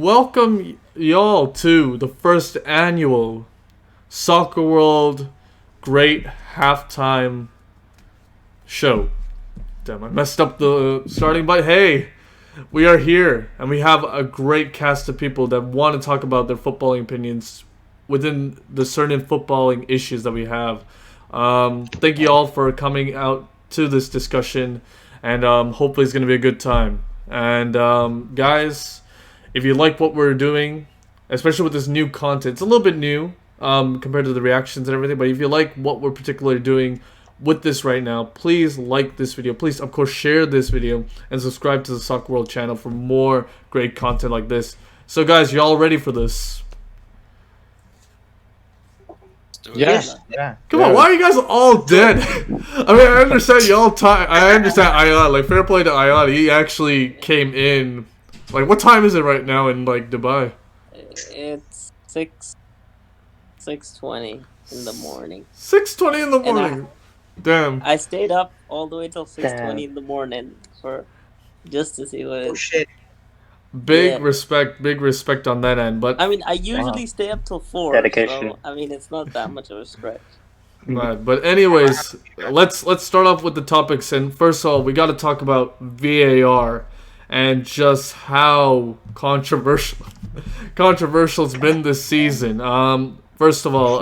welcome y'all to the first annual Soccerworld Great Halftime Show. Damn, I messed up the starting, but hey, we are here and we have a great cast of people that want to talk about their footballing opinions within the certain footballing issues that we have. Thank you all for coming out to this discussion, and hopefully it's going to be a good time. And guys, if you like what we're doing, especially with this new content, it's a little bit new compared to the reactions and everything, but if you like what we're particularly doing with this right now, please like this video. Please, of course, share this video and subscribe to the Soccerworld channel for more great content like this. So guys, y'all ready for this? Yeah. Come on, why are you guys all dead? I mean, I understand y'all I understand Ayan, like, fair play to Ayan. He actually came in. Like, what time is it right now in, like, Dubai? It's 6:20 in the morning. 6:20 in the morning. Damn. I stayed up all the way till 6:20 in the morning just to see what. Oh shit! Big respect on that end. But I mean, I usually stay up till 4. Dedication. So I mean, it's not that much of a stretch. right. But anyways, let's start off with the topics. And first of all, we got to talk about VAR and just how controversial it's been this season. First of all,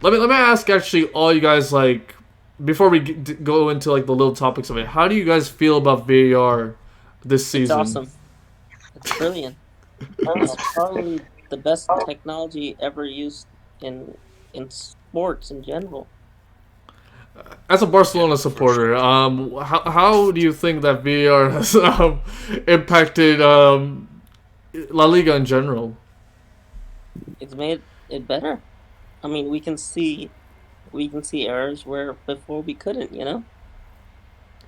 let me ask actually all you guys, like, before we go into like the little topics of it, how do you guys feel about VAR this season? It's awesome. It's brilliant. It's probably the best technology ever used in sports in general. As a Barcelona supporter, how do you think that VAR has impacted La Liga in general? It's made it better. I mean, we can see errors where before we couldn't.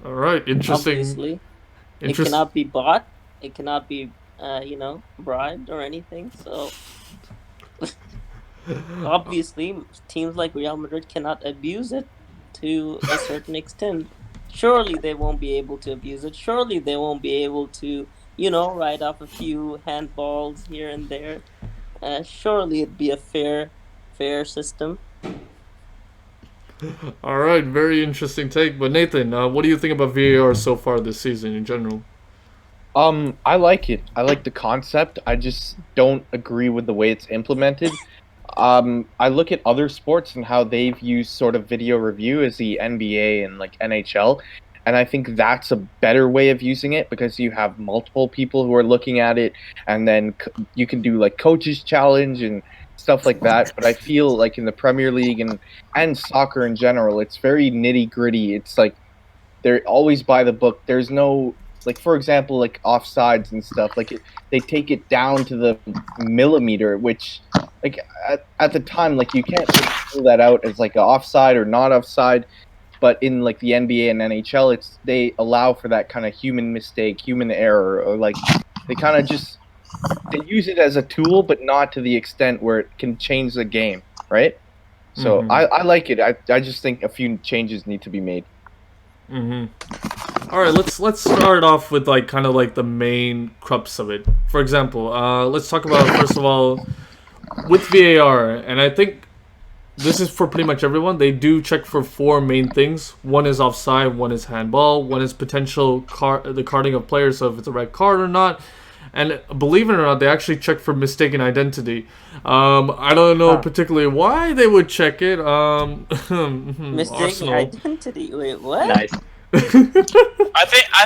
All right, interesting. Obviously, it cannot be bought. It cannot be, bribed or anything. So, obviously, teams like Real Madrid cannot abuse it to a certain extent. Surely they won't be able to abuse it. Surely they won't be able to, write off a few handballs here and there. Surely it'd be a fair system. All right, very interesting take. But Nathan, what do you think about VAR so far this season in general? I like it. I like the concept. I just don't agree with the way it's implemented. I look at other sports and how they've used sort of video review as the NBA and like NHL, and I think that's a better way of using it because you have multiple people who are looking at it, and then you can do like coaches challenge and stuff like that. But I feel like in the Premier League and soccer in general, it's very nitty gritty. It's like they're always by the book. There's no, like, for example, like offsides and stuff. Like they take it down to the millimeter, which, like, at the time, like, you can't really pull that out as like an offside or not offside. But in like the NBA and NHL, they allow for that kind of human mistake, human error, or like they kind of just they use it as a tool, but not to the extent where it can change the game, right? So I like it. I just think a few changes need to be made. All right, let's start off with like kind of like the main crux of it. For example, let's talk about first of all with VAR, and I think this is for pretty much everyone. They do check for 4 main things. One is offside, one is handball, one is potential the carding of players, so if it's a red card or not. And believe it or not, they actually check for mistaken identity. I don't know particularly why they would check it. Mistaken identity. Wait, what? Nice. I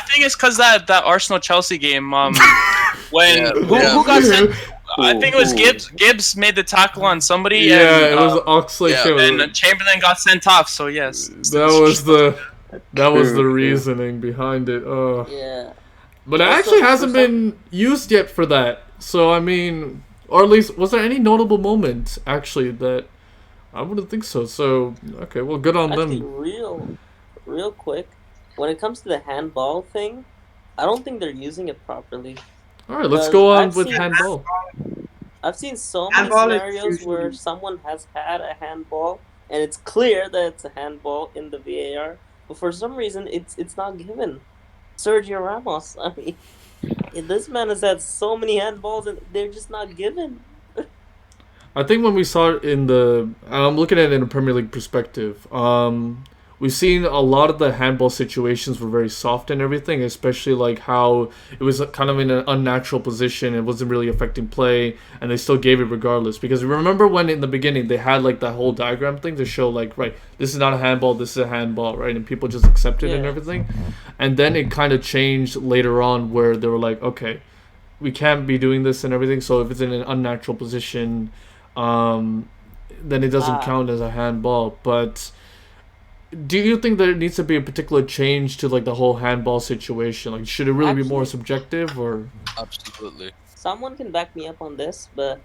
think it's because that Arsenal Chelsea game. When who got sent? I think it was Gibbs. Gibbs made the tackle on somebody. Yeah, and, it was Oxley. And Chamberlain got sent off. So yes, that was the reasoning behind it. Yeah. But it actually hasn't been used yet for that. So, I mean, or at least, was there any notable moment, actually, that I wouldn't think so. So, okay, well, good on Actually, them. real quick, when it comes to the handball thing, I don't think they're using it properly. All right, let's go on with handball. I've seen so many scenarios where someone has had a handball, and it's clear that it's a handball in the VAR, but for some reason, it's not given. Sergio Ramos, I mean, This man has had so many handballs and they're just not given. I think when we saw it in the, I'm looking at it in a Premier League perspective. We've seen a lot of the handball situations were very soft and everything, especially like how it was kind of in an unnatural position. It wasn't really affecting play, and they still gave it regardless. Because remember when in the beginning they had like that whole diagram thing to show like, right, this is not a handball, this is a handball, right, and people just accepted it and everything. And then it kind of changed later on where they were like, okay, we can't be doing this and everything. So if it's in an unnatural position, then it doesn't count as a handball. But do you think there needs to be a particular change to like the whole handball situation? Like, should it really be more subjective or? Absolutely. Someone can back me up on this, but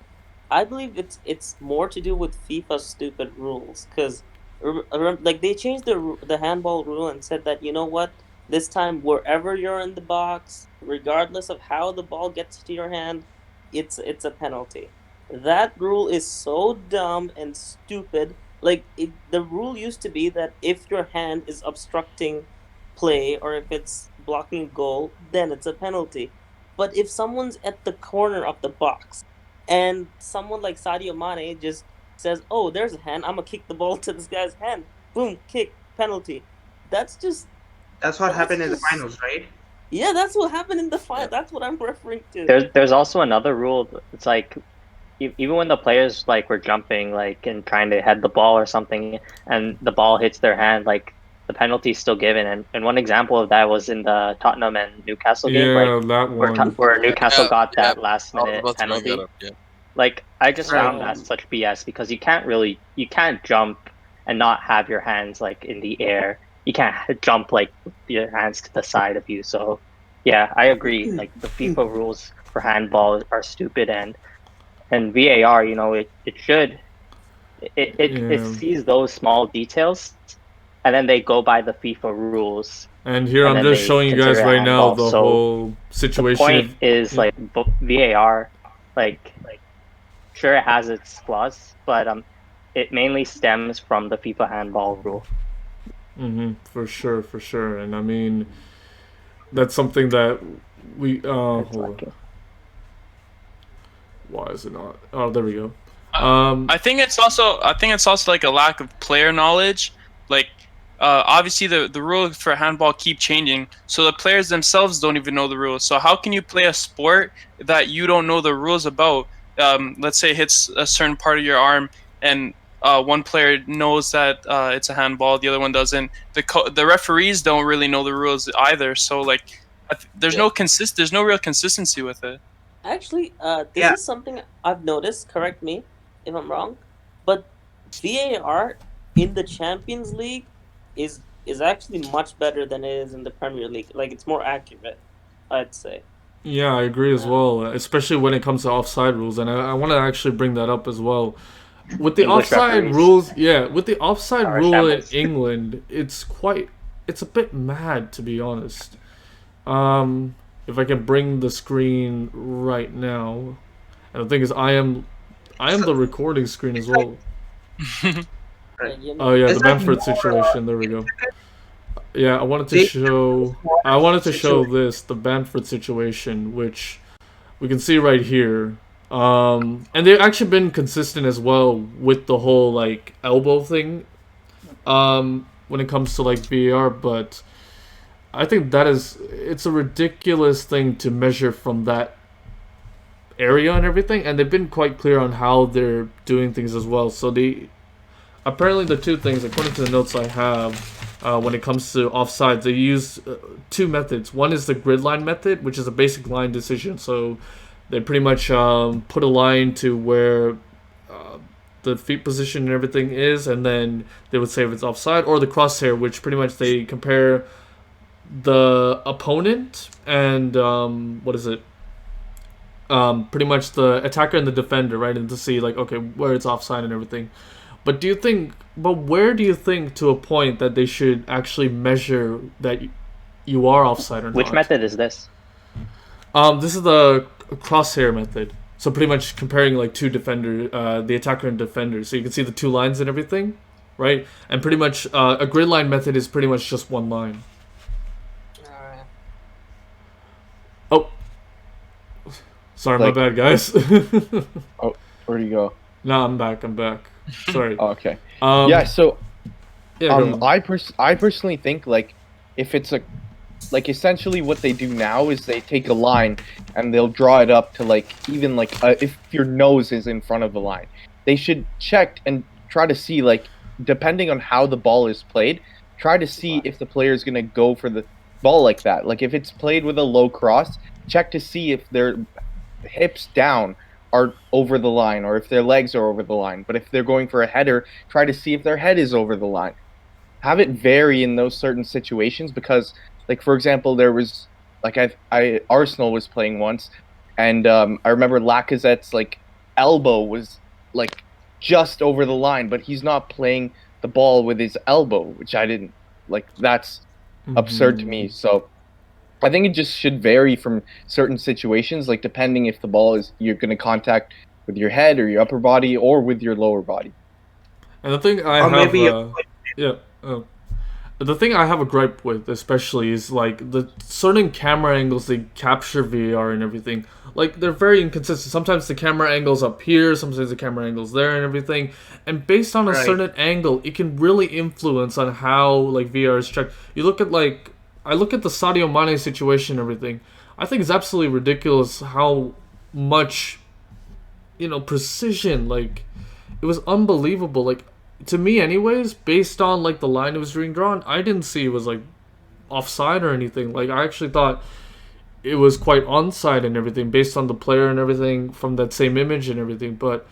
I believe it's more to do with FIFA's stupid rules. Because like they changed the handball rule and said that, you know what, this time wherever you're in the box, regardless of how the ball gets to your hand, it's a penalty. That rule is so dumb and stupid. Like the rule used to be that if your hand is obstructing play or if it's blocking goal, then it's a penalty. But if someone's at the corner of the box and someone like Sadio Mane just says, "Oh, there's a hand. I'm gonna kick the ball to this guy's hand." Boom, kick, penalty. That's what happened in the finals, right? Yeah, that's what happened in the final. That's what I'm referring to. There's also another rule. It's like even when the players like were jumping like and trying to head the ball or something, and the ball hits their hand, like the penalty is still given. And one example of that was in the Tottenham and Newcastle game, like that one. where Newcastle got that last minute penalty. Like I just found that such BS because you can't jump and not have your hands like in the air. You can't jump like with your hands to the side of you. So yeah, I agree. Like the FIFA rules for handball are stupid, and VAR, you know, it sees those small details, and then they go by the FIFA rules. And here I'm just showing you guys right now the whole situation. The point is like VAR, like sure it has its flaws, but it mainly stems from the FIFA handball rule. For sure. And I mean, that's something that we why is it not? Oh, there we go. I think it's also like a lack of player knowledge. Like obviously the rules for handball keep changing, so the players themselves don't even know the rules. So how can you play a sport that you don't know the rules about? Let's say it hits a certain part of your arm, and one player knows that it's a handball, the other one doesn't. The referees don't really know the rules either. So like, there's no real consistency with it. Actually, this is something I've noticed. Correct me if I'm wrong, but VAR in the Champions League is actually much better than it is in the Premier League. Like it's more accurate, I'd say. Yeah, I agree as well, especially when it comes to offside rules, and I want to actually bring that up as well. With the English offside referees. rules, with the offside rule in shambles. England, it's a bit mad, to be honest. If I can bring the screen right now, and the thing is, I am the recording screen as well. Oh yeah, the Bamford situation. There we go. Yeah, I wanted to show this, the Bamford situation, which we can see right here. And they've actually been consistent as well with the whole like elbow thing. When it comes to like VAR, but I think it's a ridiculous thing to measure from that area and everything, and they've been quite clear on how they're doing things as well. So apparently the two things, according to the notes I have, when it comes to offsides, they use two methods. One is the grid line method, which is a basic line decision. So they pretty much put a line to where the feet position and everything is, and then they would say if it's offside, or the crosshair, which pretty much they compare the opponent and pretty much the attacker and the defender, right, and to see like, okay, where it's offside and everything. But where do you think to a point that they should actually measure that you are offside or not? Which method is this? This is the crosshair method. So pretty much comparing like two defender, the attacker and defender. So you can see the two lines and everything, right? And pretty much a grid line method is pretty much just one line. Sorry, Like- my bad, guys. Oh, where'd you go? No, I'm back. Sorry. Oh, okay. Um, Yeah. So yeah, go on. I personally think like if it's a like essentially what they do now is they take a line and they'll draw it up to like even like if your nose is in front of the line, they should check and try to see like depending on how the ball is played, try to see if the player is gonna go for the ball like that. Like if it's played with a low cross, check to see if their hips down are over the line or if their legs are over the line. But if they're going for a header, try to see if their head is over the line. Have it vary in those certain situations because, like for example, there was like I Arsenal was playing once, and I remember Lacazette's like elbow was like just over the line, but he's not playing the ball with his elbow, which I didn't like. That's absurd to me. So I think it just should vary from certain situations, like depending if the ball is you're going to contact with your head or your upper body or with your lower body. And the thing I Or have, maybe the thing I have a gripe with, especially, is like the certain camera angles they capture VAR and everything. Like they're very inconsistent. Sometimes the camera angle's up here, sometimes the camera angle's there, and everything. And based on a Right. certain angle, it can really influence on how like VAR is checked. You look at like I look at the Sadio Mane situation and everything. I think it's absolutely ridiculous how much precision, like it was unbelievable. Like to me anyways, based on like the line it was being drawn, I didn't see it was like offside or anything. Like I actually thought it was quite onside and everything based on the player and everything from that same image and everything. But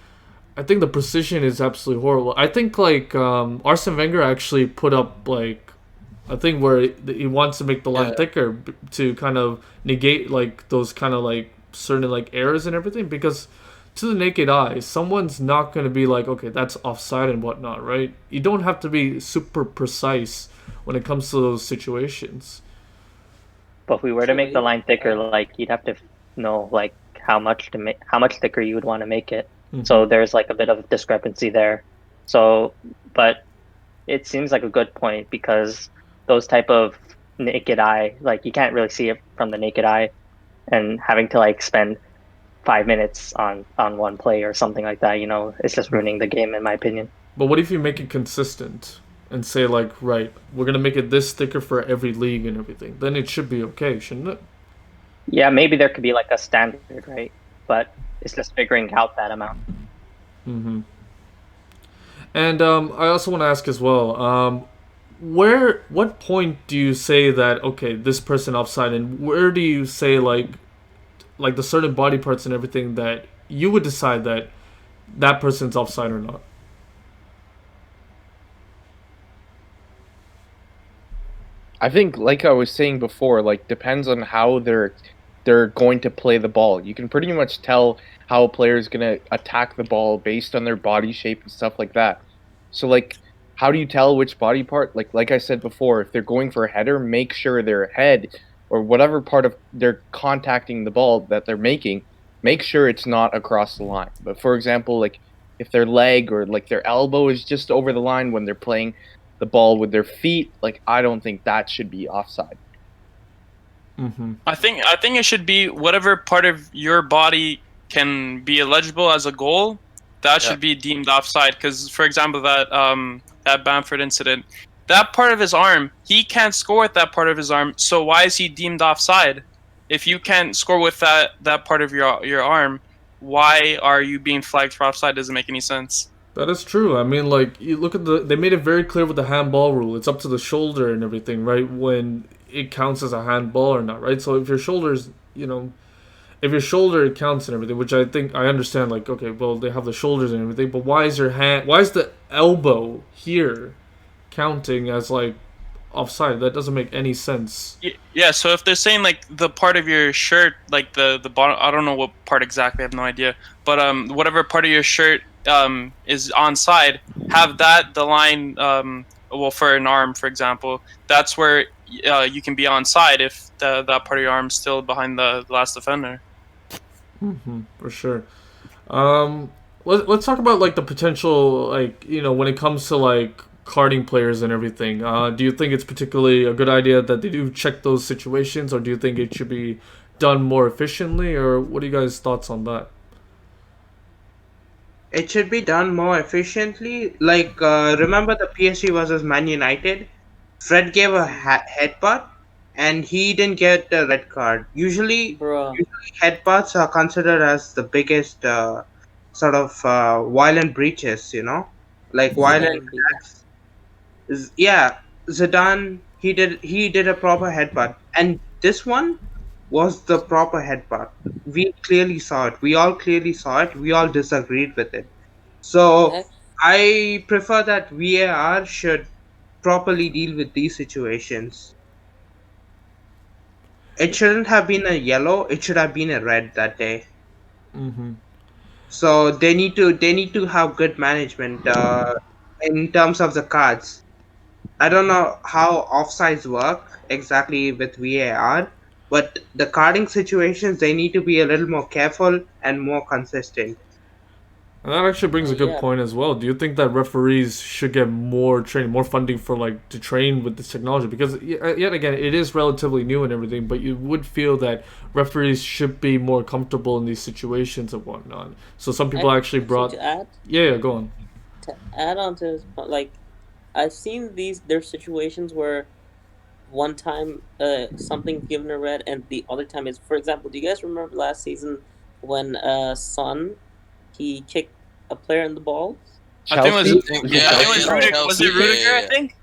I think the precision is absolutely horrible. I think like Arsene Wenger actually put up like a thing where he wants to make the line thicker to kind of negate like those kind of like certain like errors and everything, because to the naked eye, someone's not going to be like, okay, that's offside and whatnot, right? You don't have to be super precise when it comes to those situations. But if we were to make the line thicker, like you'd have to know like how much thicker you would want to make it. Mhm. So there's like a bit of discrepancy there. So, but it seems like a good point because those type of naked eye, like you can't really see it from the naked eye, and having to like spend 5 minutes on one play or something like that, it's just ruining the game in my opinion. But what if you make it consistent and say like, right, we're going to make it this thicker for every league and everything? Then it should be okay, shouldn't it? Yeah, maybe there could be like a standard, right? But it's just figuring out that amount. Mm-hmm. And I also want to ask as well, what point do you say that, okay, this person offside, and where do you say like the certain body parts and everything that you would decide that person's offside or not? I think, like I was saying before, like depends on how they're going to play the ball. You can pretty much tell how a player is going to attack the ball based on their body shape and stuff like that. So, like, how do you tell which body part? Like I said before, if they're going for a header, make sure their head or whatever part of they're contacting the ball that they're making, make sure it's not across the line. But for example, like if their leg or like their elbow is just over the line when they're playing the ball with their feet, like I don't think that should be offside. Mm-hmm. I think it should be whatever part of your body can be eligible as a goal, that should be deemed offside. Because, for example, that Bamford incident, that part of his arm, he can't score with that part of his arm. So why is he deemed offside? If you can't score with that part of your arm, why are you being flagged for offside? Doesn't make any sense. That is true. I mean, like, you look at they made it very clear with the handball rule. It's up to the shoulder and everything, right? When it counts as a handball or not, right? So if your shoulders, if your shoulder counts and everything, which I think I understand, like, okay, well, they have the shoulders and everything, but why is the elbow here counting as, like, offside? That doesn't make any sense. Yeah, so if they're saying, like, the part of your shirt, like, the bottom, I don't know what part exactly, I have no idea, but whatever part of your shirt is onside, have the line, for an arm, for example, that's where you can be onside if that part of your arm's still behind the last defender. Mm-hmm, for sure. Let's talk about like the potential, like, when it comes to like carding players and everything. Do you think it's particularly a good idea that they do check those situations, or do you think it should be done more efficiently, or what are you guys' thoughts on that? It should be done more efficiently. Like, remember the PSG versus Man United? Fred gave a headbutt, and he didn't get the red card. Bruh. Usually headbutts are considered as the biggest sort of violent breaches. Like violent Zidane beat. acts. Yeah, Zidane. He did a proper headbutt, and this one was the proper headbutt. We clearly saw it. We all clearly saw it. We all disagreed with it. So Ex- I prefer that VAR should properly deal with these situations. It shouldn't have been a yellow. It should have been a red that day. Mm-hmm. So they need to have good management in terms of the cards. I don't know how offsides work exactly with VAR, but the carding situations they need to be a little more careful and more consistent. And that actually brings a good yeah. point as well. Do you think that referees should get more training, more funding for like to train with this technology? Because yet again, it is relatively new and everything, but you would feel that referees should be more comfortable in these situations and whatnot. So some people actually brought. Yeah, go on. To add on to his point, like I've seen there's situations where one time something's given a red and the other time is, for example, do you guys remember last season when Son he kicked a player in the balls? I think it was. Chelsea? I think it was Rudiger. Chelsea. Was it Rudiger? I think.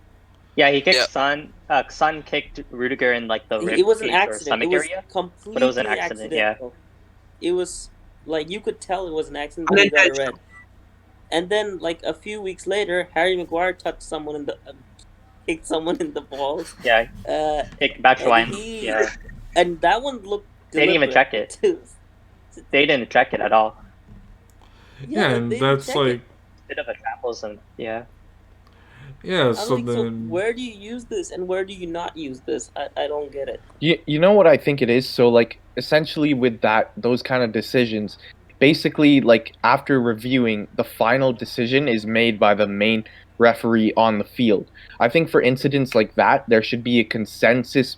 Yeah, he kicked Son. Son kicked Rudiger in like the rib It was an cage or accident. It stomach was area. completely But it was an accident, yeah. accidental. It was like you could tell it was an accident, but he got a red. And then like a few weeks later, Harry Maguire touched someone in the kicked someone in the balls. Yeah. Kicked back to line. He, Yeah. And that one looked. They didn't even check it. Too. They didn't check it at all. Yeah, and they didn't that's check like. it. Bit of a travels and yeah. Yeah, I'm so like, so then. where do you use this and where do you not use this? I don't get it. You know what I think it is? So, like, essentially with those kind of decisions, basically, like, after reviewing, the final decision is made by the main referee on the field. I think for incidents like that, there should be a consensus,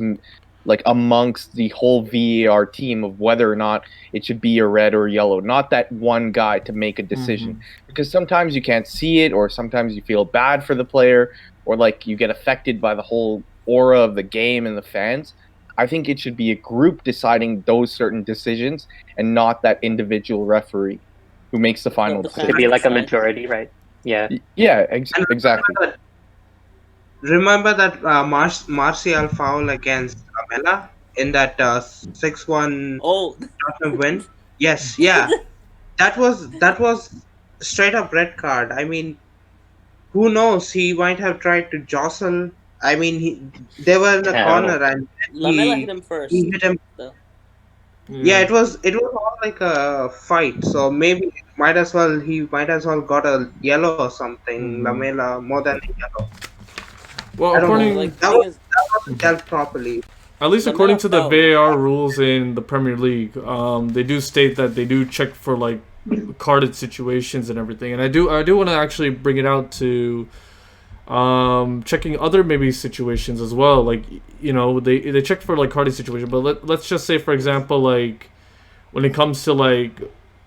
like, amongst the whole VAR team of whether or not it should be a red or yellow. Not that one guy to make a decision. Mhm. Because sometimes you can't see it, or sometimes you feel bad for the player, or, like, you get affected by the whole aura of the game and the fans. I think it should be a group deciding those certain decisions and not that individual referee who makes the final the It decision. could be like a majority, right? Yeah. Yeah, exactly. Remember that Martial foul against Lamela in that 6-1 Oh, Tottenham win? Yes, yeah. That was straight up red card. I mean, who knows? He might have tried to jostle. I mean, they were in the corner and Lamela hit him first. he hit him. Though. Yeah, it was all like a fight. So maybe he might as well got a yellow or something. Lamela more than a yellow. Well, I don't know. according Like, That wasn't dealt properly. at least Lamela according to the fell. VAR rules in the Premier League, they do state that they do check for like carded situations and everything. And I do want to actually bring it out to checking other maybe situations as well. Like, you know, they check for like carded situations, but let's just say, for example, like when it comes to like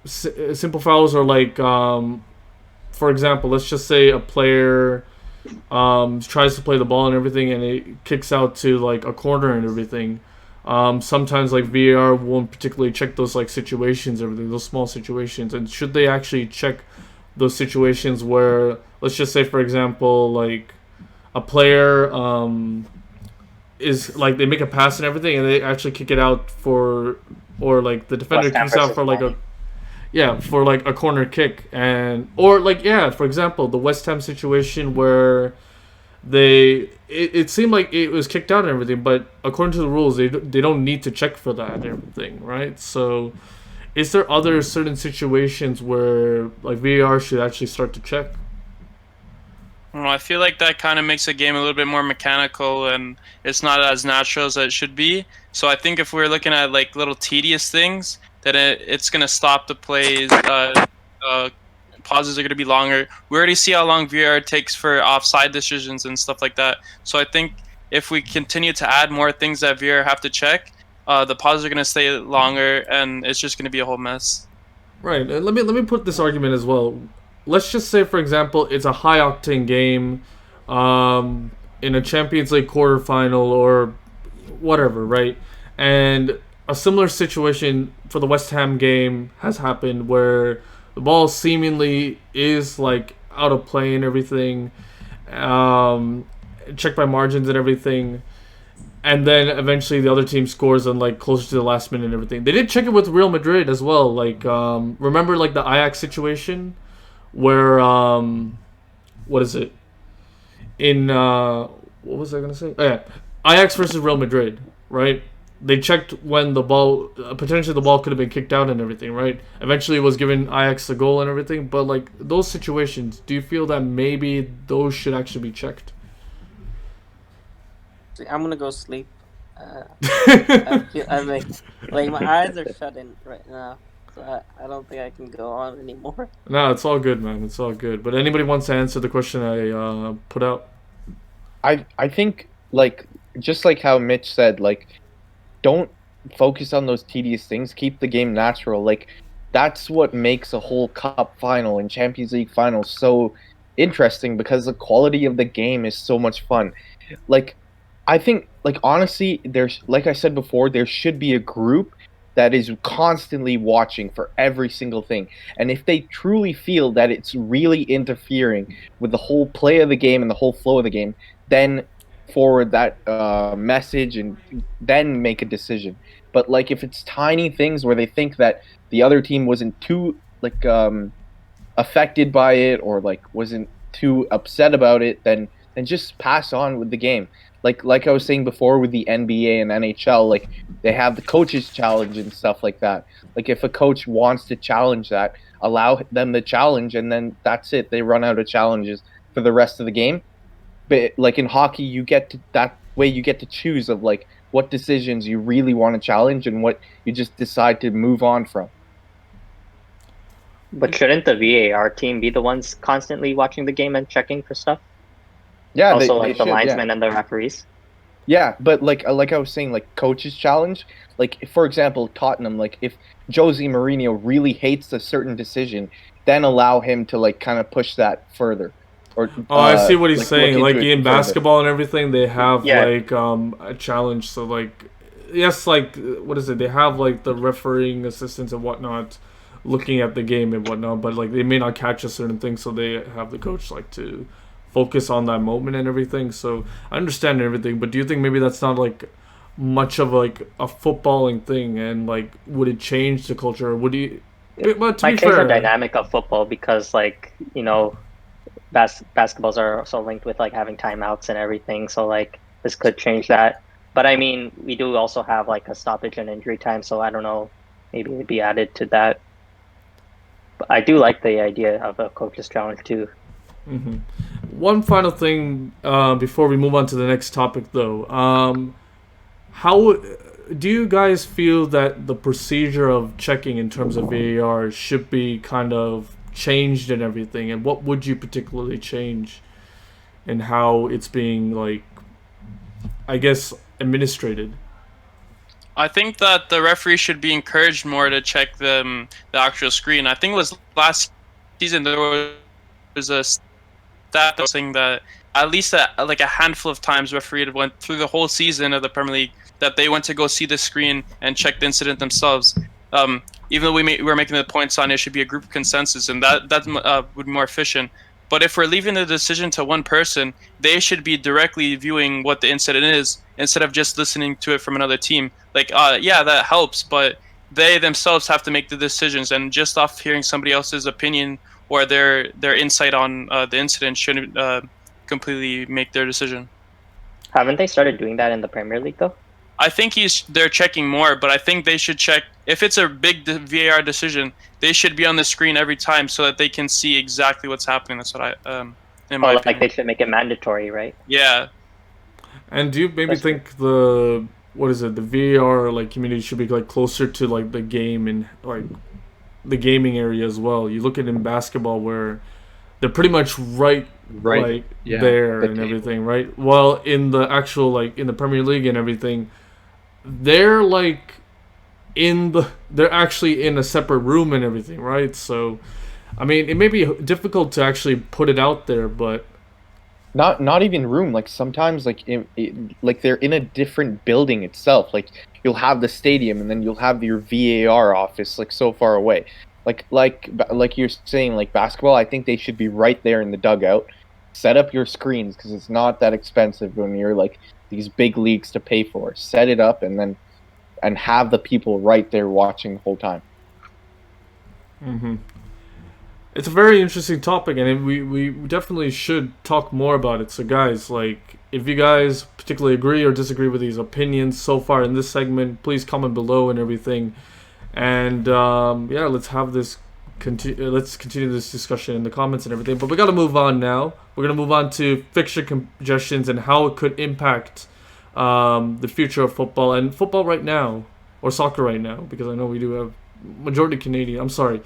simple fouls, or like for example, let's just say a player tries to play the ball and everything, and it kicks out to like a corner and everything. Sometimes like VAR won't particularly check those like situations, everything, those small situations. And should they actually check those situations where, let's just say, for example, like a player is like they make a pass and everything, and they actually kick it out for, or like the defender kicks out for like for like a corner kick, and or like for example, the West Ham situation where it seemed like it was kicked out and everything, but according to the rules, they don't need to check for that and everything, right? So, is there other certain situations where like VAR should actually start to check? Well, I feel like that kind of makes the game a little bit more mechanical, and it's not as natural as it should be. So I think if we're looking at like little tedious things, then it's gonna stop the plays. Pauses are gonna be longer. We already see how long VAR takes for offside decisions and stuff like that. So I think if we continue to add more things that VAR have to check, The pauses are going to stay longer, and it's just going to be a whole mess. Right. Let me put this argument as well. Let's just say, for example, it's a high octane game, in a Champions League quarterfinal or whatever, right? And a similar situation for the West Ham game has happened where the ball seemingly is like out of play and everything, checked by margins and everything. And then eventually the other team scores on like closer to the last minute and everything. They did check it with Real Madrid as well. Like remember like the Ajax situation where what is it? In what was I gonna say? Oh, yeah, Ajax versus Real Madrid, right? They checked when the ball potentially the ball could have been kicked out and everything, right? Eventually it was given Ajax the goal and everything. But like those situations, do you feel that maybe those should actually be checked? I'm gonna go sleep. I like my eyes are shut in right now, so I don't think I can go on anymore. No, it's all good, man. It's all good. But anybody wants to answer the question I put out? I think like just like how Mitch said, like don't focus on those tedious things. Keep the game natural. Like that's what makes a whole cup final and Champions League final so interesting because the quality of the game is so much fun. Like I think like honestly, there's like I said before, there should be a group that is constantly watching for every single thing. And if they truly feel that it's really interfering with the whole play of the game and the whole flow of the game, then forward that message and then make a decision. But like if it's tiny things where they think that the other team wasn't too like affected by it or like wasn't too upset about it, then just pass on with the game. Like I was saying before with the NBA and NHL, like they have the coaches challenge and stuff like that. Like if a coach wants to challenge that, allow them the challenge, and then that's it. They run out of challenges for the rest of the game. But like in hockey, you get to that way. You get to choose of like what decisions you really want to challenge and what you just decide to move on from. But shouldn't the VAR team be the ones constantly watching the game and checking for stuff? Yeah, also, they like the should, linesmen yeah. and the referees. Yeah, but like I was saying, like coaches challenge. Like for example, Tottenham. Like if Jose Mourinho really hates a certain decision, then allow him to like kind of push that further. Or I see what he's saying. Like in further. Basketball and everything, they have like a challenge. So like, yes, like what is it? They have like the refereeing assistants and whatnot, looking at the game and whatnot. But like they may not catch a certain thing, so they have the coach like to focus on that moment and everything. So I understand everything, but do you think maybe that's not like much of like a footballing thing? And like, would it change the culture? Would you? But to might be change fair, the dynamic of football because like basketballs are also linked with like having timeouts and everything. So like this could change that. But I mean, we do also have like a stoppage and injury time. So I don't know, maybe it'd be added to that. But I do like the idea of a coach's challenge too. Mm-hmm. One final thing before we move on to the next topic, though. How do you guys feel that the procedure of checking in terms of VAR should be kind of changed and everything? And what would you particularly change in how it's being, like, I guess, administrated? I think that the referee should be encouraged more to check the actual screen. I think it was last season there was a stat saying that at least like a handful of times referee went through the whole season of the Premier League that they went to go see the screen and check the incident themselves. Even though we're making the points on it should be a group consensus, and that would be more efficient. But if we're leaving the decision to one person, they should be directly viewing what the incident is instead of just listening to it from another team. Like, yeah, that helps, but they themselves have to make the decisions, and just off hearing somebody else's opinion or their insight on the incident shouldn't completely make their decision. Haven't they started doing that in the Premier League though? I think they're checking more, but I think they should check if it's a big VAR decision. They should be on the screen every time so that they can see exactly what's happening. That's what in my opinion. Like they should make it mandatory, right? Yeah. And do you maybe think the VAR like community should be like closer to like the game and like the gaming area as well? You look at in basketball where they're pretty much right like there and everything, right? Well, in the actual like in the Premier League and everything, they're like they're actually in a separate room and everything, right? So, I mean, it may be difficult to actually put it out there, but not even room. Like sometimes, like like they're in a different building itself. Like you'll have the stadium, and then you'll have your VAR office, like so far away. Like you're saying, like basketball. I think they should be right there in the dugout. Set up your screens because it's not that expensive when you're like these big leagues to pay for. Set it up and have the people right there watching the whole time. Mm-hmm. It's a very interesting topic, and we definitely should talk more about it. So, guys, like, if you guys particularly agree or disagree with these opinions so far in this segment, please comment below and everything. And yeah, let's have this. Let's continue this discussion in the comments and everything. But we got to move on now. We're gonna move on to fixture congestions and how it could impact the future of football and football right now, or soccer right now, because I know we do have majority Canadian. I'm sorry.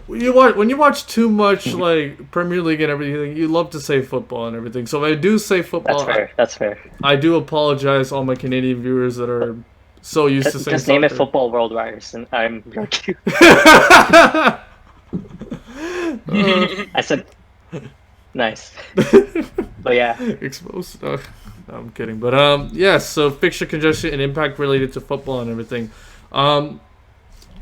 When you watch too much like Premier League and everything, you love to say football and everything. So if I do say football, That's fair. I do apologize to all my Canadian viewers that are so used to saying just name it soccer. Football Worldwide, and I'm Yorku. I said nice. But yeah. Exposed. No, I'm kidding. But yeah, so fixture congestion and impact related to football and everything.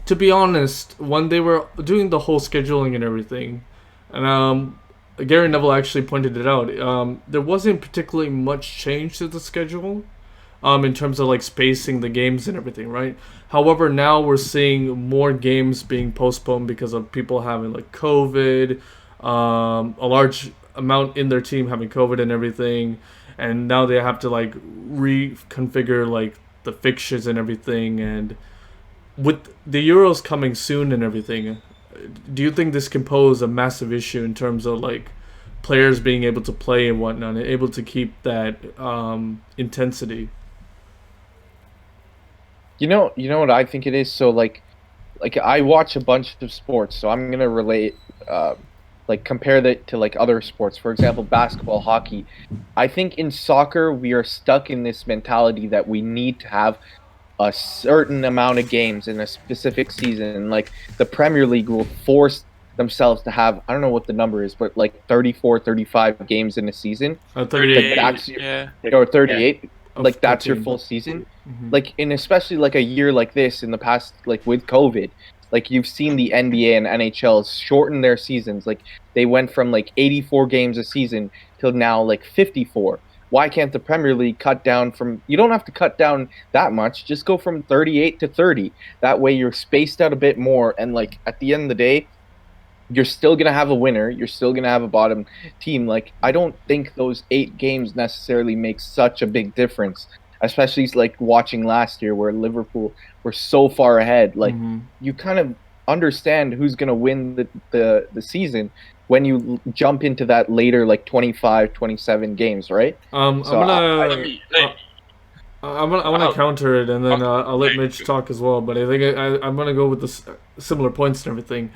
To be honest, when they were doing the whole scheduling and everything, and Gary Neville actually pointed it out, there wasn't particularly much change to the schedule, in terms of like spacing the games and everything, right? However, now we're seeing more games being postponed because of people having like COVID, a large amount in their team having COVID and everything, and now they have to like reconfigure like the fixtures and everything. And with the Euros coming soon and everything, do you think this can pose a massive issue in terms of like players being able to play and whatnot, and able to keep that intensity? You know what I think it is. So like I watch a bunch of sports, so I'm gonna relate, like compare that to like other sports. For example, basketball, hockey. I think in soccer we are stuck in this mentality that we need to have a certain amount of games in a specific season. Like the Premier League will force themselves to have, I don't know what the number is, but like 34, 35 games in a season. 38. Or 38. Yeah. Like that's your full season. Mm-hmm. Like in especially like a year like this in the past, like with COVID, like you've seen the NBA and NHL shorten their seasons. Like they went from like 84 games a season till now like 54. Why can't the Premier League cut down from, you don't have to cut down that much, just go from 38 to 30. That way you're spaced out a bit more, and like at the end of the day, you're still going to have a winner, you're still going to have a bottom team. Like I don't think those 8 games necessarily make such a big difference, especially like watching last year where Liverpool were so far ahead. Like you kind of understand who's going to win the season when you jump into that later, like 25, 27 games, right? I'm gonna counter it, and then I'll let Mitch talk as well. But I think I'm gonna go with the similar points and everything.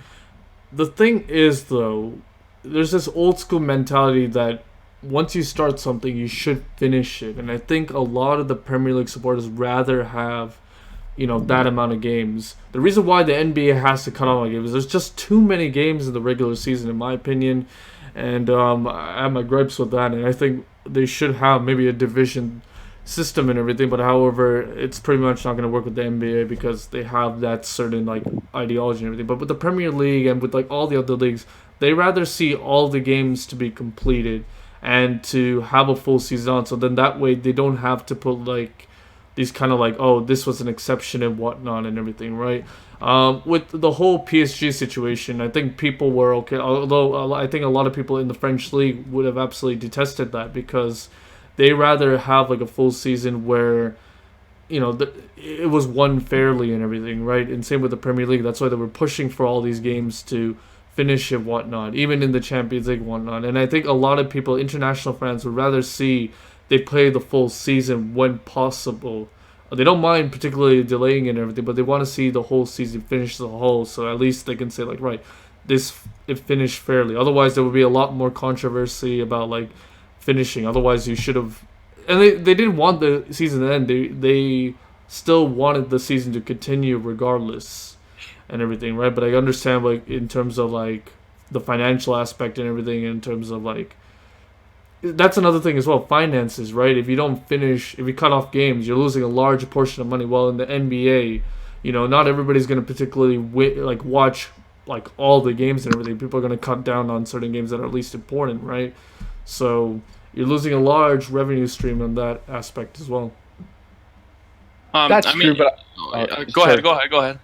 The thing is, though, there's this old school mentality that once you start something, you should finish it, and I think a lot of the Premier League supporters rather have, that amount of games. The reason why the NBA has to cut off games is there's just too many games in the regular season, in my opinion, and I have my gripes with that, and I think they should have maybe a division system and everything, but however, it's pretty much not going to work with the NBA because they have that certain like ideology and everything. But with the Premier League and with like all the other leagues, they rather see all the games to be completed and to have a full season on, so then that way they don't have to put like these kind of like, oh, this was an exception and whatnot and everything, right? With the whole PSG situation, I think people were okay, although I think a lot of people in the French league would have absolutely detested that because they rather have like a full season where, it was won fairly and everything, right? And same with the Premier League. That's why they were pushing for all these games to finish and whatnot, even in the Champions League and whatnot. And I think a lot of people, international fans, would rather see they play the full season when possible. They don't mind particularly delaying it and everything, but they want to see the whole season finish as a whole, so at least they can say like, right, it finished fairly. Otherwise, there would be a lot more controversy about like finishing. Otherwise, you should have, and they didn't want the season to end. They still wanted the season to continue regardless and everything, right? But I understand, like, in terms of, like, the financial aspect and everything, in terms of, like, that's another thing as well, finances, right? If you cut off games, you're losing a large portion of money. While in the NBA, you know, not everybody's going to particularly watch, like, all the games and everything. People are going to cut down on certain games that are least important, right? So you're losing a large revenue stream on that aspect as well. That's true, but go ahead.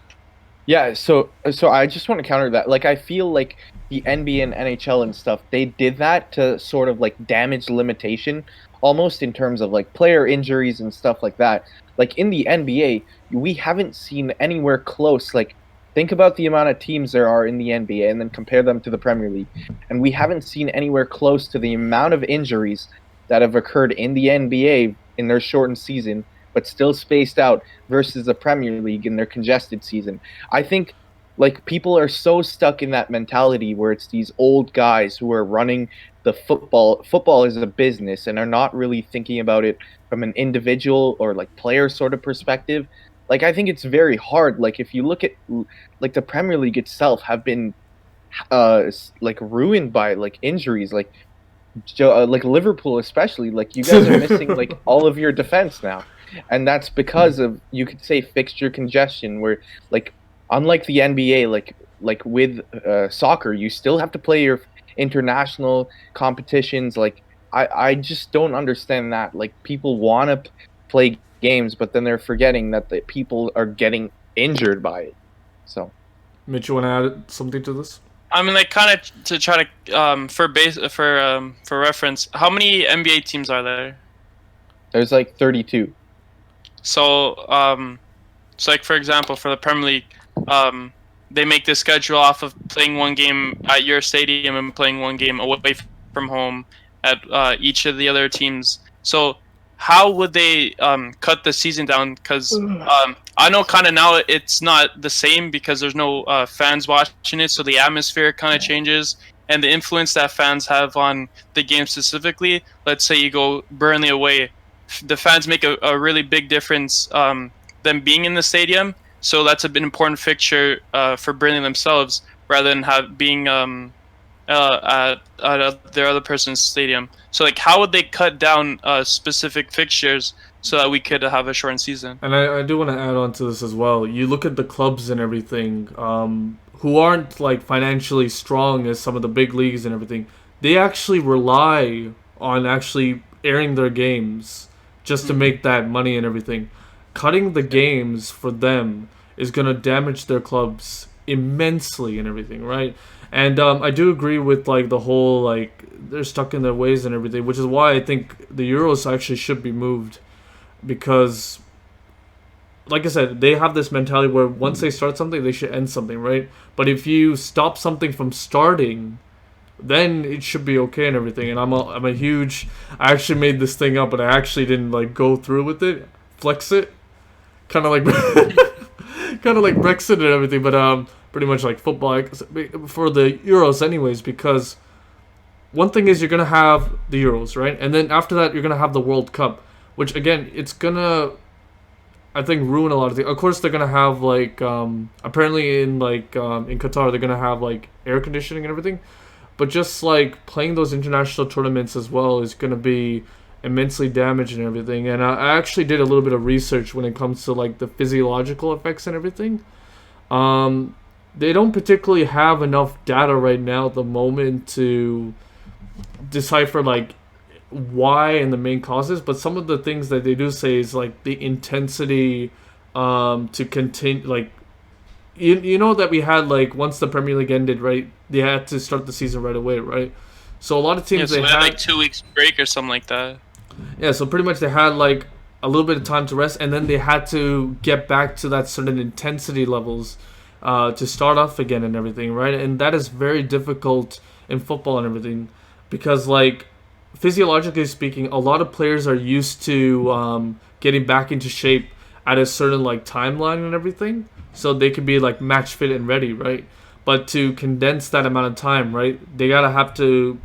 Yeah, so I just want to counter that. Like, I feel like the NBA and NHL and stuff, they did that to sort of, like, damage limitation, almost, in terms of, like, player injuries and stuff like that. Like, in the NBA, we haven't seen anywhere close. Like, think about the amount of teams there are in the NBA and then compare them to the Premier League. And we haven't seen anywhere close to the amount of injuries that have occurred in the NBA in their shortened season, but still spaced out, versus the Premier League in their congested season. I think, like, people are so stuck in that mentality where it's these old guys who are running the football. Football is a business, and are not really thinking about it from an individual or, like, player sort of perspective. Like, I think it's very hard. Like, if you look at, like, the Premier League itself have been, like, ruined by, like, injuries. Like Liverpool especially. Like, you guys are missing, like, all of your defense now. And that's because of, you could say, fixture congestion, where, like, unlike the NBA, like with soccer, you still have to play your international competitions. Like, I just don't understand that. Like, people want to play games, but then they're forgetting that the people are getting injured by it. So, Mitch, you want to add something to this? I mean, like, kind of to try to for reference, how many NBA teams are there? There's like 32. So, like, for example, for the Premier League, they make the schedule off of playing one game at your stadium and playing one game away from home at each of the other teams. So, how would they cut the season down? Because I know kind of now it's not the same because there's no fans watching it, so the atmosphere kind of changes. And the influence that fans have on the game specifically, let's say you go Burnley away, the fans make a really big difference them being in the stadium. So that's an important fixture for Burnley themselves, rather than being at their other person's stadium. So, like, how would they cut down specific fixtures so that we could have a shortened season? And I do want to add on to this as well. You look at the clubs and everything, who aren't, like, financially strong as some of the big leagues and everything. They actually rely on actually airing their games just to make that money and everything. Cutting the games for them is going to damage their clubs immensely and everything, right? And I do agree with, like, the whole, like, they're stuck in their ways and everything, which is why I think the Euros actually should be moved. Because, like I said, they have this mentality where once they start something, they should end something, right? But if you stop something from starting, then it should be okay and everything. And I'm a huge... I actually made this thing up, but I actually didn't, like, go through with it. Flex it. Kind of like... kind of like Brexit and everything, but pretty much like football for the Euros anyways, because one thing is you're going to have the Euros, right? And then after that, you're going to have the World Cup, which, again, it's going to, I think, ruin a lot of things. Of course, they're going to have, like, apparently in Qatar, they're going to have, like, air conditioning and everything. But just, like, playing those international tournaments as well is going to be immensely damaged and everything. And I actually did a little bit of research when it comes to, like, the physiological effects and everything. They don't particularly have enough data right now at the moment to decipher, like, why and the main causes, but some of the things that they do say is, like, the intensity to continue, like, you know that we had, like, once the Premier League ended, right, they had to start the season right away, right? So a lot of teams, so they had like 2 weeks break or something like that. Yeah, so pretty much they had, like, a little bit of time to rest, and then they had to get back to that certain intensity levels to start off again and everything, right? And that is very difficult in football and everything, because, like, physiologically speaking, a lot of players are used to getting back into shape at a certain, like, timeline and everything, so they can be, like, match fit and ready, right? But to condense that amount of time, right, they gotta have to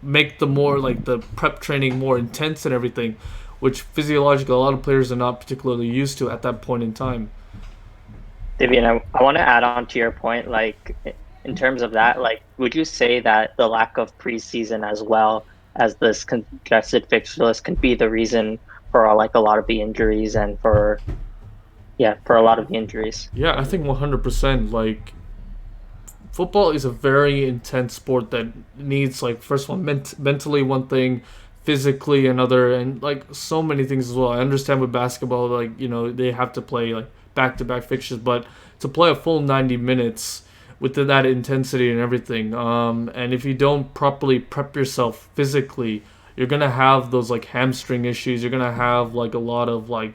make the more like the prep training more intense and everything, which physiologically a lot of players are not particularly used to at that point in time. Thivian, I want to add on to your point, like in terms of that, like would you say that the lack of preseason as well as this congested fixture list can be the reason for like a lot of the injuries and for a lot of the injuries? Yeah, I think 100%. Like, football is a very intense sport that needs, like, first of all, mentally one thing, physically another, and, like, so many things as well. I understand with basketball, like, you know, they have to play, like, back-to-back fixtures, but to play a full 90 minutes with that intensity and everything, and if you don't properly prep yourself physically, you're going to have those, like, hamstring issues. You're going to have, like, a lot of, like,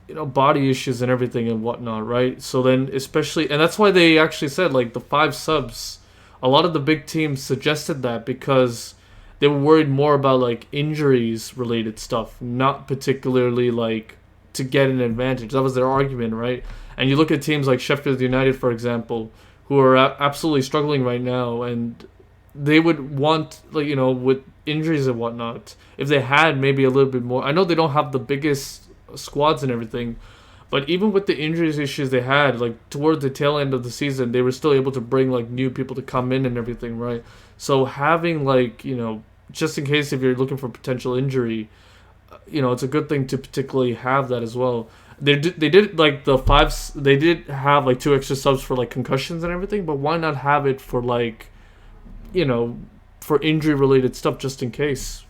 you know, body issues and everything and whatnot, right? So then, especially, and that's why they actually said, like, the 5 subs, a lot of the big teams suggested that because they were worried more about, like, injuries related stuff, not particularly, like, to get an advantage. That was their argument, right? And you look at teams like Sheffield United, for example, who are absolutely struggling right now, and they would want, like, you know, with injuries and whatnot, if they had maybe a little bit more. I know they don't have the biggest squads and everything, but even with the injuries issues they had, like towards the tail end of the season, they were still able to bring like new people to come in and everything, right? So having, like, you know, just in case if you're looking for potential injury, you know, it's a good thing to particularly have that as well. They did like the 5s, they did have like 2 extra subs for like concussions and everything, but why not have it for, like, you know, for injury related stuff just in case?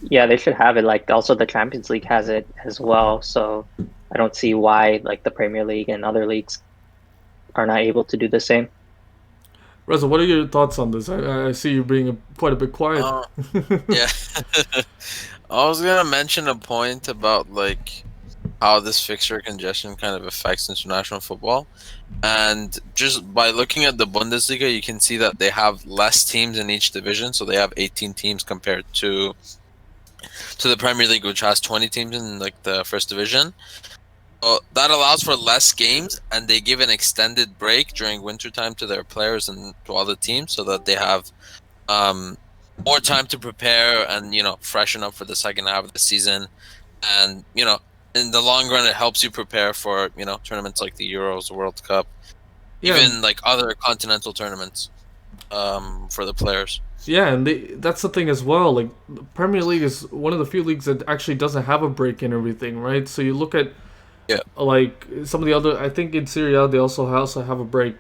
Yeah, they should have it. Like, also the Champions League has it as well, so I don't see why like the Premier League and other leagues are not able to do the same. Reza, what are your thoughts on this? I see you being quite a bit quiet. Yeah. I was gonna mention a point about like how this fixture congestion kind of affects international football, and just by looking at the Bundesliga, you can see that they have less teams in each division, so they have 18 teams compared to the Premier League, which has 20 teams in like the first division. So that allows for less games, and they give an extended break during wintertime to their players and to all the teams, so that they have more time to prepare and, you know, freshen up for the second half of the season. And, you know, in the long run, it helps you prepare for, you know, tournaments like the Euros, the World Cup, even like other continental tournaments for the players. Yeah, and that's the thing as well. Like, the Premier League is one of the few leagues that actually doesn't have a break and everything, right? So you look at, like, some of the other, I think in Serie A, they also have a break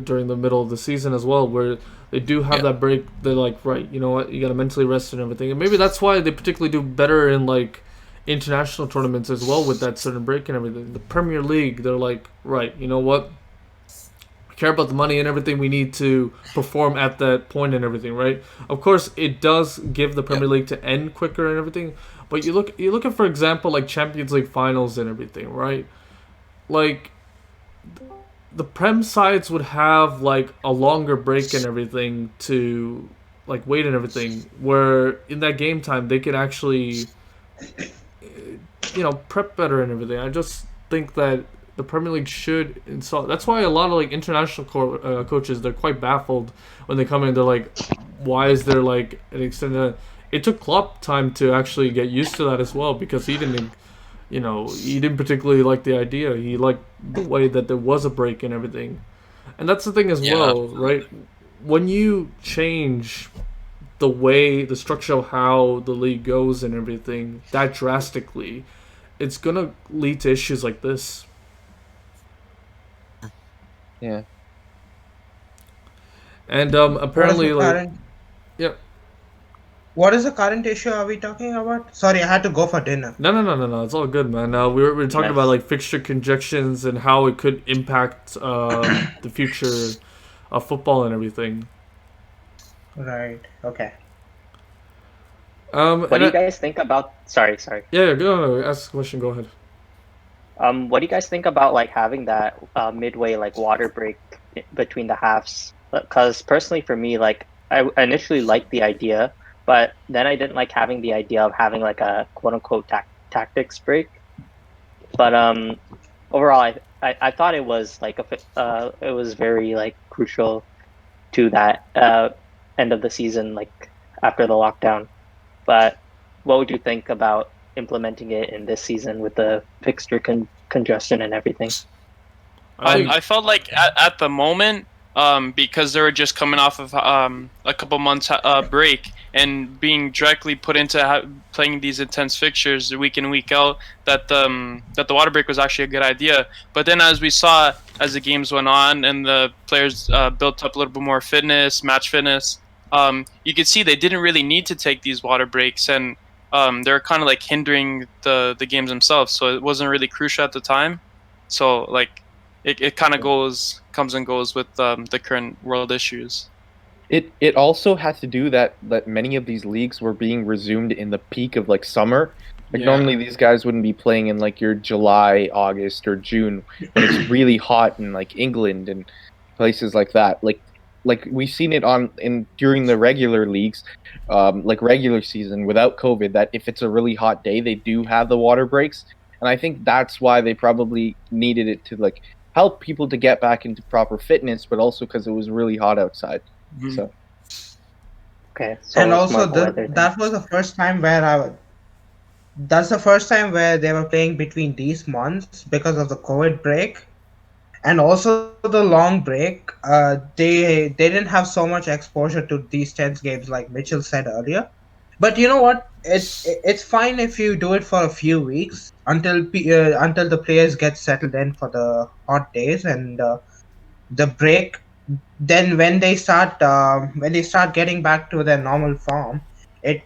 during the middle of the season as well, where they do have that break. They're like, right, you know what, you got to mentally rest and everything. And maybe that's why they particularly do better in, like, international tournaments as well with that certain break and everything. The Premier League, they're like, right, you know what, care about the money and everything, we need to perform at that point and everything, right? Of course, it does give the Premier League to end quicker and everything, but you look at, for example, like Champions League finals and everything, right? Like, the Prem sides would have like a longer break and everything to like wait and everything, where in that game time they could actually, you know, prep better and everything. I just think that the Premier League should install. That's why a lot of like international coaches, they're quite baffled when they come in. They're like, why is there like an extended? It took Klopp time to actually get used to that as well, because he didn't, you know, he didn't particularly like the idea. He liked the way that there was a break and everything, and that's the thing as well, right? When you change the way, the structure of how the league goes and everything that drastically, it's gonna lead to issues like this. Yeah. And apparently, like, what is the current issue are we talking about? Sorry, I had to go for dinner. No. It's all good, man. We were talking about like fixture congestions and how it could impact the future of football and everything. Right. Okay. What do you guys think about? Sorry. Yeah. Go ask the question. Go ahead. What do you guys think about like having that midway like water break between the halves? Because personally, for me, like I initially liked the idea, but then I didn't like having the idea of having like a quote unquote tactics break. But overall, I thought it was like it was very like crucial to that end of the season like after the lockdown. But what would you think about implementing it in this season with the fixture congestion and everything? I felt like at the moment, because they were just coming off of a couple months break and being directly put into playing these intense fixtures week in week out, that the water break was actually a good idea. But then as we saw as the games went on and the players built up a little bit more fitness, match fitness, you could see they didn't really need to take these water breaks, and they were kind of like hindering the games themselves. So it wasn't really crucial at the time. So like. It kind of comes and goes with the current world issues. It also has to do that many of these leagues were being resumed in the peak of like summer. Like normally these guys wouldn't be playing in like your July, August, or June when it's really hot in like England and places like that. Like we've seen it during the regular leagues, like regular season without COVID. That if it's a really hot day, they do have the water breaks, and I think that's why they probably needed it to like help people to get back into proper fitness, but also because it was really hot outside. Mm-hmm. So okay, so and also that was the first time where that's the first time where they were playing between these months because of the COVID break, and also the long break. They didn't have so much exposure to these tense games, like Mitchell said earlier. But you know what? It's fine if you do it for a few weeks until the players get settled in for the hot days and the break. Then when they start getting back to their normal form, it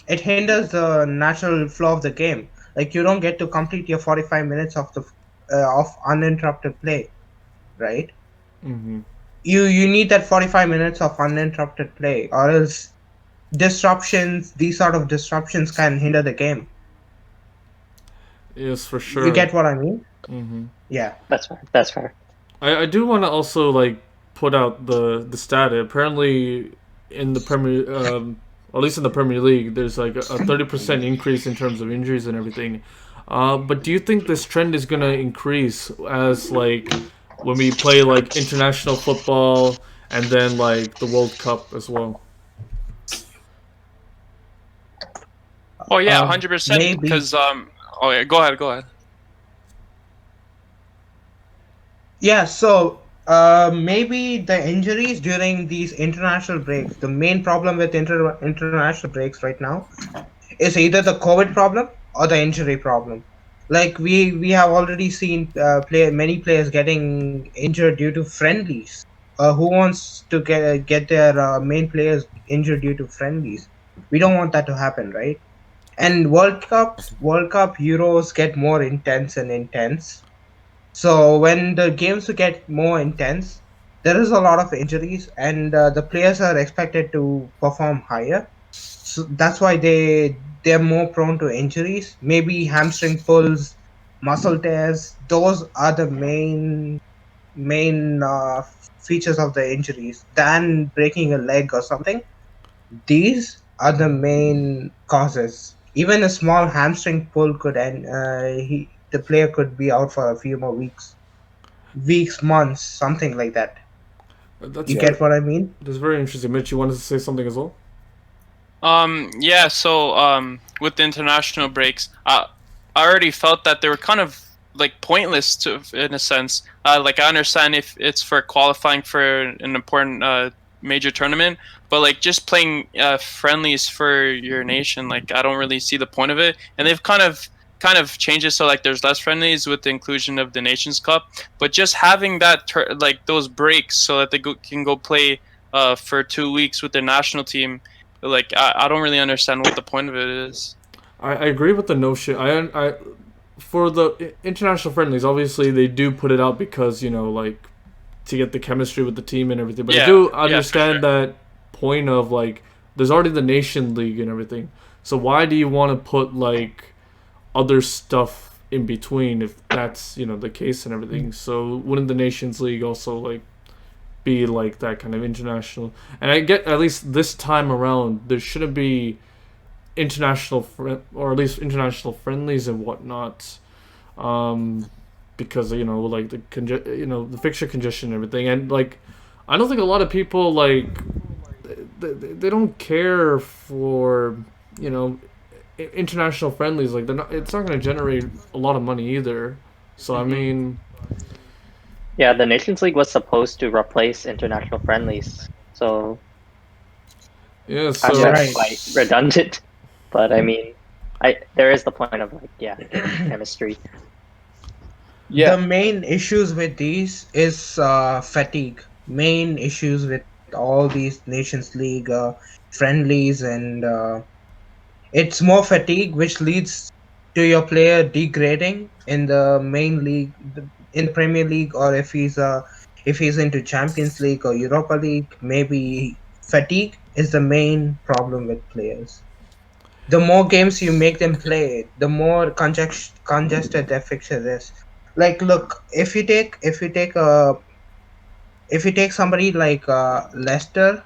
hinders the natural flow of the game. Like you don't get to complete your 45 minutes of uninterrupted play, right? Mm-hmm. You need that 45 minutes of uninterrupted play, or else these sort of disruptions can hinder the game. Yes, for sure. You get what I mean? Mm-hmm. Yeah, that's fair. I do want to also like put out the stat. Apparently, in the Premier, at least in the Premier League, there's like a 30% increase in terms of injuries and everything. But do you think this trend is gonna increase as like when we play like international football and then like the World Cup as well? Oh yeah, 100%. Because oh yeah, go ahead. Yeah, so maybe the injuries during these international breaks. The main problem with international breaks right now is either the COVID problem or the injury problem. Like we have already seen many players getting injured due to friendlies. Who wants to get their main players injured due to friendlies? We don't want that to happen, right? And World Cup, Euros get more intense and intense. So when the games get more intense, there is a lot of injuries, and the players are expected to perform higher. So that's why they're more prone to injuries. Maybe hamstring pulls, muscle tears. Those are the main features of the injuries than breaking a leg or something. These are the main causes. Even a small hamstring pull could end. The player could be out for a few more weeks, months, something like that. You get what I mean? That's very interesting. Mitch, you wanted to say something as well? Yeah. So with the international breaks, I already felt that they were kind of like pointless in a sense. Like I understand if it's for qualifying for an important major tournament, but like just playing friendlies for your nation, like I don't really see the point of it. And they've kind of changed it so like there's less friendlies with the inclusion of the Nations Cup, but just having that like those breaks so that they can go play for 2 weeks with their national team, like I don't really understand what the point of it is. I agree with the notion. I for the international friendlies, obviously they do put it out because like to get the chemistry with the team and everything. But I do understand that point of like there's already the Nation League and everything. So why do you want to put like other stuff in between if that's the case and everything? So wouldn't the Nations League also like be like that kind of international? And I get at least this time around there shouldn't be international or at least international friendlies and whatnot, because like the fixture congestion and everything. And like I don't think a lot of people like they don't care for, you know, international friendlies. Like, it's not going to generate a lot of money either. So I mean, yeah, the Nations League was supposed to replace international friendlies, so yeah. I'm So right. quite redundant. But I mean, there is the point of like, yeah, chemistry. Yeah. The main issues with these is fatigue. Main issues with all these Nations League friendlies, and it's more fatigue, which leads to your player degrading in the main league, in the Premier League, or if he's into Champions League or Europa League, maybe fatigue is the main problem with players. The more games you make them play, the more congested their fixture is. Like, look, if you take somebody like Leicester,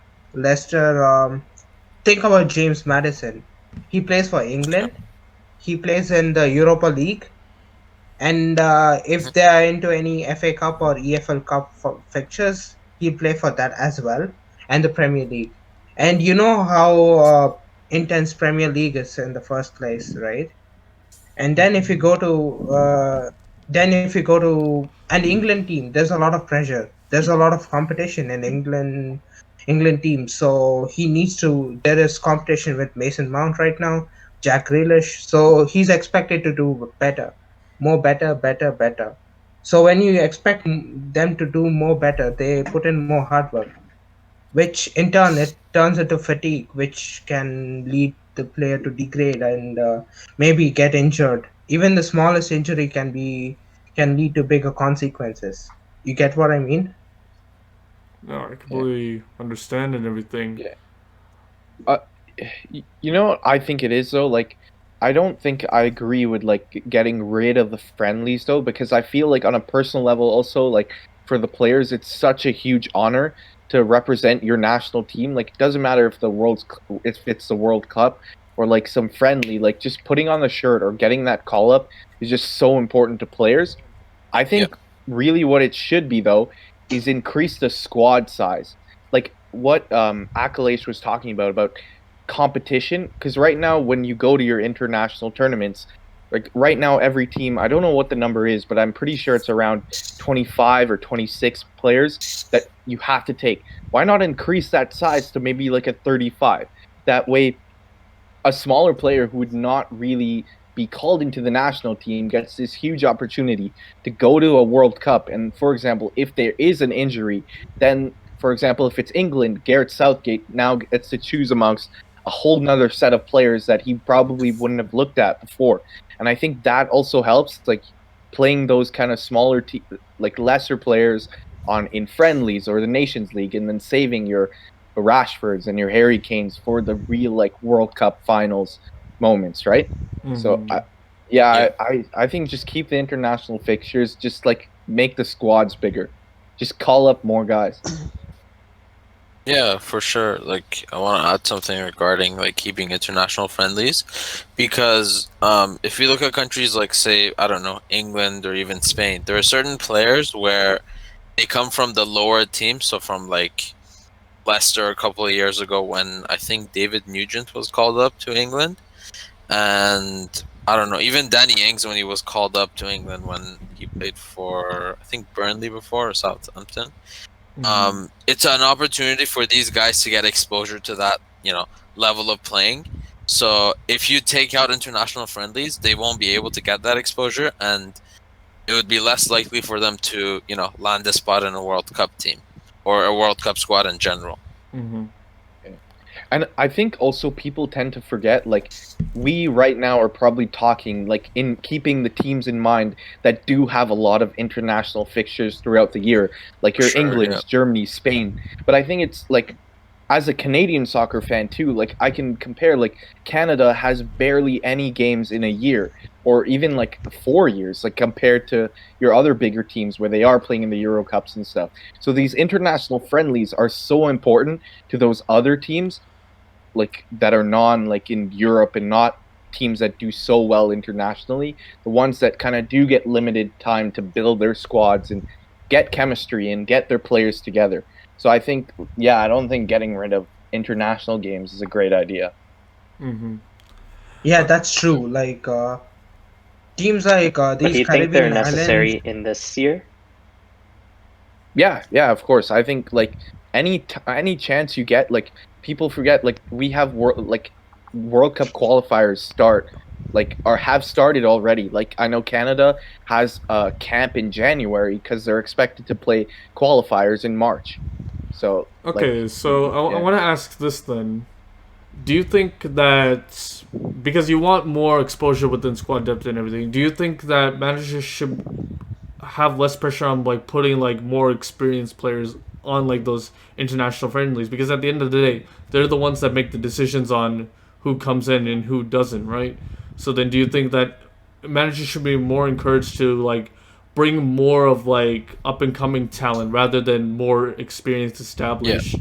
think about James Madison. He plays for Yeah. England. He plays in the Europa League, and if Mhm. they are into any FA Cup or EFL Cup fixtures, he play for that as well, and the Premier League. And you know how intense Premier League is in the first place, right? And then if you go to an England team, there's a lot of pressure. There's a lot of competition in England team. So he needs to. There is competition with Mason Mount right now, Jack Grealish. So he's expected to do better, more better, better, better. So when you expect them to do more better, they put in more hard work, which in turn it turns into fatigue, which can lead the player to degrade and maybe get injured. Even the smallest injury can lead to bigger consequences. You get what I mean? no, I completely understand and everything. Yeah. Uh, you know what I think it is though? Like, I don't think I agree with like getting rid of the friendlies though, because I feel like on a personal level also, like for the players, it's such a huge honor to represent your national team. Like, it doesn't matter if it's the World Cup or like some friendly, like just putting on the shirt or getting that call up is just so important to players. I Yeah. think really what it should be though is increase the squad size. Like what Akilesh was talking about competition, because right now when you go to your international tournaments, like right now every team, I don't know what the number is, but I'm pretty sure it's around 25 or 26 players that you have to take. Why not increase that size to maybe like a 35? That way a smaller player who would not really be called into the national team gets this huge opportunity to go to a World Cup. And for example, if there is an injury, then for example, if it's England, Gareth Southgate now gets to choose amongst a whole nother set of players that he probably wouldn't have looked at before. And I think that also helps, like playing those kind of like lesser players on in friendlies or the Nations League, and then saving your Rashfords and your Harry Kanes for the real like World Cup finals moments, right? So I think just keep the international fixtures, just like make the squads bigger, just call up more guys. Yeah, for sure. Like, I want to add something regarding like keeping international friendlies, because if you look at countries like, say, I don't know, England or even Spain, there are certain players where they come from the lower teams. So from like Leicester a couple of years ago, when I think David Nugent was called up to England, and I don't know, even Danny Ings when he was called up to England when he played for, I think, Burnley before or Southampton. It's an opportunity for these guys to get exposure to that, level of playing. So if you take out international friendlies, they won't be able to get that exposure, and it would be less likely for them to, land a spot in a World Cup team or a World Cup squad in general. And I think also people tend to forget, like, we right now are probably talking, like, in keeping the teams in mind that do have a lot of international fixtures throughout the year, like your England's, Germany, Spain. But I think it's, like, as a Canadian soccer fan, too, like, I can compare, like, Canada has barely any games in a year, or even, like, 4 years, like, compared to your other bigger teams where they are playing in the Euro Cups and stuff. So these international friendlies are so important to those other teams, like that are like in Europe and not teams that do so well internationally, the ones that kind of do get limited time to build their squads and get chemistry and get their players together. So I think, I don't think getting rid of international games is a great idea. Mm-hmm. Yeah, that's true. Like teams like But do these you think they're Caribbean islands. necessary in this year? Yeah, of course. I think like any chance you get, like people forget, like we have World Cup qualifiers have started already. Like I know Canada has a camp in January because they're expected to play qualifiers in March. So okay, so I want to ask this then. Do you think that because you want more exposure within squad depth and everything, do you think that managers should have less pressure on like putting like more experienced players on like those international friendlies? Because at the end of the day, they're the ones that make the decisions on who comes in and who doesn't, right? So then, do you think that managers should be more encouraged to like bring more of like up and coming talent rather than more experienced established?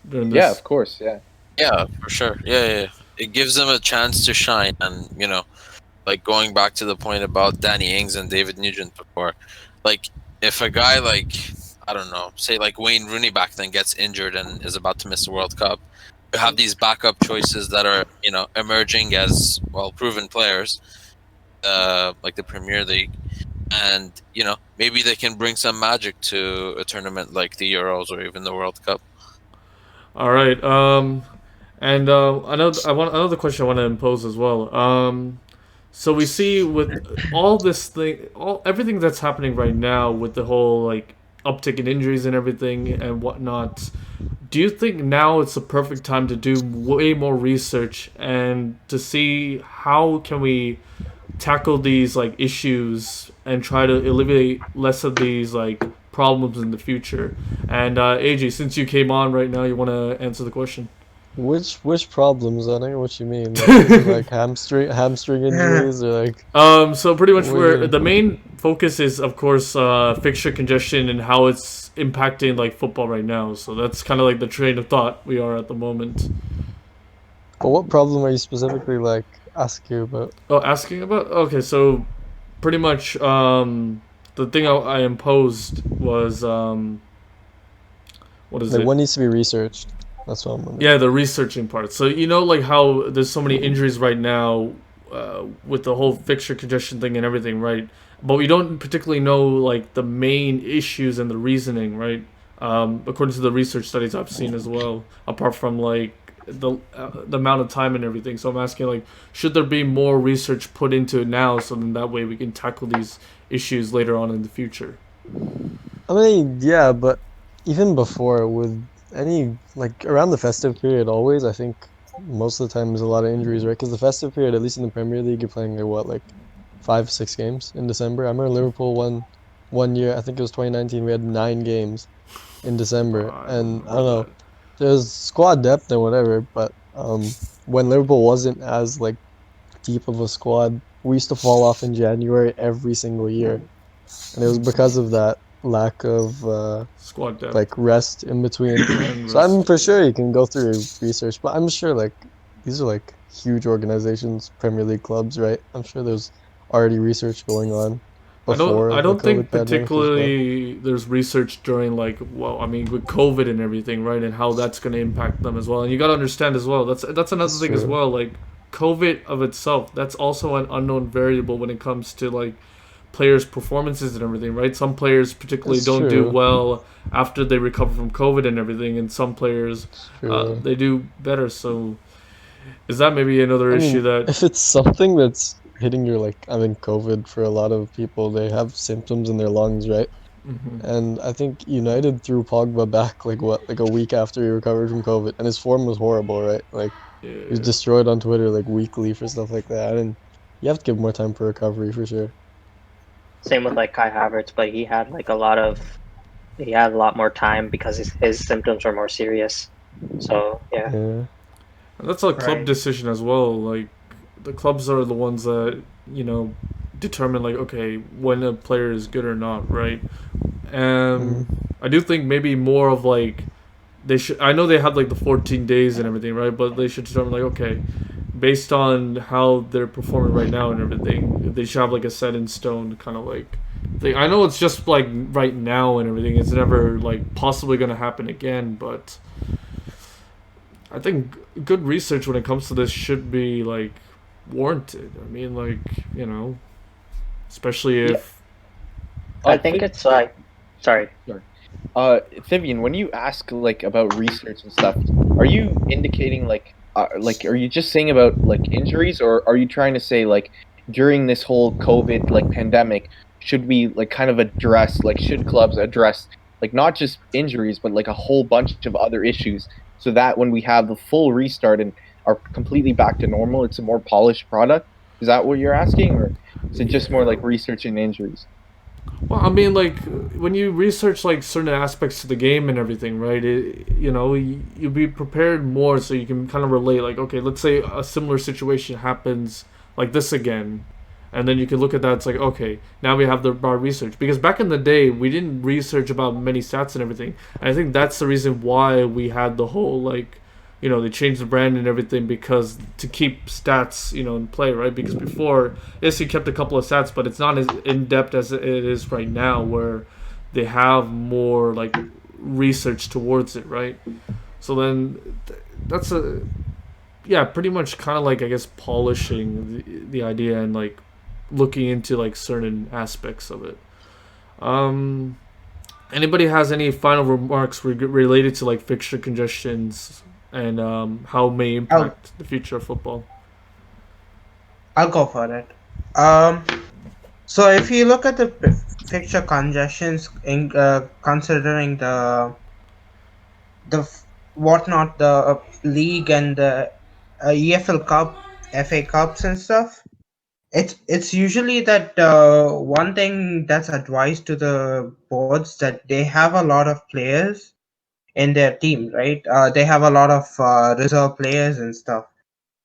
During this? Yeah, of course, yeah. Yeah, for sure. Yeah. It gives them a chance to shine, and like going back to the point about Danny Ings and David Nugent before, like if a guy like I don't know, say like Wayne Rooney back then gets injured and is about to miss the World Cup, you have these backup choices that are emerging as well proven players, like the Premier League, and maybe they can bring some magic to a tournament like the Euros or even the World Cup. All right. And another question I want to impose as well. So we see with everything that's happening right now with the whole like uptick in injuries and everything and whatnot. Do you think now it's the perfect time to do way more research and to see how can we tackle these like issues and try to alleviate less of these like problems in the future? And AJ, since you came on right now, you want to answer the question? Which problems? I don't know what you mean. Like hamstring injuries or like. So pretty much the main focus is of course fixture congestion and how it's impacting like football right now. So that's kind of like the train of thought we are at the moment. But what problem are you specifically like asking about? Oh, asking about? Okay, so pretty much the thing I imposed was what is it? What needs to be researched? That's what I'm wondering. Yeah, the researching part. So like how there's so many injuries right now with the whole fixture congestion thing and everything, right? But we don't particularly know like the main issues and the reasoning, right? According to the research studies I've seen as well, apart from like the amount of time and everything. So I'm asking like, should there be more research put into it now, so then that way we can tackle these issues later on in the future? I mean, yeah, but even before with any like around the festive period, always I think most of the time there's a lot of injuries, right? Because the festive period, at least in the Premier League, you're playing like 5-6 games in December. I remember Liverpool won one year. I think it was 2019. We had 9 games in December, and I don't know. There's squad depth and whatever, but when Liverpool wasn't as like deep of a squad, we used to fall off in January every single year, and it was because of that lack of squad depth, like rest in between. So I'm for sure you can go through research, but I'm sure like these are like huge organizations, Premier League clubs, right? I'm sure there's already research going on. I don't think particularly there's research during like with COVID and everything, right? And how that's going to impact them as well. And you got to understand as well. That's another thing as well. Like COVID of itself, that's also an unknown variable when it comes to like players' performances and everything, right? Some players particularly don't do well after they recover from COVID and everything, and some players they do better. So is that maybe another issue that if it's something that's hitting your COVID for a lot of people, they have symptoms in their lungs, right? Mm-hmm. And I think United threw Pogba back like a week after he recovered from COVID, and his form was horrible, right? Like he was destroyed on Twitter like weekly for stuff like that, and you have to give more time for recovery for sure. Same with like Kai Havertz, but he had a lot more time because his symptoms were more serious. So yeah. And that's a club decision as well. Like the clubs are the ones that determine like when a player is good or not, right? And I do think maybe more of like they should. I know they have like the 14 days and everything, right? But they should determine like based on how they're performing right now and everything, they should have like a set in stone kind of like thing. I know it's just like right now and everything. It's never like possibly going to happen again, but I think good research when it comes to this should be like warranted. I mean, like, you know, especially if I think it's like sorry. Thivian, when you ask like about research and stuff, are you indicating like are you just saying about like injuries, or are you trying to say like during this whole COVID like pandemic, should we like kind of address like should clubs address like not just injuries but like a whole bunch of other issues so that when we have the full restart and are completely back to normal, it's a more polished product? Is that what you're asking, or is it just more like research and injuries? well, I mean, like when you research like certain aspects to the game and everything, right? You know, you'll be prepared more, so you can kind of relate. Like, okay, let's say a similar situation happens like this again, and then you can look at that. It's like, okay, now we have our research, because back in the day we didn't research about many stats and everything. And I think that's the reason why we had the whole like, you know, they changed the brand and everything, because to keep stats, you know, in play, right? Because before, yes, you kept a couple of stats, but it's not as in depth as it is right now, where they have more like research towards it, right? So then that's pretty much kind of like, I guess, polishing the idea and like looking into like certain aspects of it. Anybody has any final remarks related to like fixture congestions and how it may impact the future of football? I'll go for it. So if you look at the fixture congestions, in considering the whatnot, the league and the EFL Cup, FA Cups and stuff, it's usually that one thing that's advised to the boards, that they have a lot of players in their team, right? They have a lot of reserve players and stuff,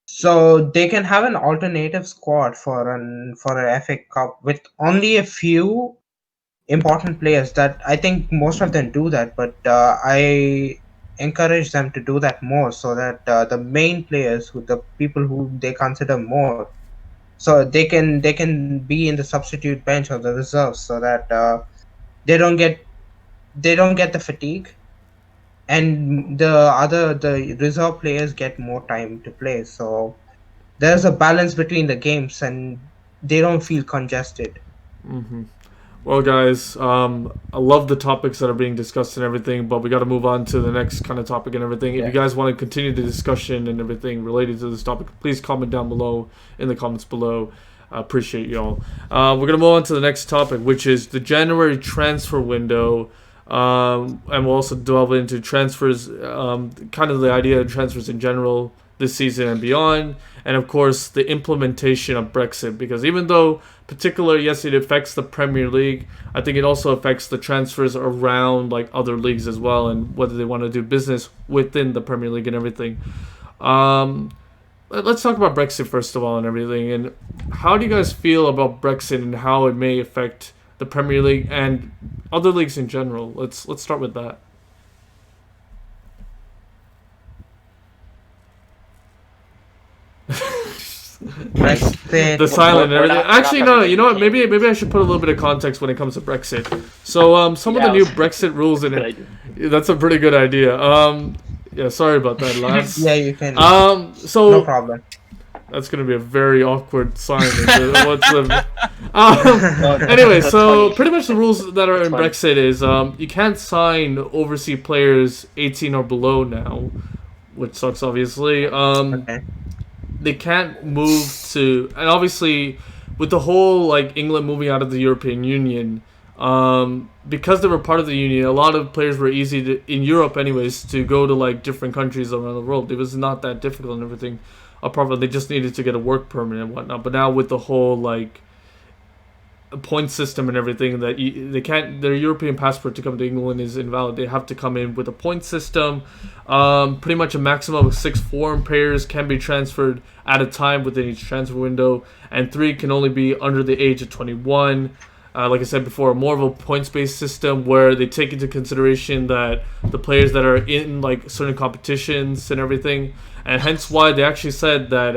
so they can have an alternative squad for an FA Cup with only a few important players. That I think most of them do that, but I encourage them to do that more, so that the main players, the people who they consider more, so they can be in the substitute bench or the reserves, so that they don't get the fatigue, and the reserve players get more time to play. So there's a balance between the games, and they don't feel congested. Mm-hmm. Well, guys, I love the topics that are being discussed and everything, but we got to move on to the next kind of topic and everything. If you guys want to continue the discussion and everything related to this topic, please comment down below in the comments below. I appreciate y'all. We're going to move on to the next topic, which is the January transfer window. And we'll also delve into transfers, kind of the idea of transfers in general this season and beyond, and of course the implementation of Brexit, because even though yes, it affects the Premier League, I think it also affects the transfers around like other leagues as well, and whether they want to do business within the Premier League and everything. Let's talk about Brexit first of all and everything, and how do you guys feel about Brexit and how it may affect the Premier League and other leagues in general? Let's start with that. The silent and everything. Actually, no. You know what? Maybe I should put a little bit of context when it comes to Brexit. So, some of the new Brexit rules in it. That's a pretty good idea. Yeah. Sorry about that, lads. Yeah, you can. So no problem. That's gonna be a very awkward silence. Anyway, so pretty much the rules that are in Brexit is you can't sign overseas players 18 or below now, which sucks obviously. Okay. They can't move to, and obviously with the whole like England moving out of the European Union, because they were part of the union, a lot of players were easy to, in Europe anyways, to go to like different countries around the world. It was not that difficult and everything. Apart from they just needed to get a work permit and whatnot. But now with the whole like point system and everything, that they can't, their European passport to come to England is invalid. They have to come in with a point system. Pretty much a maximum of 6 foreign players can be transferred at a time within each transfer window, and 3 can only be under the age of 21. Like I said before, more of a points-based system where they take into consideration that the players that are in like certain competitions and everything, and hence why they actually said that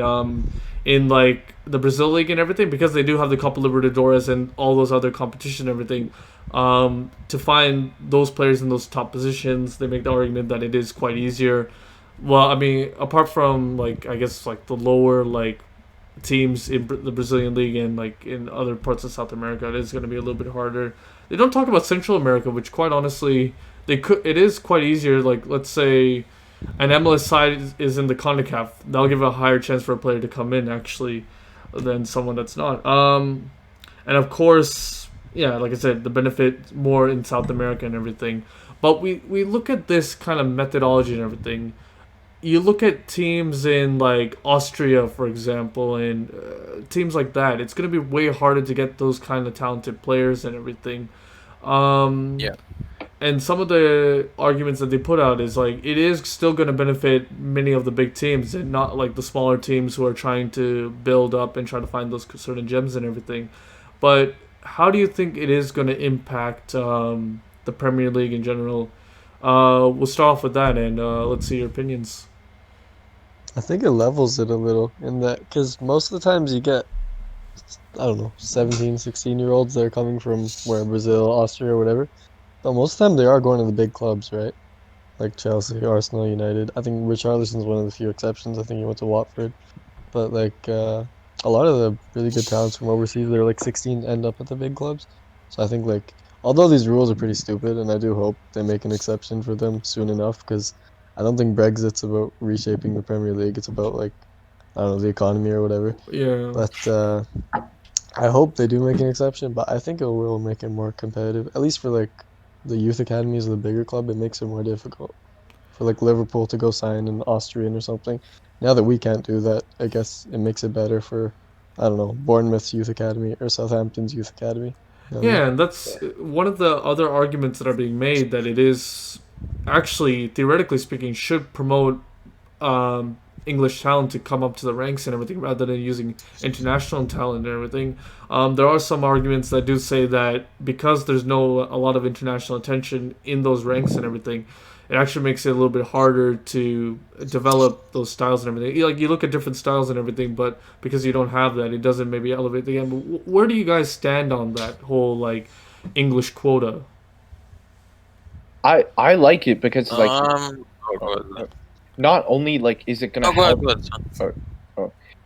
in like the Brazil League and everything, because they do have the Copa Libertadores and all those other competition and everything, to find those players in those top positions, they make the argument that it is quite easier Well, I mean, apart from like I guess like the lower like teams in the Brazilian league and like in other parts of South America, it is going to be a little bit harder. They don't talk about Central America, which quite honestly, they could. It is quite easier. Like let's say an MLS side is in the CONCACAF, that'll give a higher chance for a player to come in actually than someone that's not. And of course, yeah, like I said, the benefit more in South America and everything. But we look at this kind of methodology and everything. You look at teams in like Austria, for example, and teams like that. It's gonna be way harder to get those kind of talented players and everything. Yeah. And some of the arguments that they put out is like it is still going to benefit many of the big teams and not like the smaller teams who are trying to build up and try to find those certain gems and everything. But how do you think it is going to impact the Premier League in general? We'll start off with that, and let's see your opinions. I think it levels it a little in that because most of the times you get, I don't know, 17, 16-year-olds that are coming from where Brazil, Austria, or whatever. But most of the time they are going to the big clubs, right? Like Chelsea, Arsenal, United. I think Richarlison's one of the few exceptions. I think he went to Watford. But like a lot of the really good talents from overseas, they're like 16 end up at the big clubs. So I think like although these rules are pretty stupid, and I do hope they make an exception for them soon enough, because I don't think Brexit's about reshaping the Premier League. It's about like I don't know, the economy or whatever. Yeah. But I hope they do make an exception. But I think it will make it more competitive, at least for like the youth academies of the bigger club. It makes it more difficult for like Liverpool to go sign an Austrian or something. Now that we can't do that, I guess it makes it better for, I don't know, Bournemouth's youth academy or Southampton's youth academy. Yeah, and that's one of the other arguments that are being made, that it is actually, theoretically speaking, should promote English talent to come up to the ranks and everything rather than using international talent and everything. There are some arguments that do say that because there's a lot of international attention in those ranks and everything, it actually makes it a little bit harder to develop those styles and everything. Like you look at different styles and everything, but because you don't have that, it doesn't maybe elevate the game. Where do you guys stand on that whole like English quota? I like it because like not only like is it gonna help,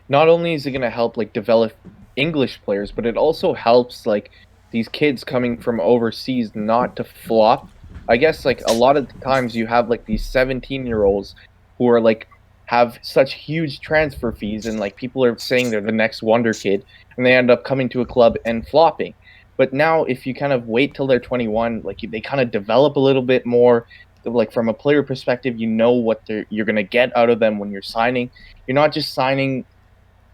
not only is it gonna help like develop English players, but it also helps like these kids coming from overseas not to flop. I guess like a lot of times you have like these 17-year-olds who are like have such huge transfer fees, and like people are saying they're the next wonder kid, and they end up coming to a club and flopping. But now if you kind of wait till they're 21, like they kind of develop a little bit more. Like from a player perspective, you know what you're gonna get out of them when you're signing. You're not just signing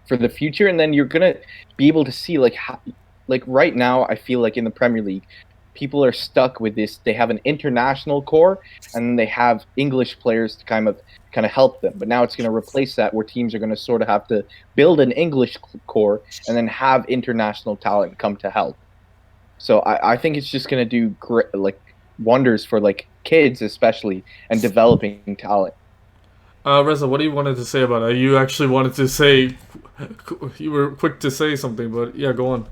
for the future, and then you're gonna be able to see like how, like right now I feel like in the Premier League, people are stuck with this. They have an international core, and then they have English players to kind of help them. But now it's going to replace that, where teams are going to sort of have to build an English core and then have international talent come to help. So I think it's just going to do great, like wonders for like kids especially, and developing talent. Reza, what do you wanted to say about it? You actually wanted to say, you were quick to say something, but yeah, go on.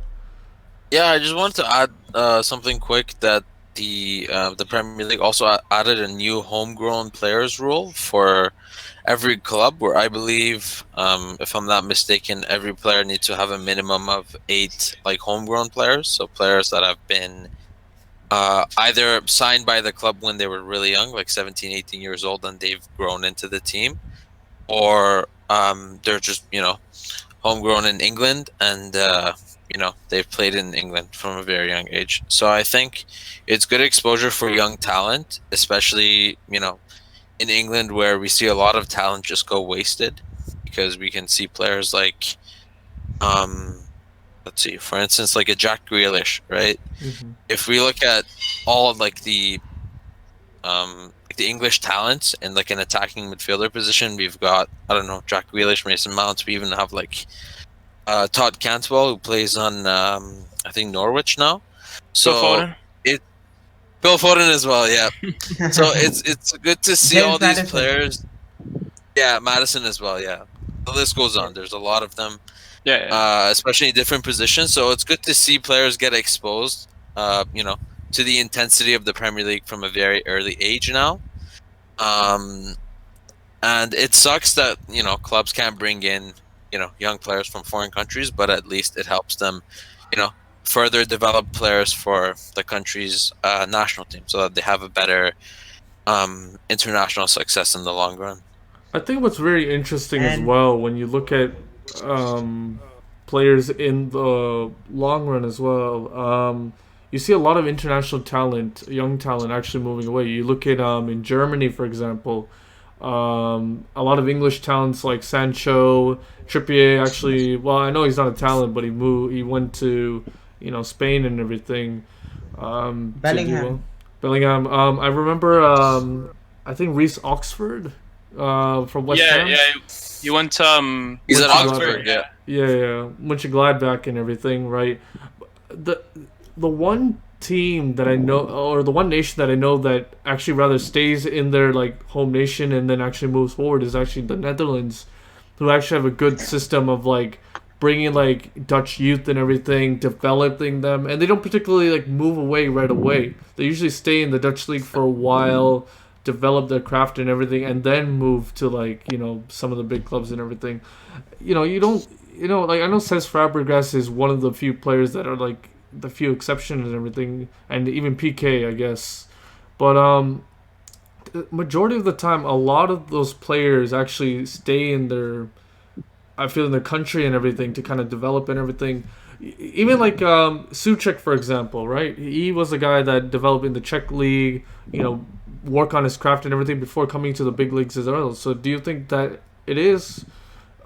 Yeah, I just wanted to add something quick, that the Premier League also added a new homegrown players rule for every club, where I believe, if I'm not mistaken, every player needs to have a minimum of 8 like homegrown players, so players that have been either signed by the club when they were really young, like 17, 18 years old, and they've grown into the team, or they're just homegrown in England, and they've played in England from a very young age. So I think it's good exposure for young talent, especially, in England, where we see a lot of talent just go wasted, because we can see players like, let's see, for instance, like a Jack Grealish, right? Mm-hmm. If we look at all of like the English talents in like an attacking midfielder position, we've got, I don't know, Jack Grealish, Mason Mount. We even have like Todd Cantwell, who plays on I think Norwich now. So Phil Foden as well, yeah. So it's good to see all these players. Yeah, Madison as well, yeah. The list goes on. There's a lot of them. Yeah. Especially in different positions. So it's good to see players get exposed, to the intensity of the Premier League from a very early age now. And it sucks that clubs can't bring in young players from foreign countries, but at least it helps them further develop players for the country's national team, so that they have a better international success in the long run. I think what's very interesting as well when you look at players in the long run as well. You see a lot of international talent, young talent, actually moving away. You look at in Germany, for example, a lot of English talents like Sancho, Trippier. Actually, well, I know he's not a talent, but he went to Spain and everything. Bellingham. Bellingham. I remember. I think Reece Oxford. From West Ham. Yeah, he went to he's at Oxford. Yeah. Mönchengladbach and everything, right? The one team that I know, or the one nation that I know that actually rather stays in their like home nation and then actually moves forward is actually the Netherlands, who actually have a good system of like bringing like Dutch youth and everything, developing them, and they don't particularly like move away right away. They usually stay in the Dutch league for a while, develop their craft and everything, and then move to like some of the big clubs and everything. You don't like, I know Cesc Fabregas is one of the few players that are like the few exceptions and everything, and even PK, I guess, but the majority of the time a lot of those players actually stay in their, I feel, in their country and everything to kind of develop and everything. Even like Souček, for example, right? He was a guy that developed in the Czech league, work on his craft and everything before coming to the big leagues as well. So do you think that it is,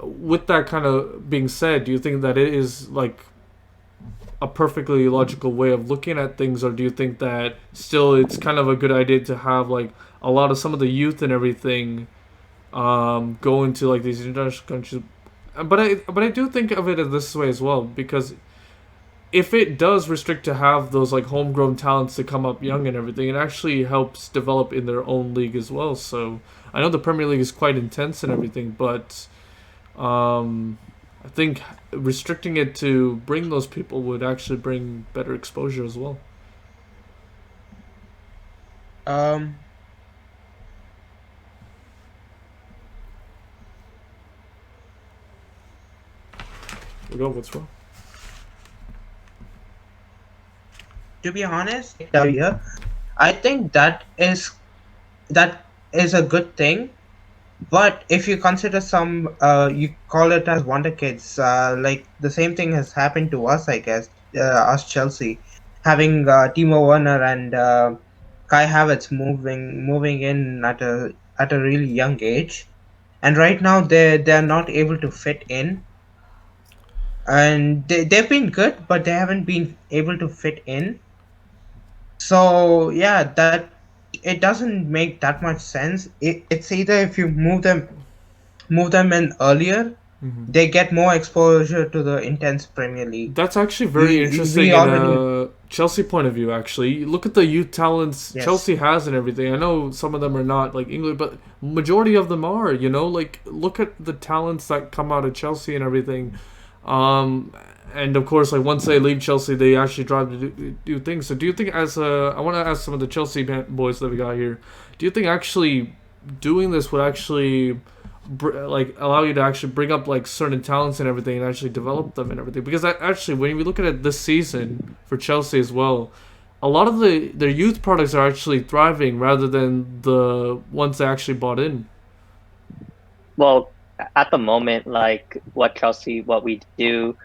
with that kind of being said, do you think that it is like a perfectly logical way of looking at things, or do you think that still it's kind of a good idea to have like a lot of some of the youth and everything go into like these international countries? But I do think of it in this way as well, because if it does restrict to have those like homegrown talents to come up young and everything, it actually helps develop in their own league as well. So I know the Premier League is quite intense and everything, but I think restricting it to bring those people would actually bring better exposure as well. What's wrong? To be honest, I think that is a good thing. But if you consider some, you call it as wonder kids, like the same thing has happened to us, I guess, us Chelsea, having Timo Werner and Kai Havertz moving in at a really young age, and right now they're not able to fit in, and they've been good, but they haven't been able to fit in. So yeah, that it doesn't make that much sense. It's either if you move them in earlier, they get more exposure to the intense Premier League. That's actually very interesting in a Chelsea point of view, actually. Look at the youth talents Chelsea has and everything. I know some of them are not like English, but majority of them are, like look at the talents that come out of Chelsea and everything. And of course, like once they leave Chelsea, they actually drive to do things. So do you think, I want to ask some of the Chelsea boys that we got here, do you think actually doing this would actually like allow you to actually bring up like certain talents and everything and actually develop them and everything? Because actually, when we look at it this season for Chelsea as well, a lot of their youth products are actually thriving rather than the ones they actually bought in. Well, at the moment, like what we do,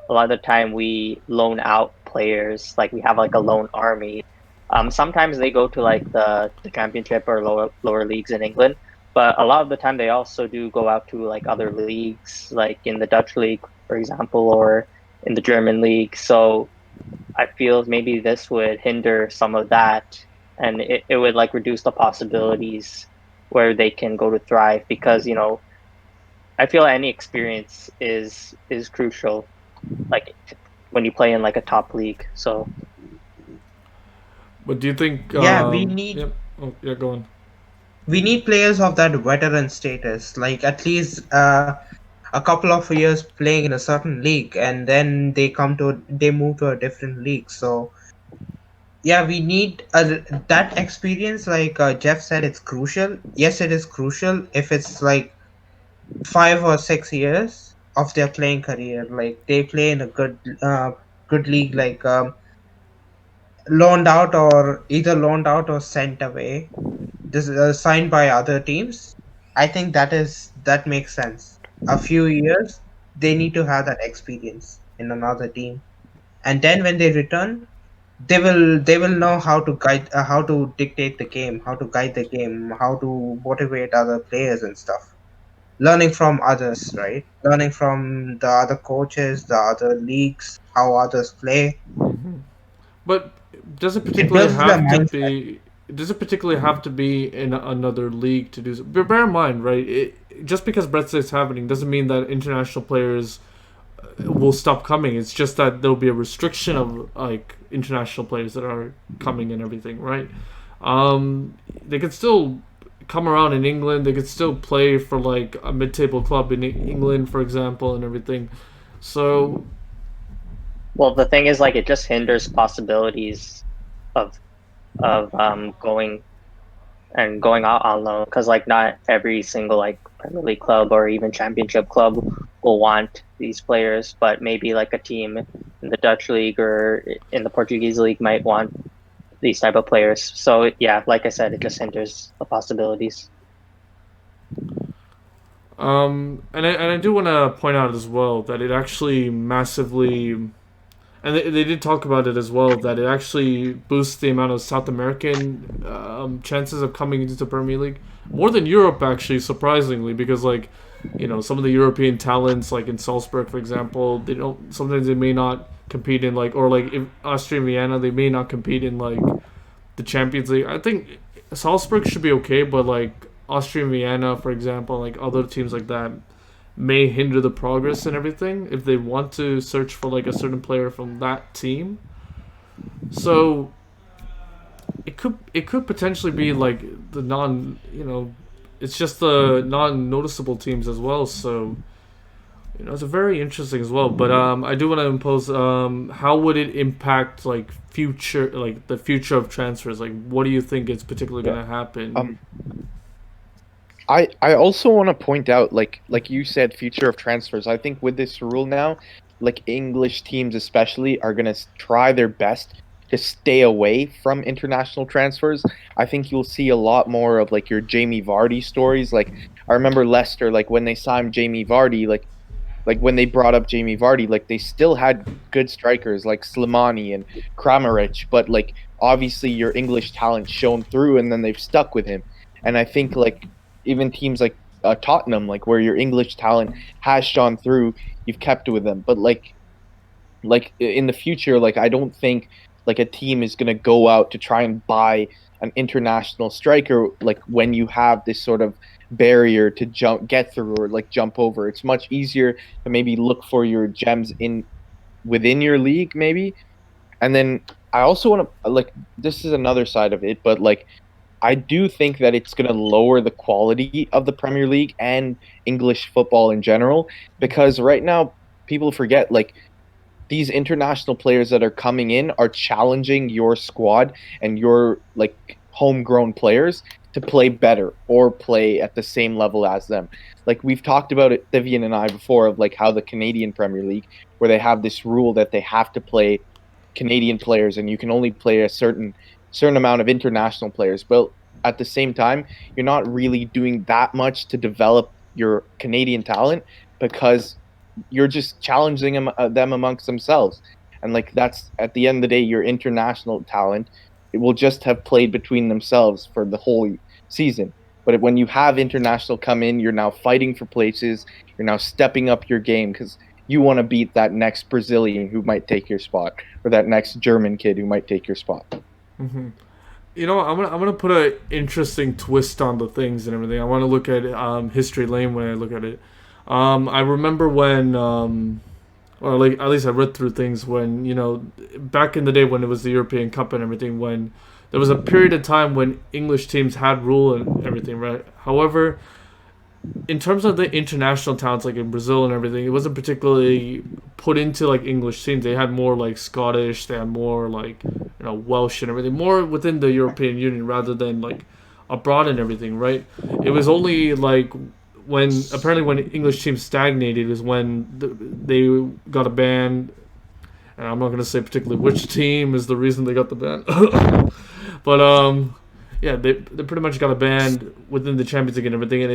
a lot of the time we loan out players. Like we have like a loan army. Sometimes they go to like the championship or lower leagues in England, but a lot of the time they also do go out to like other leagues, like in the Dutch league, for example, or in the German league. So I feel maybe this would hinder some of that, and it would like reduce the possibilities where they can go to thrive, because I feel any experience is crucial, like when you play in like a top league. So but do you think we need go on. We need players of that veteran status, like at least a couple of years playing in a certain league, and then they move to a different league. So Yeah, we need that experience. Like Jeff said, it's crucial. Yes, it is crucial if it's like 5 or 6 years of their playing career. Like they play in a good league, like loaned out or sent away. This is signed by other teams. I think that makes sense. A few years, they need to have that experience in another team, and then when they return, they will know how to how to dictate the game, how to guide the game, how to motivate other players and stuff. Learning from others, right? Learning from the other coaches, the other leagues, how others play. But does it It particularly builds their have to mindset. be? Does it particularly have to be in another league to do so? But bear in mind, right? Just because Brexit is happening doesn't mean that international players will stop coming. It's just that there'll be a restriction of like international players that are coming and everything, right? They could still come around in England. They could still play for like a mid-table club in England, for example, and everything. So Well, the thing is, like, it just hinders possibilities of going out on loan, because like not every single like Premier League club or even Championship club will want these players, but maybe like a team in the Dutch league or in the Portuguese league might want these type of players. So yeah, like I said, it just hinders the possibilities. And I do want to point out as well that it actually massively, and they did talk about it as well, that it actually boosts the amount of South American chances of coming into the Premier League more than Europe, actually, surprisingly, because like, some of the European talents, like in Salzburg, for example, they don't. Sometimes they may not compete in like, or like if Austria and Vienna, they may not compete in like the Champions League. I think Salzburg should be okay, but like Austria and Vienna, for example, like other teams like that may hinder the progress and everything if they want to search for like a certain player from that team. So it could potentially be like the it's just the non noticeable teams as well. So it's a very interesting as well. But I do want to impose how would it impact like the future of transfers? Like what do you think is particularly going to happen? I also want to point out, like you said, future of transfers. I think with this rule now, like English teams especially are gonna try their best to stay away from international transfers. I think you'll see a lot more of like your Jamie Vardy stories. Like I remember Leicester, like when they signed Jamie Vardy, like when they brought up Jamie Vardy, like they still had good strikers like Slimani and Kramaric, but like obviously your English talent shone through, and then they've stuck with him. And I think like even teams like Tottenham, like where your English talent has shone through, you've kept with them. But like in the future, like I don't think like a team is gonna go out to try and buy an international striker like when you have this sort of barrier to get through or like jump over. It's much easier to maybe look for your gems within your league maybe. And then I also want to like, this is another side of it, but like I do think that it's going to lower the quality of the Premier League and English football in general, because right now people forget like these international players that are coming in are challenging your squad and your like homegrown players to play better or play at the same level as them. Like we've talked about it, Thivian and I, before, of like how the Canadian Premier League, where they have this rule that they have to play Canadian players and you can only play a certain amount of international players. But at the same time, you're not really doing that much to develop your Canadian talent because you're just challenging them amongst themselves. And like that's at the end of the day, your international talent, it will just have played between themselves for the whole season. But when you have international come in, you're now fighting for places. You're now stepping up your game because you want to beat that next Brazilian who might take your spot, or that next German kid who might take your spot. Mm-hmm. I'm gonna put an interesting twist on the things and everything. I want to look at history lane when I look at it. I remember when, or like at least I read through things when back in the day when it was the European Cup and everything, when there was a period of time when English teams had rule and everything, right? However, in terms of the international talents, like in Brazil and everything, it wasn't particularly put into like English teams. They had more like Scottish, they had more like Welsh and everything, more within the European Union rather than like abroad and everything, right? It was only like when English teams stagnated is when they got a ban. And I'm not gonna say particularly which team is the reason they got the ban, but yeah, they pretty much got a ban within the Champions League and everything, and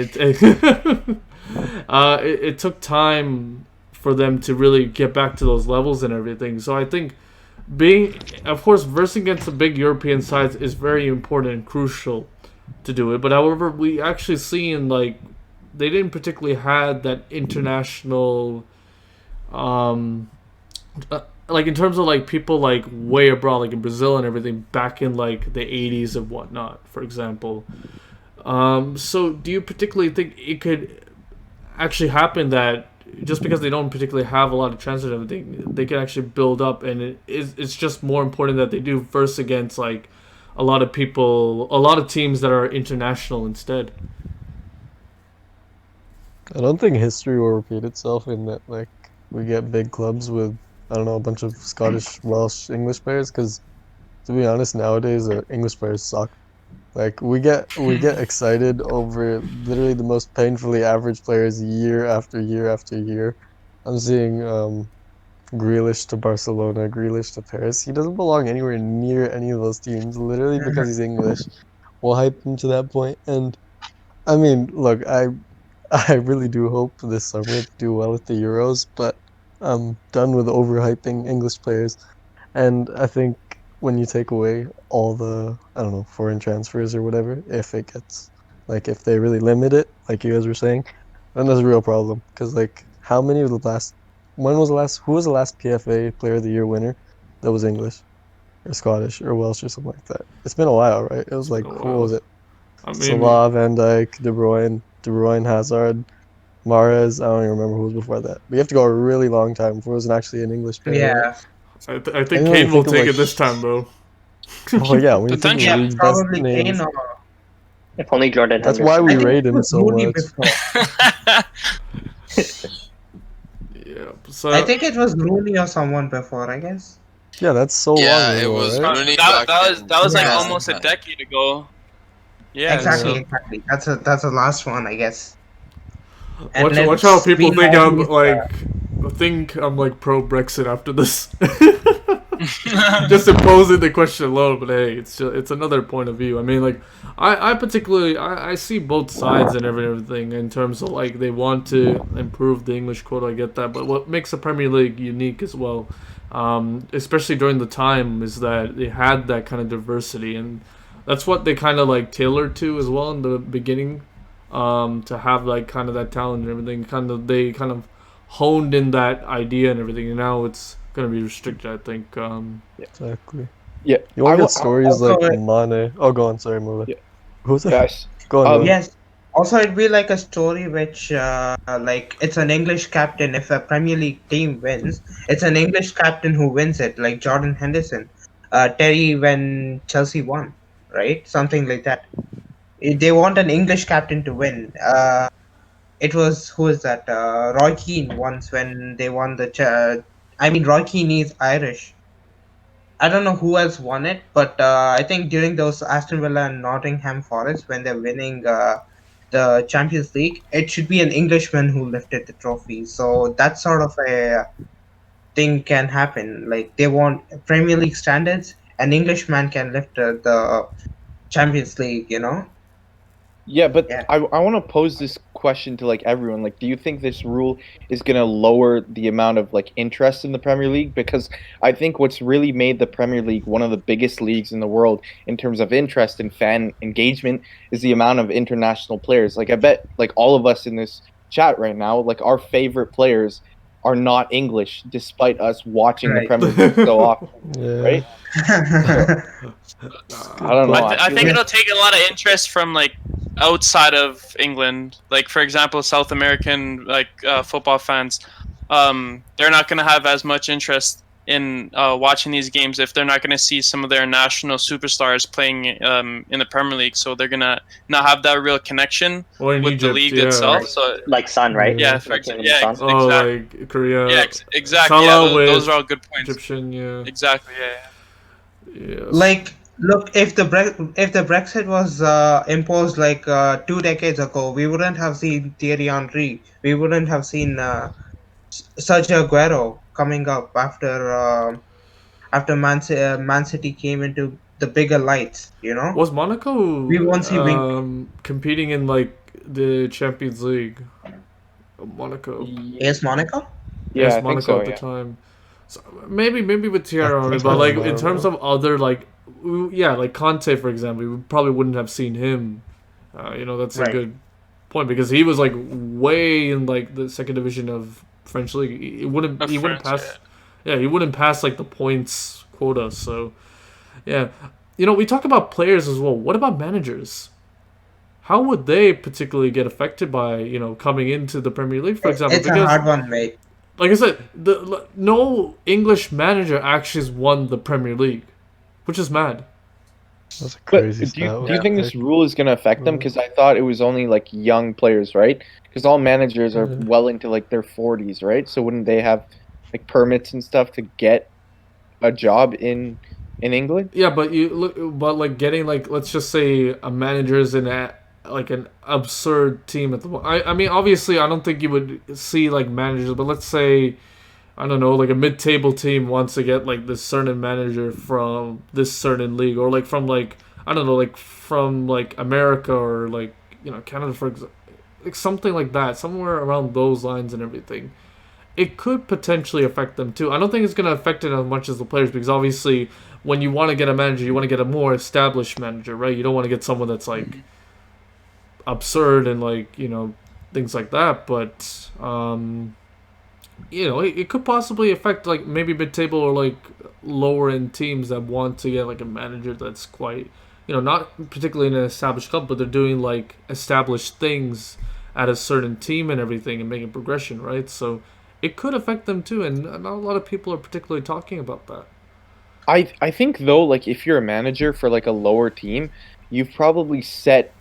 it took time for them to really get back to those levels and everything. So I think of course, versing against the big European sides is very important and crucial to do it. But however, we actually seen like they didn't particularly had that international, like in terms of like people like way abroad, like in Brazil and everything, back in like the 80s and whatnot, for example. So do you particularly think it could actually happen that just because they don't particularly have a lot of chances and everything, they can actually build up, and it's just more important that they do first against like a lot of teams that are international instead? I don't think history will repeat itself in that like we get big clubs with, I don't know, a bunch of Scottish, Welsh, English players, because to be honest, nowadays English players suck. Like we get excited over literally the most painfully average players year after year after year. I'm seeing Grealish to Barcelona, Grealish to Paris. He doesn't belong anywhere near any of those teams, literally because he's English. We'll hype him to that point, and I mean, look, I really do hope this summer to do well at the Euros, but I'm done with overhyping English players. And I think when you take away all the, I don't know, foreign transfers or whatever, if they really limit it, like you guys were saying, then there's a real problem. Because like, who was the last PFA Player of the Year winner that was English or Scottish or Welsh or something like that? It's been a while, right? It was like, who was it? Salah, Van Dijk, De Bruyne, Hazard, Mahrez. I don't even remember who was before that. But you have to go a really long time before it was actually an English player. Yeah. I think Kane will take it this time, though. Oh yeah, when you think of the league's best names. If only Jordan. That's why we rate him so much. Yeah. So I think it was Rooney or someone before, I guess. Yeah, that's so long ago. Yeah, it was right? Rooney. That was like almost a decade ago. Yeah. Exactly. That's the last one, I guess. Watch how people think I'm like pro Brexit after this. Just imposing the question alone, but hey, it's another point of view. I mean, like I particularly I see both sides and everything in terms of like they want to improve the English quota. I get that, but what makes the Premier League unique as well, especially during the time, is that they had that kind of diversity, and that's what they kind of like tailored to as well in the beginning. To have like kind of that talent and everything, they kind of honed in that idea and everything, and now it's gonna be restricted, I think. Exactly. Yeah. You want to get stories like Mane? Oh, go on. Sorry, Mula. Yeah. Who's that? Yes. Go on. Yes. Also, it'd be like a story which, like, it's an English captain. If a Premier League team wins, it's an English captain who wins it, like Jordan Henderson, Terry when Chelsea won, right? Something like that. They want an English captain to win. It was, who is that? Roy Keane once when they won the. Roy Keane is Irish. I don't know who else won it, but I think during those Aston Villa and Nottingham Forest when they're winning the Champions League, it should be an Englishman who lifted the trophy. So that sort of a thing can happen. Like they want Premier League standards, an Englishman can lift the Champions League. Yeah, but yeah. I want to pose this question to like everyone. Like, do you think this rule is going to lower the amount of like interest in the Premier League? Because I think what's really made the Premier League one of the biggest leagues in the world in terms of interest and fan engagement is the amount of international players. Like, I bet like all of us in this chat right now, like our favorite players are not English, despite us watching the Premier League so often, right? I don't know. I think it'll take a lot of interest from like outside of England, like for example, South American like football fans. They're not going to have as much interest in watching these games if they're not going to see some of their national superstars playing in the Premier League. So they're gonna not have that real connection Or in with Egypt, the league yeah. itself. So Like Sun, right? yeah, for Like example, Kingdom yeah, of Sun. Oh, exactly. like Korea. Yeah, exactly. Salah Yeah, those with are all good points. Egyptian, yeah. Exactly. Yeah. Yes. Like, look, if the Brexit was imposed like 2 decades ago, we wouldn't have seen Thierry Henry. We wouldn't have seen Sergio Aguero coming up after Man City came into the bigger lights. Was Monaco We won't see competing in like the Champions League? Monaco. Yes, Monaco. Yeah, Yes, I think Monaco so. at the Yeah. time. So maybe with Thierry Henry, think but so, like I in don't terms know. of other like like Conte, for example, we probably wouldn't have seen him. That's a Right. good point because he was like way in like the second division of French league. He wouldn't Of he wouldn't France, pass. Yeah, he wouldn't pass like the points quota. So yeah, we talk about players as well. What about managers? How would they particularly get affected by coming into the Premier League, for example? It's a hard one, mate. Like I said, no English manager actually has won the Premier League, which is mad. That's a But crazy do you think this rule is going to affect them? Because I thought it was only like young players, right? Because all managers are well into like their 40s, right? So wouldn't they have like permits and stuff to get a job in England? Yeah, but like getting like let's just say a manager is in like an absurd team at the moment. I mean, obviously, I don't think you would see like managers, but let's say, I don't know, like a mid-table team wants to get like this certain manager from this certain league, or like from like I don't know, like from like America or like Canada, for example, like something like that, somewhere around those lines and everything. It could potentially affect them too. I don't think it's going to affect it as much as the players because obviously, when you want to get a manager, you want to get a more established manager, right? You don't want to get someone that's like absurd and like things like that, but it could possibly affect like maybe mid-table or like lower end teams that want to get like a manager that's quite not particularly in an established club, but they're doing like established things at a certain team and everything and making progression, right? So it could affect them too, and not a lot of people are particularly talking about that. I think though, like if you're a manager for like a lower team, you've probably set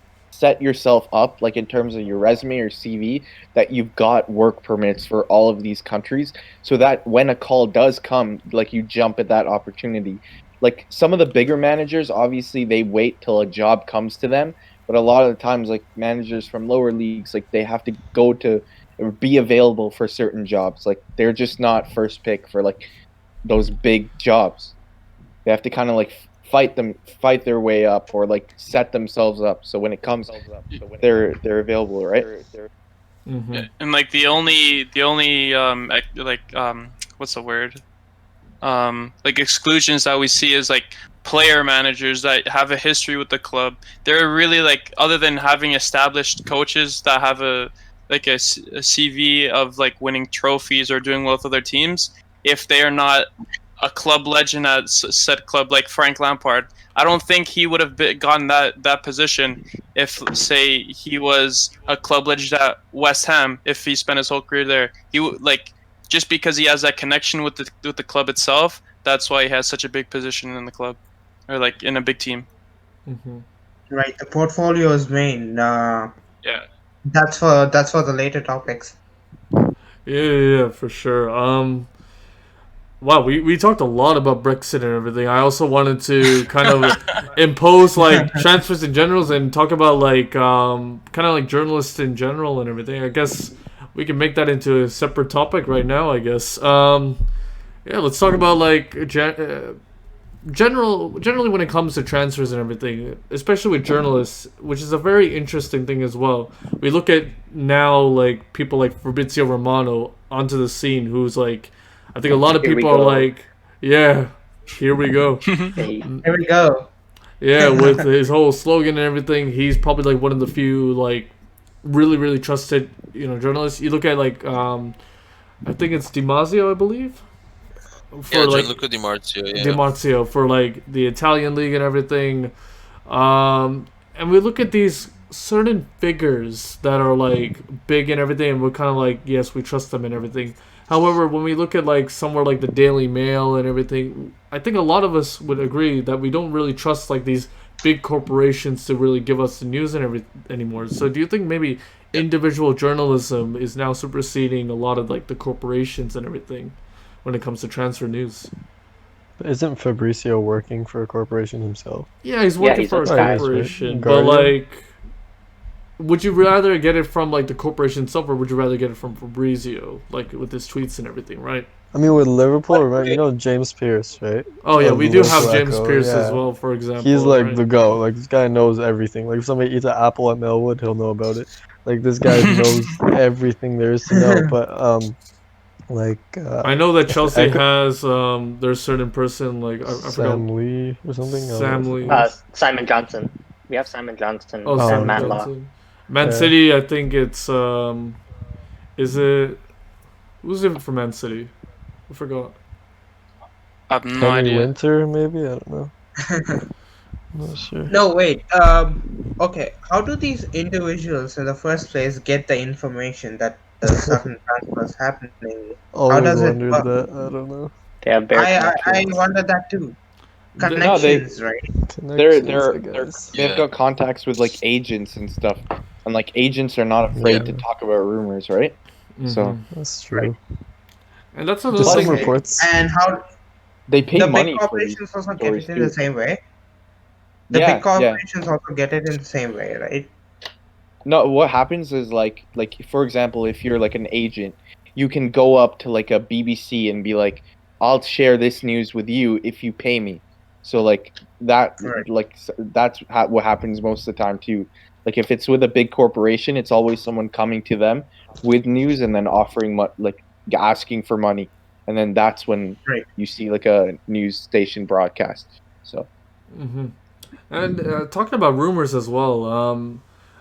yourself up like in terms of your resume or CV that you've got work permits for all of these countries, so that when a call does come, like you jump at that opportunity. Like some of the bigger managers, obviously they wait till a job comes to them, but a lot of the times like managers from lower leagues, like they have to go to or be available for certain jobs. Like they're just not first pick for like those big jobs. They have to kind of like fight their way up or like set themselves up so when it comes they're available, right? Mm-hmm. And like the only what's the word, like exclusions that we see is like player managers that have a history with the club. They're really like, other than having established coaches that have a CV of like winning trophies or doing well with other teams, if they are not a club legend at said club, like Frank Lampard, I don't think he would have gotten that position if, say, he was a club legend at West Ham. If he spent his whole career there, he would just because he has that connection with the club itself. That's why he has such a big position in the club, or like in a big team. Mm-hmm. Right, the portfolio is main. Yeah. That's for the later topics. Yeah, for sure. Wow, we talked a lot about Brexit and everything. I also wanted to kind of impose like transfers in general and talk about like kind of like journalists in general and everything. I guess we can make that into a separate topic right now, I guess. Yeah, let's talk about like generally when it comes to transfers and everything, especially with journalists, which is a very interesting thing as well. We look at now like people like Fabrizio Romano onto the scene, who's like, I think a lot of people are like, yeah, here we go. Here we go. Yeah, with his whole slogan and everything, he's probably like one of the few like really, really trusted, journalists. You look at like, I think it's Di Marzio, I believe. For Gianluca Di Marzio. Yeah. Di Marzio for like the Italian league and everything. And we look at these certain figures that are like big and everything, and we're kind of like, yes, we trust them and everything. However, when we look at like somewhere like the Daily Mail and everything, I think a lot of us would agree that we don't really trust like these big corporations to really give us the news and anymore. So do you think maybe individual journalism is now superseding a lot of like the corporations and everything when it comes to transfer news? Isn't Fabrizio working for a corporation himself? Yeah, he's working for a Sky. corporation, Right. but Guardian? like, would you rather get it from like the corporation itself, or would you rather get it from Fabrizio, like with his tweets and everything, right? I mean, with Liverpool, right? You know James Pierce, right? Oh yeah, Of we do have Liverpool James Echo, Pierce as yeah. well, for example. He's like right? the GOAT. Like this guy knows everything. Like if somebody eats an apple at Melwood, he'll know about it. Like this guy knows everything there is to know. But I know that what's Chelsea Echo- has there's certain person like I forgot Sam Lee or something. Sam Lee. Simon Johnson. We have Simon Johnson Oh, and Sam Matt Law. Johnson. Man Yeah. City, I think it's is it who's in for Man City? I forgot. I have no Kenny idea. Winter, maybe, I don't know. Not sure. No, wait. Okay. How do these individuals in the first place get the information that the certain transfer is happening? Always does it wondered work? that. I don't know. They have bare I connections. wonder that too. No, Connections, right? They've got contacts with like agents and stuff, and like agents are not afraid to talk about rumors, right? So That's true. And that's Just another some thing. reports. And how they pay the money big for corporations also get stories it in the too. same way. The Yeah, big corporations also get it in the same way, right? No, what happens is like for example, if you're like an agent, you can go up to like a BBC and be like, "I'll share this news with you if you pay me." So like that, Right. like that's what happens most of the time too. Like if it's with a big corporation, it's always someone coming to them with news and then offering like asking for money, and then that's when Right. you see like a news station broadcast. So And talking about rumors as well,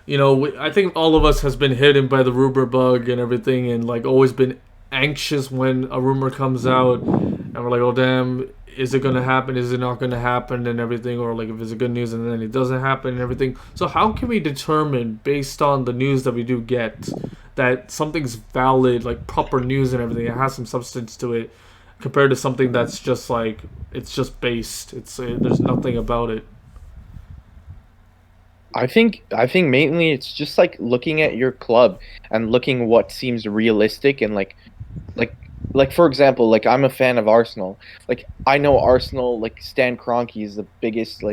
you know, I think all of us has been hidden by the rumor bug and everything, and like always been anxious when a rumor comes out, and we're like, oh damn, is it gonna happen? Is it not gonna happen? And everything, or like if it's a good news and then it doesn't happen and everything. So how can we determine based on the news that we do get that something's valid, like proper news and everything, it has some substance to it, compared to something that's just like it's just based, there's nothing about it. I think mainly it's just like looking at your club and looking what seems realistic and like for example, like I'm a fan of Arsenal. Like I know Arsenal, like Stan Kroenke is the biggest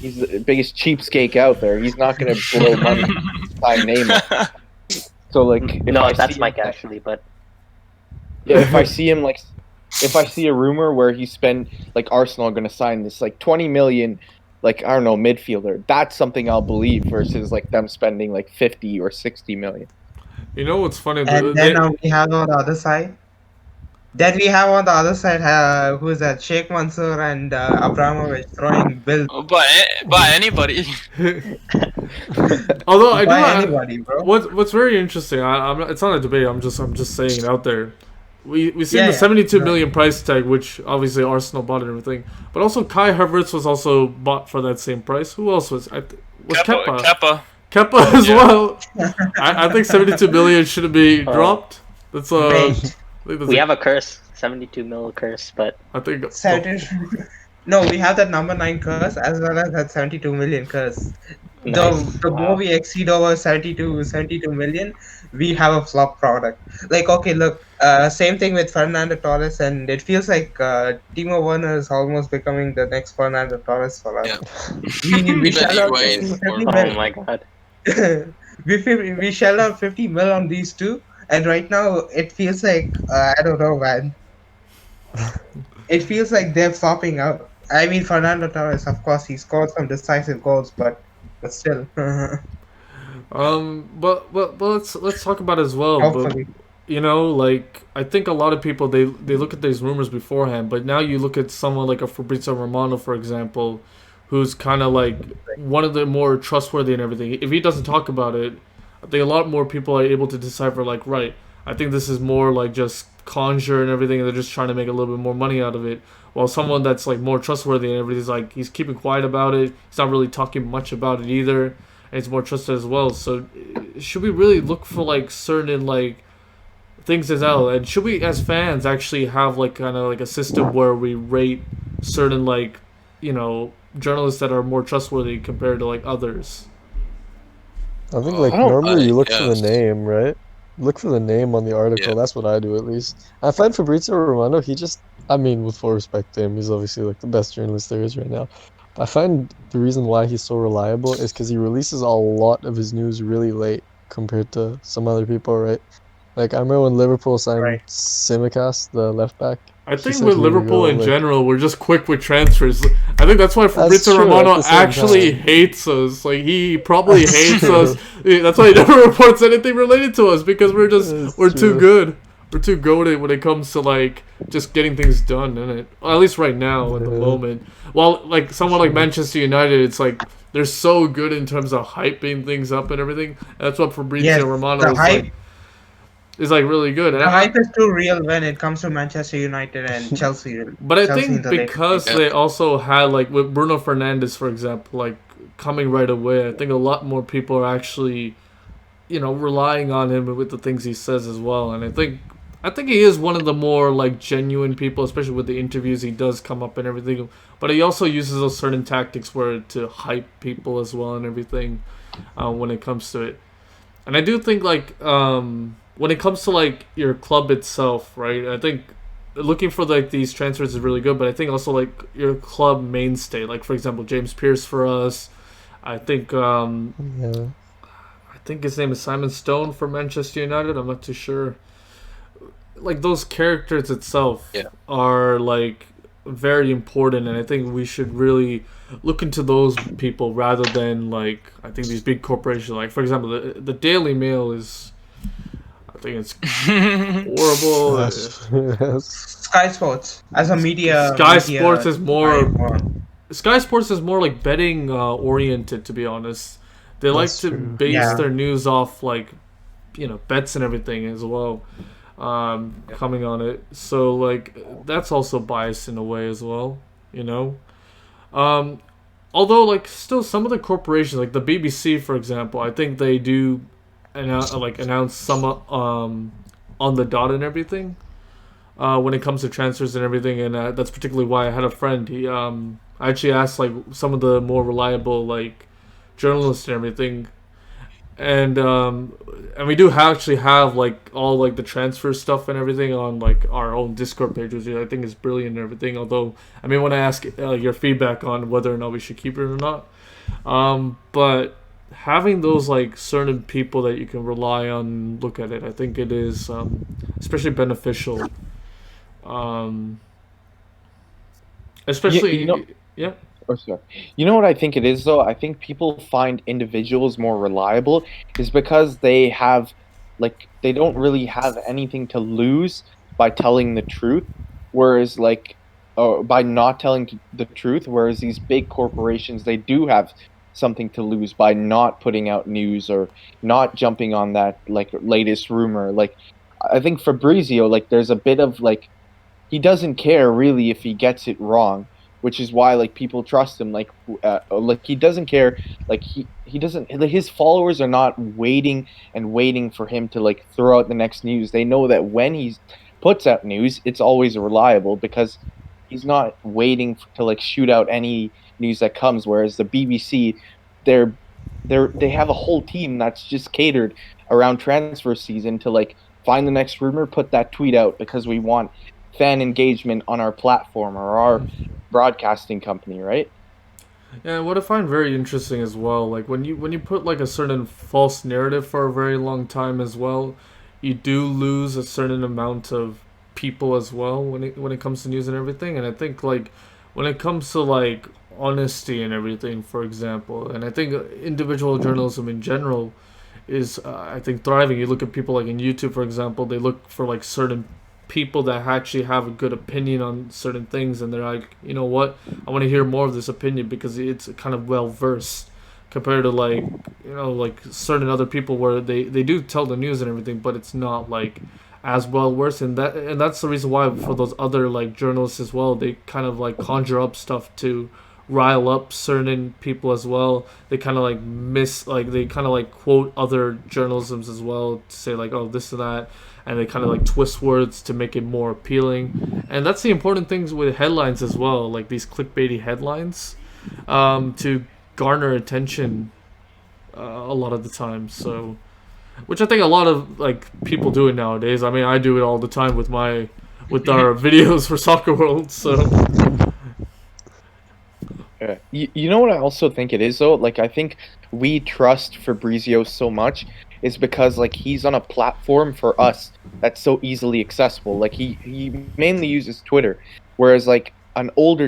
he's the biggest cheapskate out there. He's not gonna blow money by Neymar. So like That's Mike actually, but if I see him like if I see a rumor where he spent like Arsenal are gonna sign this like 20 million like I don't know midfielder, that's something I'll believe versus like them spending like 50 or 60 million. You know what's funny? And then we have on the other side. Then we have on the other side, who's that? Sheikh Mansour and Abramovich throwing bills. By anybody. Although I do By have, anybody, bro. what's very interesting, I'm not, it's not a debate. I'm just saying it out there. We seen Yeah, the yeah. 72 million price tag, which obviously Arsenal bought and everything. But also Kai Havertz was also bought for that same price. Who else was? Was Kepa? Kepa as well. I think 72 million shouldn't be dropped. That's Wait. we have a curse, 72 mil curse, but I think 72. No, we have that number 9 curse as well as that 72 million curse. nice. The more we exceed over 72 million, we have a flop product. Like, okay, look, same thing with Fernando Torres, and it feels like Timo Werner is almost becoming the next Fernando Torres for us. Yeah. We shell out Anyway, 50 Oh mil. my god. we shelled out 50 mil on these two, and right now it feels like I don't know, man. It feels like they're flopping out. I mean, Fernando Torres, of course, he scored some decisive goals, but still. but let's talk about it as well. Hopefully. But you know, like I think a lot of people they look at these rumors beforehand, but now you look at someone like a Fabrizio Romano, for example, who's kind of like one of the more trustworthy and everything. If he doesn't talk about it, I think a lot more people are able to decipher like, right, I think this is more like just conjure and everything, and they're just trying to make a little bit more money out of it. While someone that's like more trustworthy and everything's like he's keeping quiet about it, he's not really talking much about it either, and it's more trusted as well. So should we really look for like certain like things is out. And should we, as fans, actually have like kind of like a system where we rate certain like, you know, journalists that are more trustworthy compared to like others? I think like normally you look for the name, right? Look for the name on the article. Yeah. That's what I do at least. I find Fabrizio Romano, he just, I mean, with full respect to him, he's obviously like the best journalist there is right now. I find the reason why he's so reliable is because he releases a lot of his news really late compared to some other people, right? Like I remember when Liverpool signed Simicast, the left back. I think with Liverpool in general, we're just quick with transfers. I think that's why Fabrizio Romano actually hates us. Like he probably hates us. That's why he never reports anything related to us, because we're too good. We're too goated when it comes to like just getting things done, innit? Well, at least right now at the moment. Well, like someone like Manchester United, it's like they're so good in terms of hyping things up and everything. That's what Fabrizio Romano is like really good. The hype is too real when it comes to Manchester United and Chelsea. But I think because they also had like with Bruno Fernandes, for example, like coming right away, I think a lot more people are actually, you know, relying on him with the things he says as well. And I think he is one of the more like genuine people, especially with the interviews he does come up and everything. But he also uses those certain tactics where to hype people as well and everything when it comes to it. And I do think like when it comes to like your club itself, right? I think looking for like these transfers is really good, but I think also like your club mainstay, like for example James Pearce for us. I think I think his name is Simon Stone for Manchester United. I'm not too sure. Like those characters itself are like very important, and I think we should really look into those people rather than like I think these big corporations. Like for example, the Daily Mail is. I think it's horrible. Sky Sports as a media. Sky Sports is more like betting oriented. To be honest, they like to base their news off like, you know, bets and everything as well, coming on it. So like that's also biased in a way as well, you know. Although like still some of the corporations like the BBC, for example, I think they do. Announce some on the dot and everything when it comes to transfers and everything, and that's particularly why I had a friend. He I actually asked like some of the more reliable like journalists and everything, and we do actually have like all like the transfer stuff and everything on like our own Discord page, which I think is brilliant and everything. Although I mean, when I ask your feedback on whether or not we should keep it or not, but having those like certain people that you can rely on and look at it, I think it is especially beneficial. Especially Oh, sorry. You know what I think it is though? I think people find individuals more reliable is because they have like they don't really have anything to lose by telling the truth, whereas like by not telling the truth, whereas these big corporations, they do have something to lose by not putting out news or not jumping on that like latest rumor. Like I think Fabrizio, like there's a bit of like he doesn't care really if he gets it wrong, which is why like people trust him. Like he doesn't care. Like he doesn't. Like, his followers are not waiting for him to like throw out the next news. They know that when he puts out news, it's always reliable because he's not waiting to like shoot out any news that comes. Whereas the BBC, they have a whole team that's just catered around transfer season to like find the next rumor, put that tweet out because we want fan engagement on our platform or our broadcasting company, right? Yeah, what I find very interesting as well, like when you put like a certain false narrative for a very long time as well, you do lose a certain amount of people as well when it comes to news and everything. And I think like when it comes to like honesty and everything, for example, and I think individual journalism in general is I think thriving. You look at people like in YouTube, for example, they look for like certain people that actually have a good opinion on certain things, and they're like, you know what, I want to hear more of this opinion because it's kind of well versed compared to like, you know, like certain other people where they do tell the news and everything, but it's not like as well versed. And that's the reason why for those other like journalists as well, they kind of like conjure up stuff to rile up certain people as well. They kind of like they kind of like quote other journalisms as well to say like, oh, this and that, and they kind of like twist words to make it more appealing. And that's the important things with headlines as well, like these clickbaity headlines, to garner attention a lot of the time. So, which I think a lot of like people do it nowadays. I mean, I do it all the time with our videos for Soccerworld. So. Yeah. You know what I also think it is though? Like I think we trust Fabrizio so much is because like he's on a platform for us that's so easily accessible. Like he mainly uses Twitter, whereas like an older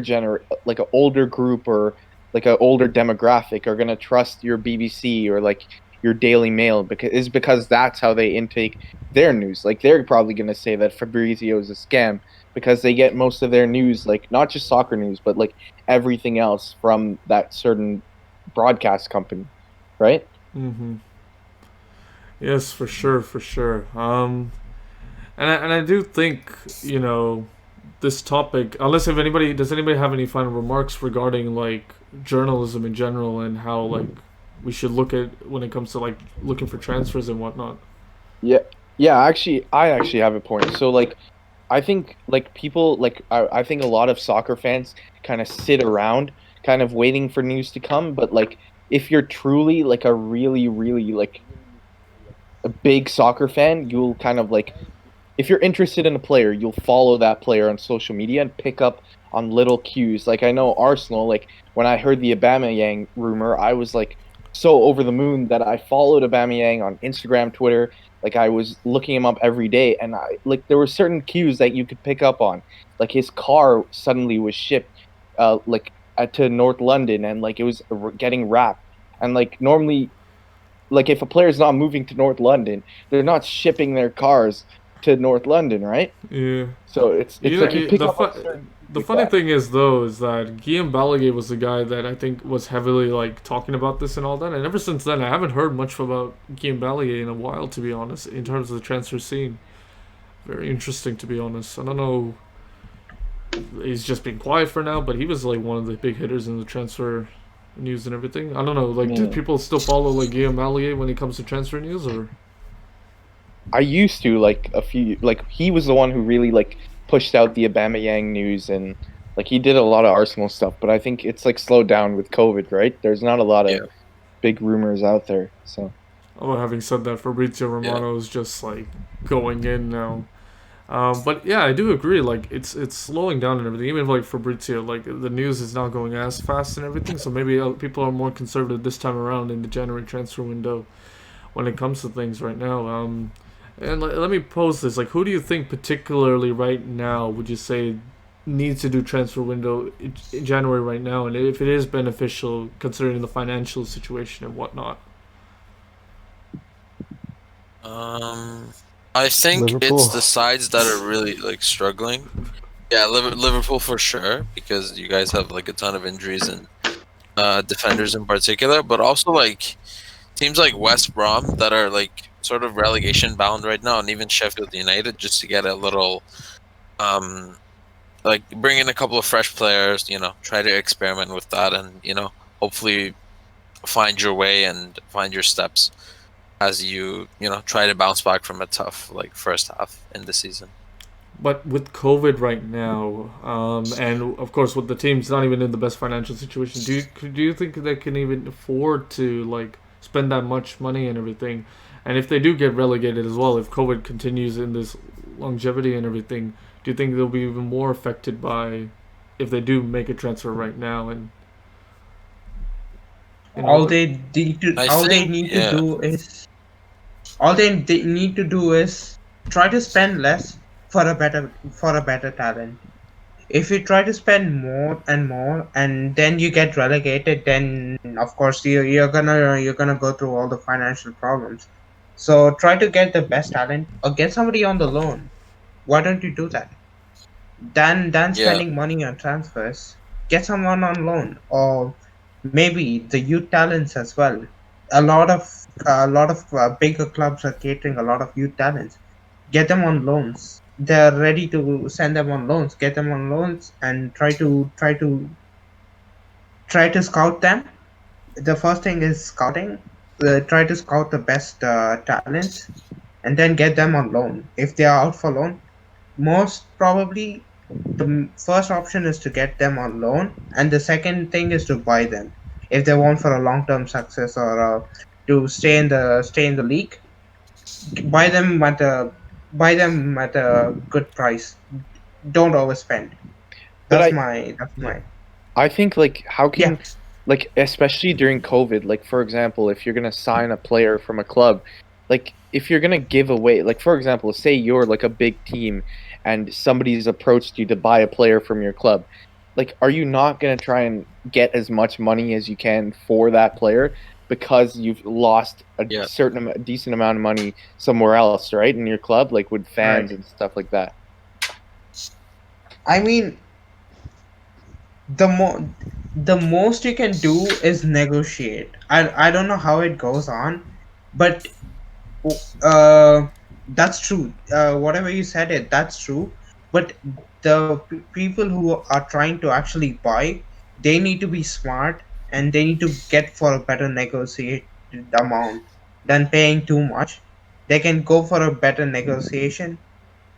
like an older group or like an older demographic are gonna trust your BBC or like your Daily Mail because that's how they intake their news. Like they're probably gonna say that Fabrizio is a scam because they get most of their news, like not just soccer news, but like everything else from that certain broadcast company, right? Mm-hmm. Yes, for sure. And I do think, you know, this topic, unless does anybody have any final remarks regarding like journalism in general and how like we should look at when it comes to like looking for transfers and whatnot? Yeah. Actually, I have a point. So like, I think like people like I think a lot of soccer fans kind of sit around, kind of waiting for news to come. But like, if you're truly like a really like a big soccer fan, you'll kind of like, if you're interested in a player, you'll follow that player on social media and pick up on little cues. Like I know Arsenal, like when I heard the Aubameyang rumor, I was like so over the moon that I followed Aubameyang on Instagram, Twitter. Like I was looking him up every day, and there were certain cues that you could pick up on. Like his car suddenly was shipped, to North London, and like it was getting wrapped. And like normally, like if a player's not moving to North London, they're not shipping their cars to North London, right? Yeah. So it's like you pick up. The funny thing is that Guillaume Balaguer was the guy that I think was heavily like talking about this and all that, and ever since then I haven't heard much about Guillaume Balaguer in a while, to be honest, in terms of the transfer scene. Very interesting, to be honest. I don't know, he's just been quiet for now, but he was like one of the big hitters in the transfer news and everything. I don't know, like do people still follow like Guillaume Balaguer when it comes to transfer news, or? I used to he was the one who really like pushed out the Aubameyang news, and like he did a lot of Arsenal stuff, but I think it's like slowed down with COVID, right? There's not a lot of big rumors out there. So having said that, Fabrizio Romano is just like going in now. But yeah, I do agree, like it's slowing down and everything. Even like Fabrizio, like the news is not going as fast and everything, so maybe people are more conservative this time around in the January transfer window when it comes to things right now. And let me pose this: like, who do you think particularly right now would you say needs to do transfer window in January right now, and if it is beneficial considering the financial situation and whatnot? I think Liverpool. it's the sides that are really like struggling. Yeah, Liverpool for sure, because you guys have like a ton of injuries and defenders in particular, but also like teams like West Brom that are like sort of relegation bound right now, and even Sheffield United, just to get a little like bring in a couple of fresh players, you know, try to experiment with that, and you know, hopefully find your way and find your steps as you know, try to bounce back from a tough like first half in the season. But with COVID right now, and of course with the teams not even in the best financial situation, do you think they can even afford to like spend that much money and everything? And if they do get relegated as well, if COVID continues in this longevity and everything, do you think they'll be even more affected by if they do make a transfer right now? And all they need to do is try to spend less for a better talent. If you try to spend more and more and then you get relegated, then of course you're gonna go through all the financial problems. So try to get the best talent or get somebody on the loan. Why don't you do that? Than spending money on transfers, get someone on loan, or maybe the youth talents as well. A lot of bigger clubs are catering a lot of youth talents. Get them on loans. They're ready to send them on loans. Get them on loans and try to try to scout them. The first thing is scouting. Try to scout the best talents, and then get them on loan. If they are out for loan, most probably the first option is to get them on loan, and the second thing is to buy them if they want for a long term success or to stay in the league. Buy them at a good price. Don't overspend. But That's my. I think like how Yeah. can like especially during COVID, like for example, if you're gonna sign a player from a club, like if you're gonna give away, like for example, say you're like a big team and somebody's approached you to buy a player from your club, like are you not gonna try and get as much money as you can for that player because you've lost a decent amount of money somewhere else, right? In your club, like with fans Right. and stuff like that. I mean, the most you can do is negotiate. I don't know how it goes on, but uh that's true. Whatever you said, that's true. But the people who are trying to actually buy, they need to be smart, and they need to get for a better negotiated amount than paying too much. They can go for a better negotiation,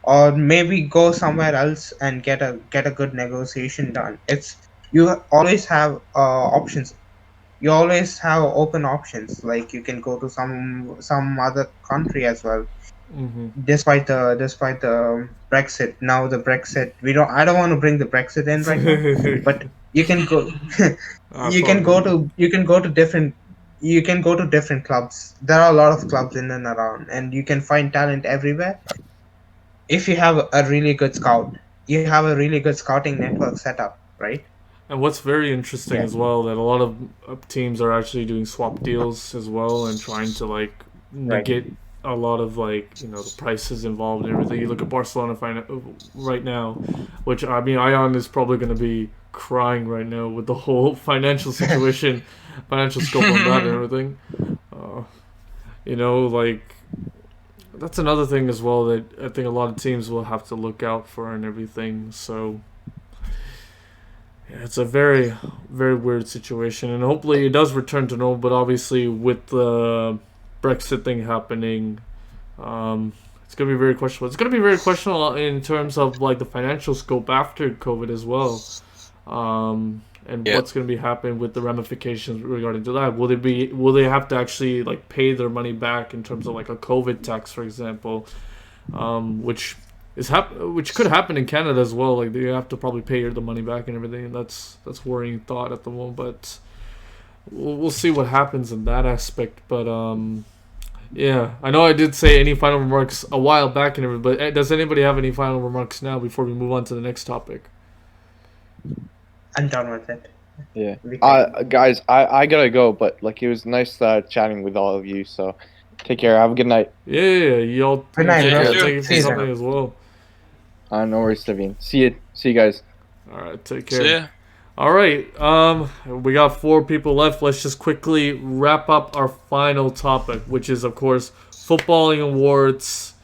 or maybe go somewhere else and get a good negotiation done. It's you always have options. You always have open options. Like you can go to some other country as well. Mm-hmm. Despite the Brexit, now the Brexit, I don't want to bring the Brexit in right now, but you can go. You can go to different clubs. There are a lot of clubs in and around, and you can find talent everywhere if you have a really good scout. You have a really good scouting network set up, right? And what's very interesting Yeah. as well, that a lot of teams are actually doing swap deals as well and trying to like negate a lot of like the prices involved and everything. You look at Barcelona right now, which I mean Ayan is probably going to be crying right now with the whole financial situation, financial scope on that and everything. Like that's another thing as well that I think a lot of teams will have to look out for and everything. So yeah, it's a very, very weird situation, and hopefully it does return to normal. But obviously, with the Brexit thing happening, it's gonna be very questionable. It's gonna be very questionable in terms of like the financial scope after COVID as well, and what's gonna be happening with the ramifications regarding to that. Will they have to actually like pay their money back in terms of like a COVID tax, for example, which which could happen in Canada as well. Like they have to probably pay the money back and everything. And that's worrying thought at the moment. But we'll see what happens in that aspect. But yeah, I know I did say any final remarks a while back and everything. But does anybody have any final remarks now before we move on to the next topic? I'm done with it. Yeah. Guys, I gotta go. But like it was nice chatting with all of you. So take care. Have a good night. Yeah, y'all. Good night, bro. Thank you for See you, something man. as well. No worries, Thivian. See you guys. All right, take care. See ya. All right, we got 4 people left. Let's just quickly wrap up our final topic, which is, of course, footballing awards.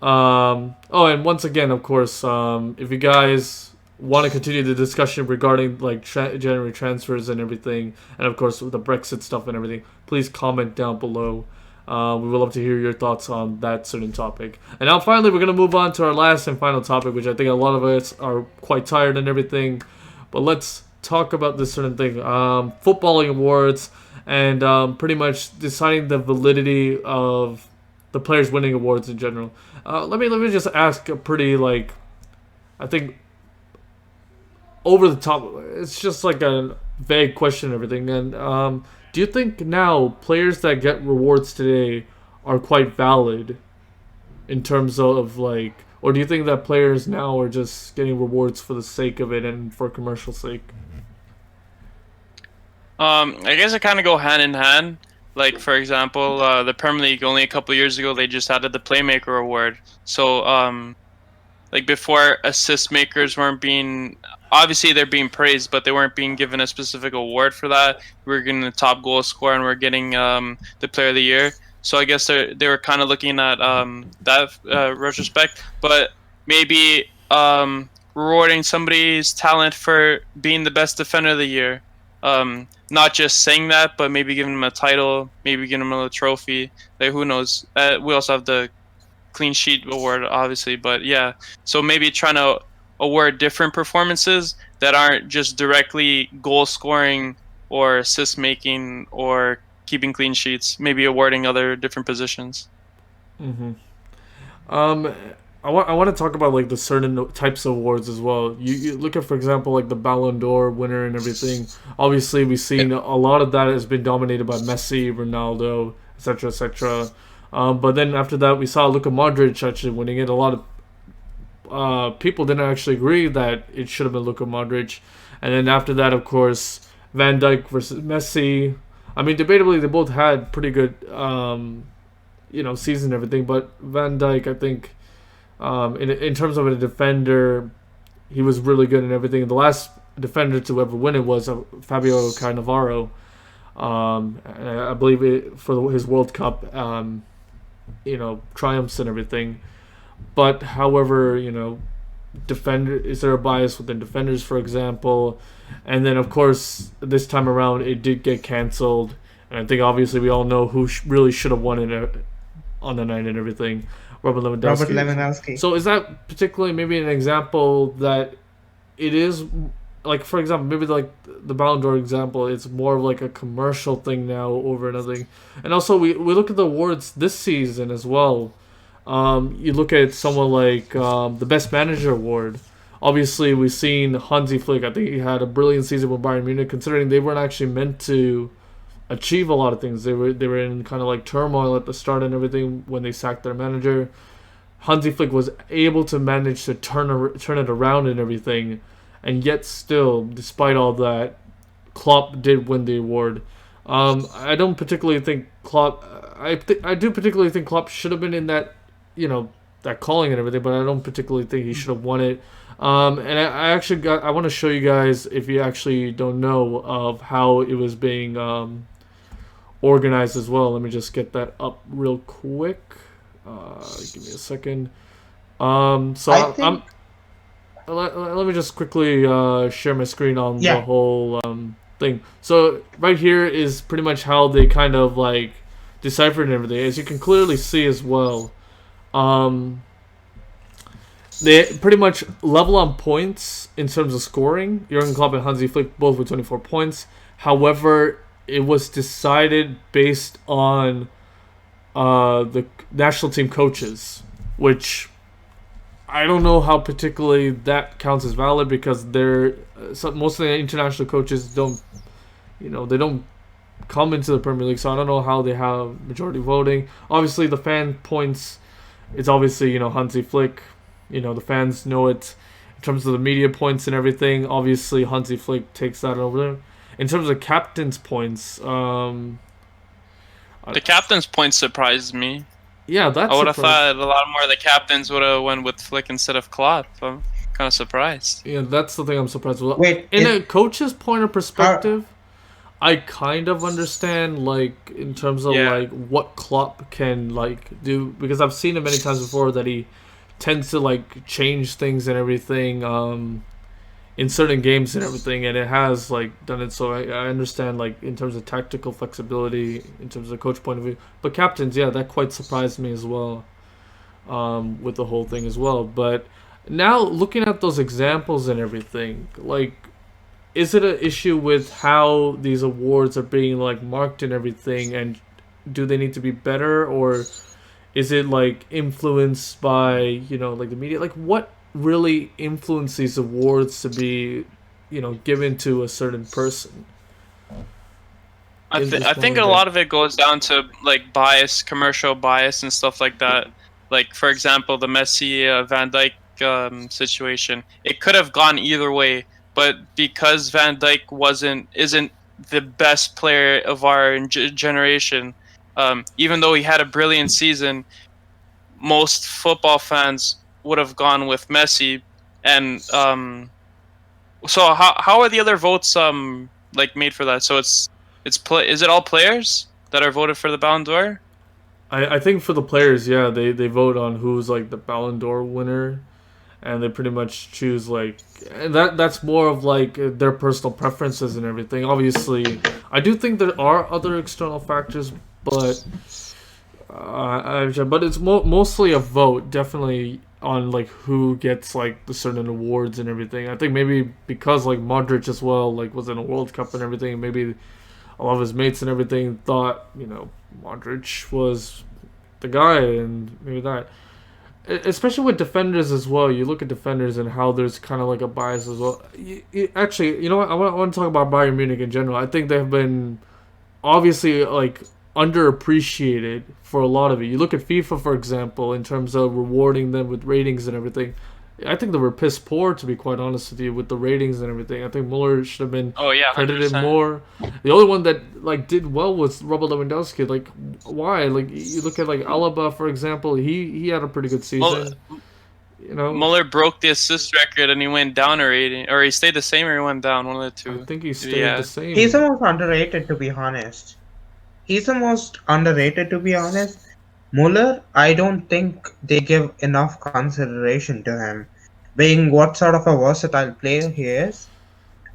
And once again, of course, if you guys want to continue the discussion regarding like January transfers and everything, and of course the Brexit stuff and everything, please comment down below. We would love to hear your thoughts on that certain topic. And now finally we're going to move on to our last and final topic, which I think a lot of us are quite tired and everything. But let's talk about this certain thing. Footballing awards and pretty much deciding the validity of the players winning awards in general. Let me just ask a pretty I think over the top. It's just like a vague question and everything. And do you think now players that get rewards today are quite valid in terms of or do you think that players now are just getting rewards for the sake of it and for commercial sake? I guess it kind of go hand in hand. Like for example, the Premier League only a couple of years ago they just added the Playmaker award. So like before, assist makers weren't being, obviously they're being praised, but they weren't being given a specific award for that. We were getting the top goal scorer and we're getting the Player of the Year. So I guess they were kind of looking at that retrospect, but maybe rewarding somebody's talent for being the best defender of the year, Not just saying that, but maybe giving him a title, maybe giving him a trophy. Like, who knows? We also have the clean sheet award, obviously, but yeah. So maybe trying to award different performances that aren't just directly goal scoring or assist making or keeping clean sheets. Maybe awarding other different positions. Mm-hmm. I want to talk about like the certain types of awards as well. You look at, for example, like the Ballon d'Or winner and everything. Obviously, we've seen a lot of that has been dominated by Messi, Ronaldo, etc., etc. But then after that, we saw Luka Modric actually winning it. A lot of people didn't actually agree that it should have been Luka Modric. And then after that, of course, Van Dijk versus Messi. I mean, debatably, they both had pretty good, season and everything. But Van Dijk, I think, in terms of a defender, he was really good and everything. The last defender to ever win it was Fabio Cannavaro. I believe for his World Cup, triumphs and everything. But however, defender, is there a bias within defenders, for example? And then of course this time around it did get cancelled, and I think obviously we all know who really should have won it on the night and everything. Robert Lewandowski. So is that particularly maybe an example that it is, like, for example, maybe like the Ballon d'Or example, it's more of like a commercial thing now over another thing. And also we look at the awards this season as well. You look at someone like the Best Manager award. Obviously, we've seen Hansi Flick. I think he had a brilliant season with Bayern Munich, considering they weren't actually meant to achieve a lot of things. They were in kind of like turmoil at the start and everything when they sacked their manager. Hansi Flick was able to manage to turn it around and everything, and yet still, despite all that, Klopp did win the award. I don't particularly think Klopp. I do particularly think Klopp should have been in that, that calling and everything, but I don't particularly think he should have won it. And I want to show you guys, if you actually don't know, of how it was being organized as well. Let me just get that up real quick. Give me a second. Let me just quickly share my screen on the whole thing. So right here is pretty much how they kind of like deciphered and everything. As you can clearly see as well, they pretty much level on points in terms of scoring. Jurgen Klopp and Hansi Flick both with 24 points. However, it was decided based on the national team coaches, which I don't know how particularly that counts as valid, because most of the international coaches don't come into the Premier League, so I don't know how they have majority voting. Obviously, the fan points, it's obviously Hansi Flick. The fans know it. In terms of the media points and everything, obviously Hansi Flick takes that over there. In terms of captain's points, the captain's points surprised me. Yeah, I would have thought a lot more of the captains would have went with Flick instead of Klopp. I'm kind of surprised. Yeah, that's the thing I'm surprised with. In a coach's point of perspective, I kind of understand, like, in terms of like what Klopp can like do, because I've seen it many times before that he tends to like change things and everything in certain games and everything, and it has like done it. So I understand, like, in terms of tactical flexibility, in terms of the coach point of view. But captains, that quite surprised me as well, with the whole thing as well. But now looking at those examples and everything, like, is it an issue with how these awards are being like marked and everything, and do they need to be better, or is it like influenced by like the media? Like, what really influences these awards to be given to a certain person? I think a lot of it goes down to like bias, commercial bias and stuff like that. Like, for example, the Messi Van Dijk situation, it could have gone either way, but because Van Dijk isn't the best player of our generation, even though he had a brilliant season, most football fans would have gone with Messi. And so how are the other votes like made for that? So is it all players that are voted for the Ballon d'Or? I think for the players, they vote on who's like the Ballon d'Or winner, and they pretty much choose like, and that's more of like their personal preferences and everything. Obviously, I do think there are other external factors, but but it's mostly a vote, definitely, on like who gets like the certain awards and everything. I think maybe because like Modric as well like was in a World Cup and everything, maybe a lot of his mates and everything thought Modric was the guy, and maybe that. Especially with defenders as well. You look at defenders and how there's kind of like a bias as well. Actually, you know what? I want to talk about Bayern Munich in general. I think they've been obviously like underappreciated for a lot of it. You look at FIFA, for example, in terms of rewarding them with ratings and everything. I think they were piss poor, to be quite honest with you, with the ratings and everything. I think Muller should have been credited 100%. more. The only one that like did well was Robert Lewandowski. Like, why? Like, you look at like Alaba, for example. He had a pretty good season. Muller broke the assist record and he went down a rating, or he stayed the same, or he went down. One of the two. I think he stayed the same. He's the most underrated, to be honest. Muller, I don't think they give enough consideration to him, being what sort of a versatile player he is.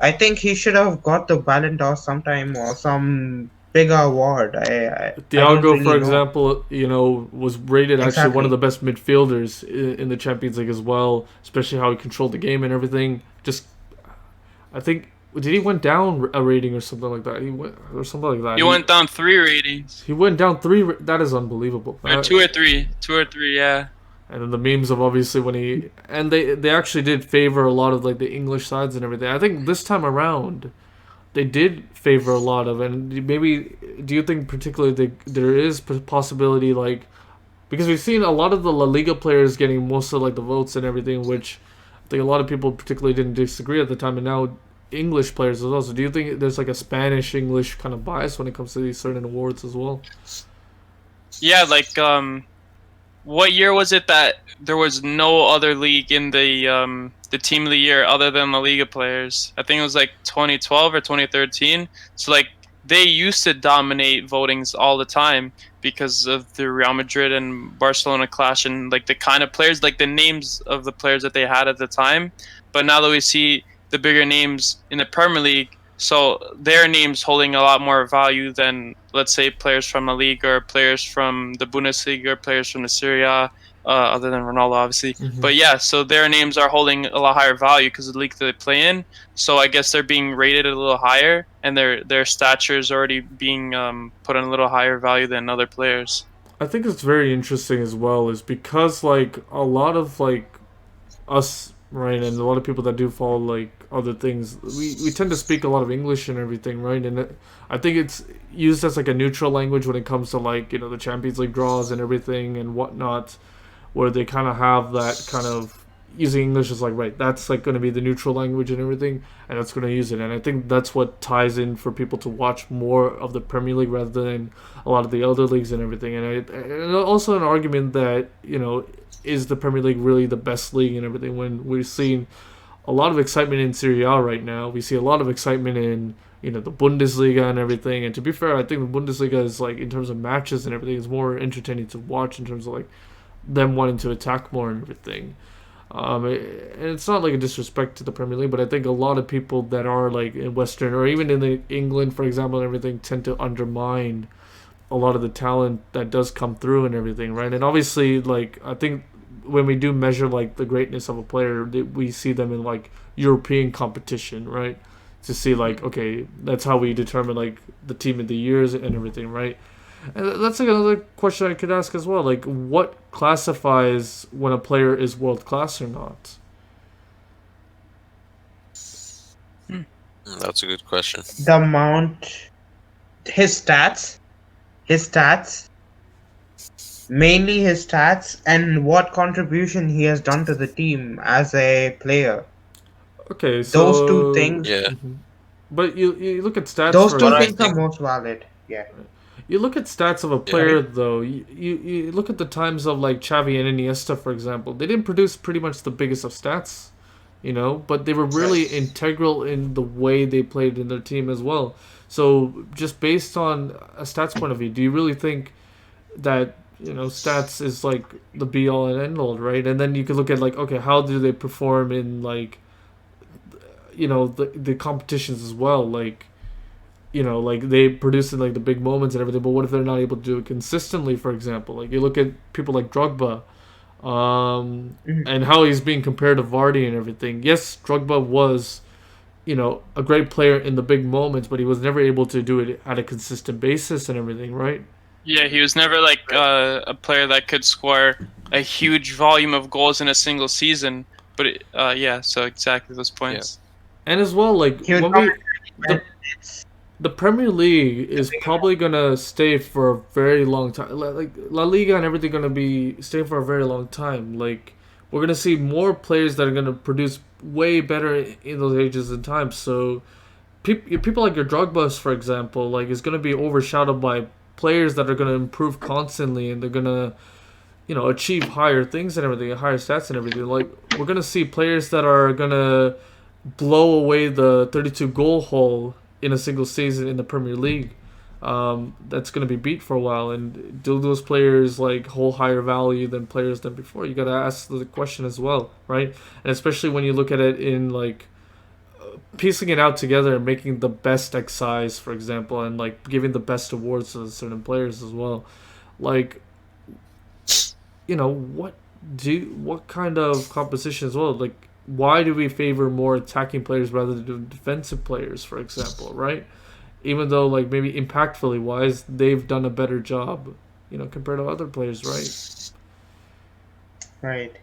I think he should have got the Ballon d'Or sometime or some bigger award. Thiago, for example, was rated actually one of the best midfielders in the Champions League as well, especially how he controlled the game and everything. I think. Did he went down a rating or something like that? He went down 3 ratings. He went down 3. That is unbelievable. Or 2 or 3. 2 or 3, yeah. And then the memes of obviously when they actually did favor a lot of like the English sides and everything. I think this time around, they did favor a lot of, and maybe do you think particularly there is possibility like, because we've seen a lot of the La Liga players getting most of like the votes and everything, which I think a lot of people particularly didn't disagree at the time, and now English players as well. So do you think there's like a Spanish-English kind of bias when it comes to these certain awards as well? Yeah, like what year was it that there was no other league in the team of the year other than La Liga players? I think it was like 2012 or 2013. So like they used to dominate votings all the time because of the Real Madrid and Barcelona clash and like the kind of players, like the names of the players that they had at the time. But now that we see the bigger names in the Premier League, so their names holding a lot more value than, let's say, players from La Liga or players from the Bundesliga or players from the Serie A, other than Ronaldo, obviously. Mm-hmm. But yeah, so their names are holding a lot higher value because of the league that they play in. So I guess they're being rated a little higher, and their stature is already being put on a little higher value than other players. I think it's very interesting as well, is because like a lot of like us, right, and a lot of people that do follow like other things, we tend to speak a lot of English and everything, right? And I think it's used as like a neutral language when it comes to like the Champions League draws and everything and whatnot, where they kind of have that kind of using English is like, right, that's like going to be the neutral language and everything, and that's going to use it. And I think that's what ties in for people to watch more of the Premier League rather than a lot of the other leagues and everything. And also an argument that is the Premier League really the best league and everything, when we're seeing a lot of excitement in Serie A right now. We see a lot of excitement in the Bundesliga and everything. And to be fair, I think the Bundesliga is like, in terms of matches and everything, is more entertaining to watch in terms of like them wanting to attack more and everything. And it's not like a disrespect to the Premier League, but I think a lot of people that are like in Western or even in England, for example, and everything, tend to undermine a lot of the talent that does come through and everything, right? And obviously, like, I think when we do measure like the greatness of a player, we see them in like European competition, right? To see like, okay, that's how we determine like the team of the years and everything, right? And that's like another question I could ask as well, like what classifies when a player is world class or not? That's a good question. The amount, his stats, mainly his stats, and what contribution he has done to the team as a player. Okay, so those two things. Yeah. Mm-hmm. But you look at stats. Those two things are most valid. Yeah. You look at stats of a player, though. You look at the times of like Xavi and Iniesta, for example. They didn't produce pretty much the biggest of stats, but they were really integral in the way they played in their team as well. So just based on a stats point of view, do you really think that stats is like the be all and end all, right? And then you could look at like, okay, how do they perform in like, the competitions as well, like, like they produce in like the big moments and everything, but what if they're not able to do it consistently? For example, like you look at people like Drogba, and how he's being compared to Vardy and everything. Yes, Drogba was, a great player in the big moments, but he was never able to do it at a consistent basis and everything, right? Yeah, he was never like a player that could score a huge volume of goals in a single season. But so exactly those points. Yeah. And as well, like the Premier League is probably gonna stay for a very long time. Like La Liga and everything gonna be staying for a very long time. Like we're gonna see more players that are gonna produce way better in those ages and times. So people like your Drogba's, for example, like is gonna be overshadowed by players that are gonna improve constantly, and they're gonna achieve higher things and everything, higher stats and everything. Like we're gonna see players that are gonna blow away the 32 goal haul in a single season in the Premier League. That's going to be beat for a while, and do those players like hold higher value than players than before? You got to ask the question as well, right? And especially when you look at it in like piecing it out together and making the best XIs, for example, and like giving the best awards to certain players as well. Like, what kind of composition as well? Like, why do we favor more attacking players rather than defensive players, for example, right? Even though, like, maybe impactfully wise, they've done a better job, compared to other players, right? Right.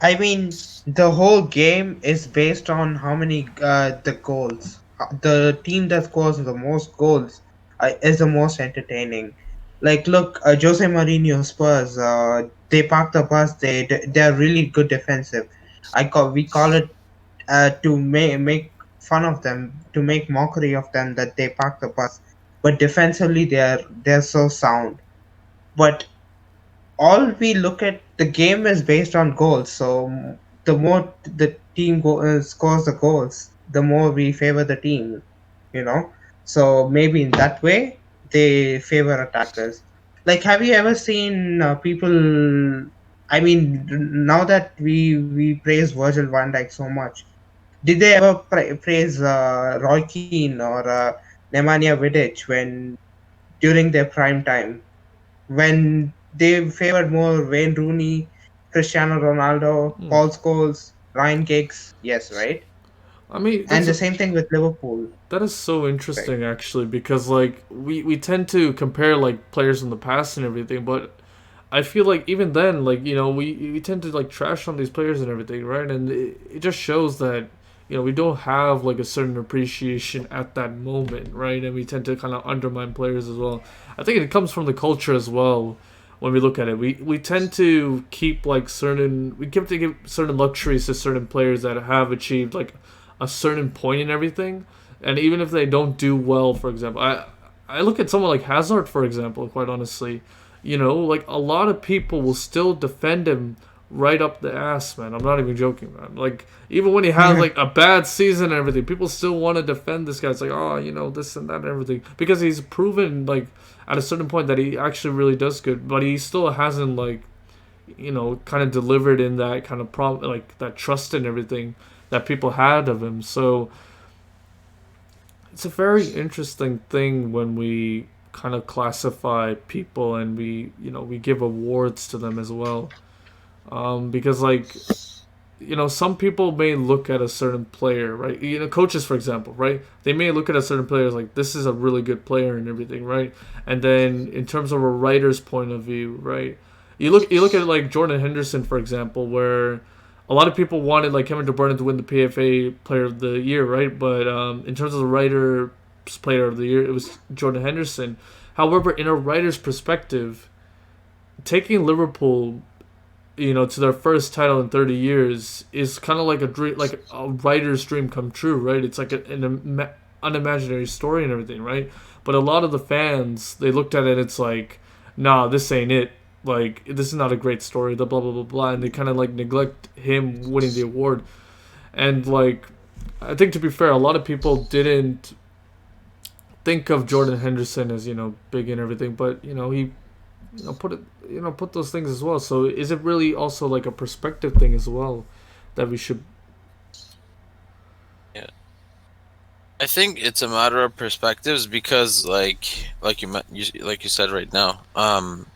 I mean, the whole game is based on how many the goals. The team that scores the most goals is the most entertaining. Like, look, Jose Mourinho Spurs. They park the bus. They're really good defensive. We call it to make fun of them, to make mockery of them, that they park the bus. But defensively, they're so sound. But all we look at, the game is based on goals. So the more the team scores the goals, the more we favor the team. So maybe in that way they favor attackers. Like, have you ever seen people? I mean, now that we praise Virgil van Dijk so much, did they ever praise Roy Keane or Nemanja Vidic during their prime time, when they favored more Wayne Rooney, Cristiano Ronaldo, Paul Scholes, Ryan Giggs? Yes, right? I mean, and the same thing with Liverpool. That is so interesting, right? Actually, because like we tend to compare like players in the past and everything, but I feel like even then, like, we tend to like trash on these players and everything, right? And it just shows that we don't have like a certain appreciation at that moment, right? And we tend to kind of undermine players as well. I think it comes from the culture as well. When we look at it, we tend to keep like give certain luxuries to certain players that have achieved like a certain point in everything, and even if they don't do well, for example, I look at someone like Hazard, for example, quite honestly, like a lot of people will still defend him right up the ass, man. I'm not even joking, man. Like, even when he has like a bad season and everything, people still want to defend this guy. It's like, oh, this and that and everything, because he's proven like at a certain point that he actually really does good, but he still hasn't like kind of delivered in that kind of like that trust and everything that people had of him. So it's a very interesting thing when we kind of classify people and we give awards to them as well, because like some people may look at a certain player, right? Coaches, for example, right? They may look at a certain player as like, this is a really good player and everything, right? And then in terms of a writer's point of view, right? You look at like Jordan Henderson, for example, where a lot of people wanted like Kevin De Bruyne to win the PFA Player of the Year, right? But in terms of the writer's Player of the Year, it was Jordan Henderson. However, in a writer's perspective, taking Liverpool to their first title in 30 years is kind of like a dream, like a writer's dream come true, right? It's like an unimaginary story and everything, right? But a lot of the fans, they looked at it, it's like, nah, this ain't it. Like, this is not a great story, the blah, blah, blah, blah. And they kind of, like, neglect him winning the award. And, like, I think, to be fair, a lot of people didn't think of Jordan Henderson as, big and everything. But, he put those things as well. So is it really also like a perspective thing as well that we should? Yeah, I think it's a matter of perspectives because, like you said right now,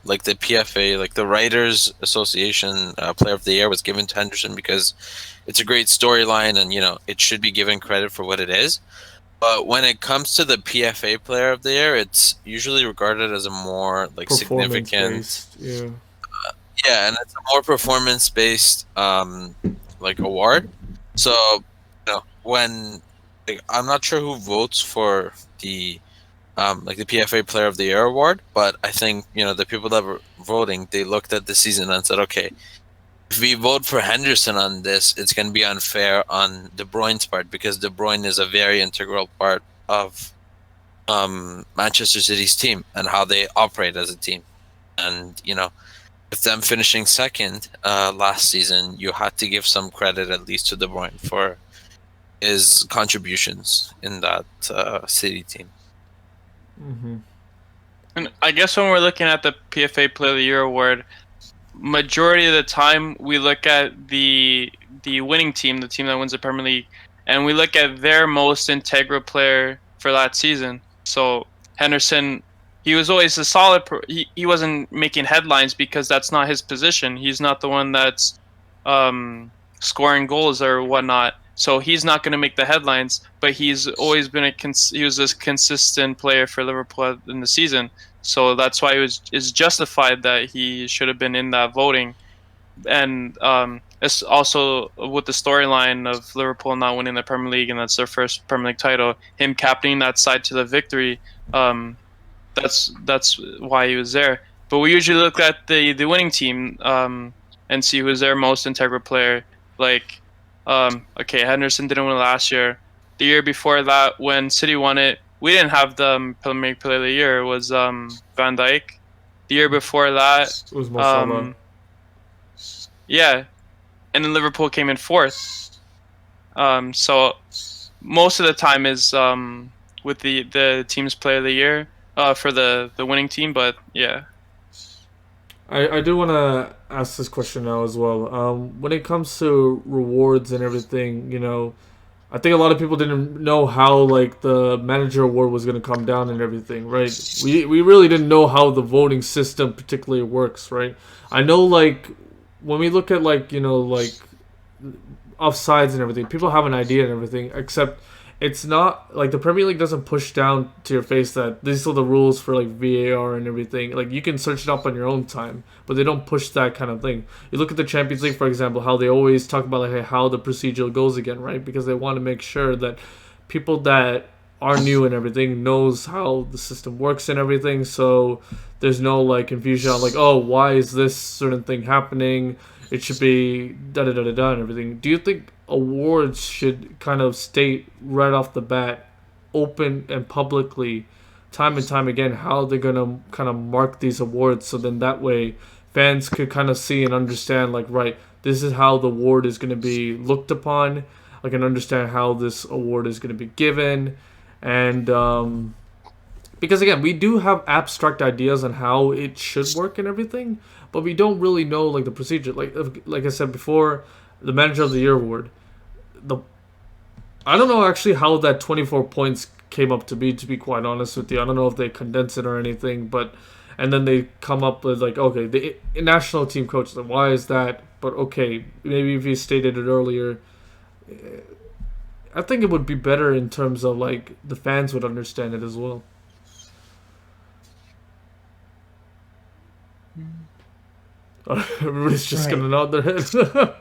like the PFA, like the Writers Association Player of the Year was given to Henderson because it's a great storyline, and it should be given credit for what it is. But when it comes to the PFA Player of the Year, it's usually regarded as a more like significant, yeah. Yeah, and it's a more performance-based like award. So when I'm not sure who votes for the like the PFA Player of the Year award, but I think the people that were voting, they looked at the season and said, okay, if we vote for Henderson on this, it's going to be unfair on De Bruyne's part because De Bruyne is a very integral part of Manchester City's team and how they operate as a team. And, with them finishing second last season, you had to give some credit at least to De Bruyne for his contributions in that City team. Mm-hmm. And I guess when we're looking at the PFA Player of the Year award, majority of the time we look at the winning team, the team that wins the Premier League, and we look at their most integral player for that season. So Henderson, he was always a solid. He wasn't making headlines because that's not his position. He's not the one that's scoring goals or whatnot. So he's not going to make the headlines. But he's always been he was a consistent player for Liverpool in the season. So that's why it's justified that he should have been in that voting. And it's also with the storyline of Liverpool not winning the Premier League, and that's their first Premier League title, him captaining that side to the victory. That's why he was there. But we usually look at the winning team and see who's their most integral player. Like, okay, Henderson didn't win last year. The year before that, when City won it, we didn't have the Premier Player of the Year. It was Van Dijk. The year before that, it was Mo Salah. Yeah, and then Liverpool came in fourth. So most of the time is with the team's Player of the Year for the winning team. But yeah, I do want to ask this question now as well. When it comes to rewards and everything, I think a lot of people didn't know how like the manager award was going to come down and everything, right? We really didn't know how the voting system particularly works, right? I know like when we look at like like offsides and everything, people have an idea and everything, except it's not like the Premier League doesn't push down to your face that these are the rules for like VAR and everything. Like you can search it up on your own time, but they don't push that kind of thing. You look at the Champions League, for example, how they always talk about like how the procedure goes again, right? Because they want to make sure that people that are new and everything knows how the system works and everything. So there's no like confusion on like, oh, why is this certain thing happening? It should be da da da da da and everything. Do you think awards should kind of state right off the bat, open and publicly, time and time again, how they're gonna kind of mark these awards, so then that way fans could kind of see and understand like, right, this is how the award is gonna be looked upon. I can understand how this award is gonna be given, and because again, we do have abstract ideas on how it should work and everything, but we don't really know like the procedure. Like I said before, the Manager of the Year award. I don't know actually how that 24 points came up to be quite honest with you. I don't know if they condensed it or anything, but and then they come up with like, okay, the national team coach, like, why is that? But okay, maybe if you stated it earlier, I think it would be better in terms of like the fans would understand it as well. Everybody's just gonna nod their head.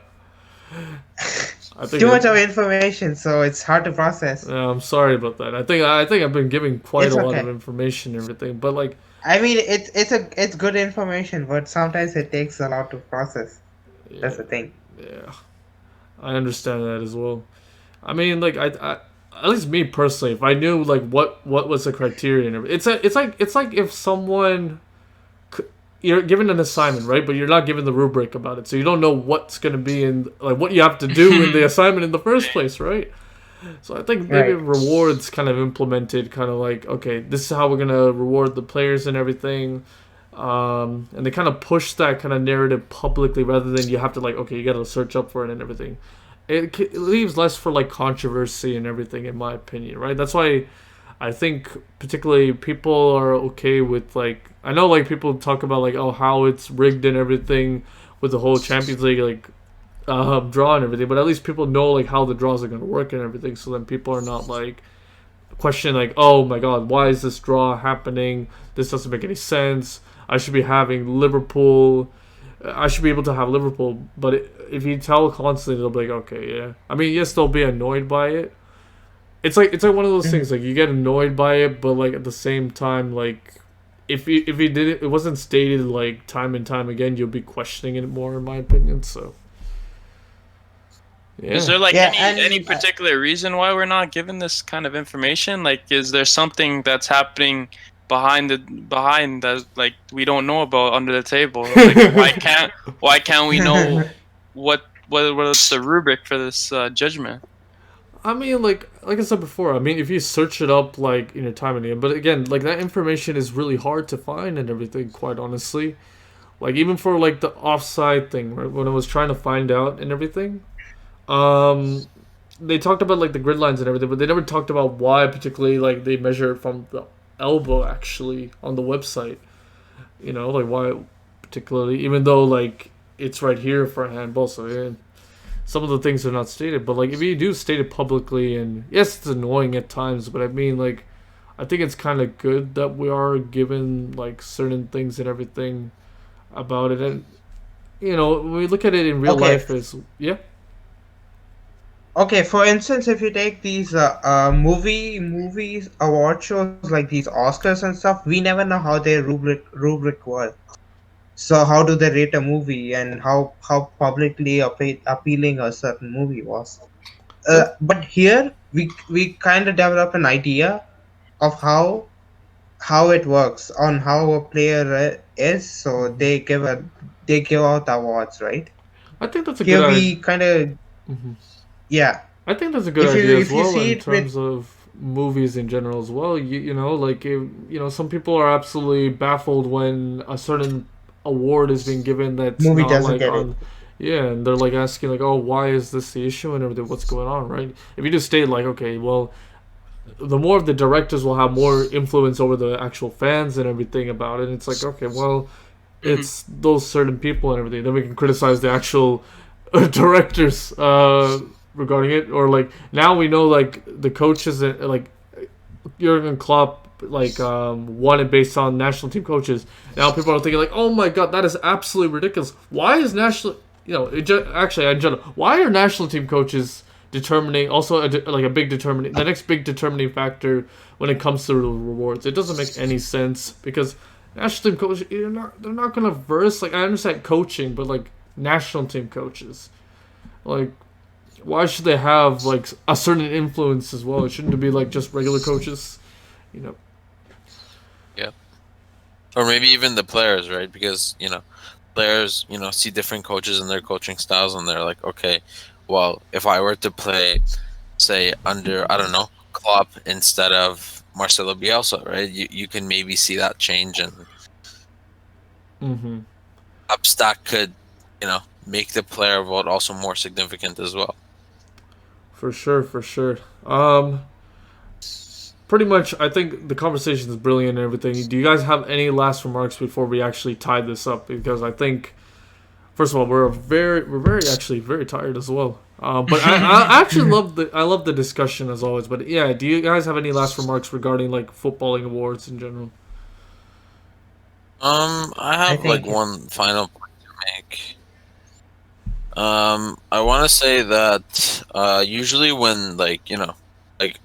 I think too much of information, so it's hard to process. Yeah, I'm sorry about that. I think I've been giving quite a lot of information and everything, but like, I mean, it's good information, but sometimes it takes a lot to process. Yeah, that's the thing. Yeah, I understand that as well. I mean, like I at least me personally, if I knew like what was the criterion, it's like if someone. You're given an assignment, right? But you're not given the rubric about it, so you don't know what's going to be in, like, what you have to do in the assignment in the first place, right? So I think maybe rewards kind of implemented, kind of like, okay, this is how we're going to reward the players and everything. And they kind of push that kind of narrative publicly rather than you have to like, okay, you got to search up for it and everything. It leaves less for like controversy and everything, in my opinion, right? That's why I think particularly people are okay with like, I know like people talk about like, oh, how it's rigged and everything with the whole Champions League like draw and everything, but at least people know like how the draws are going to work and everything, so then people are not like questioning like, oh my god, why is this draw happening? This doesn't make any sense. I should be having Liverpool. I should be able to have Liverpool, but if you tell constantly, they'll be like, okay, yeah. I mean, yes, they'll be annoyed by it. It's like one of those things, like you get annoyed by it, but like at the same time, like if you did it wasn't stated like time and time again, you'll be questioning it more, in my opinion. So yeah. Is there like any particular reason why we're not given this kind of information? Like, is there something that's happening behind that like we don't know about under the table? Like, why can't we know what's the rubric for this judgment? I mean, like I said before, I mean, if you search it up like in your time in the end, but again, like that information is really hard to find and everything. Quite honestly, like even for like the offside thing, right? When I was trying to find out and everything, they talked about like the grid lines and everything, but they never talked about why particularly like they measure it from the elbow actually on the website. You know, like why particularly, even though like it's right here for a handball. So yeah, some of the things are not stated, but like if you do state it publicly, and yes, it's annoying at times, but I mean like I think it's kind of good that we are given like certain things and everything about it, and you know when we look at it in real life as yeah. Okay, for instance, if you take these movies award shows like these Oscars and stuff, we never know how their rubric works. So how do they rate a movie and how publicly appealing a certain movie was? But here we kind of develop an idea of how it works on how a player is. So they give out awards, right? I think that's a here good idea. we kind of yeah. I think that's a good idea as well in terms of movies in general as well. You know, like some people are absolutely baffled when a certain award is being given that's movie not doesn't like get on. it. Yeah, and they're like asking like, oh, why is this the issue and everything? What's going on, right? If you just state like, okay, well, the more of the directors will have more influence over the actual fans and everything about it. And it's like, okay, well, it's those certain people and everything. Then we can criticize the actual directors regarding it, or like now we know like the coaches like Jurgen Klopp like won it based on national team coaches. Now people are thinking like, oh my god, that is absolutely ridiculous. Why is actually in general, why are national team coaches determining also like a big determining the next big determining factor when it comes to the rewards? It doesn't make any sense because national team coaches they're not gonna verse like I understand coaching, but like national team coaches, like why should they have like a certain influence as well? It shouldn't be like just regular coaches, you know. Yeah. Or maybe even the players, right? Because players see different coaches and their coaching styles, and they're like, okay, well, if I were to play, say, under I don't know Klopp instead of Marcelo Bielsa, right? You can maybe see that change, and perhaps that could make the player vote also more significant as well. For sure. Pretty much, I think the conversation is brilliant and everything. Do you guys have any last remarks before we actually tie this up? Because I think, first of all, we're very tired as well. But I actually love the discussion as always. But yeah, do you guys have any last remarks regarding like footballing awards in general? I have one final point to make. I want to say that usually when like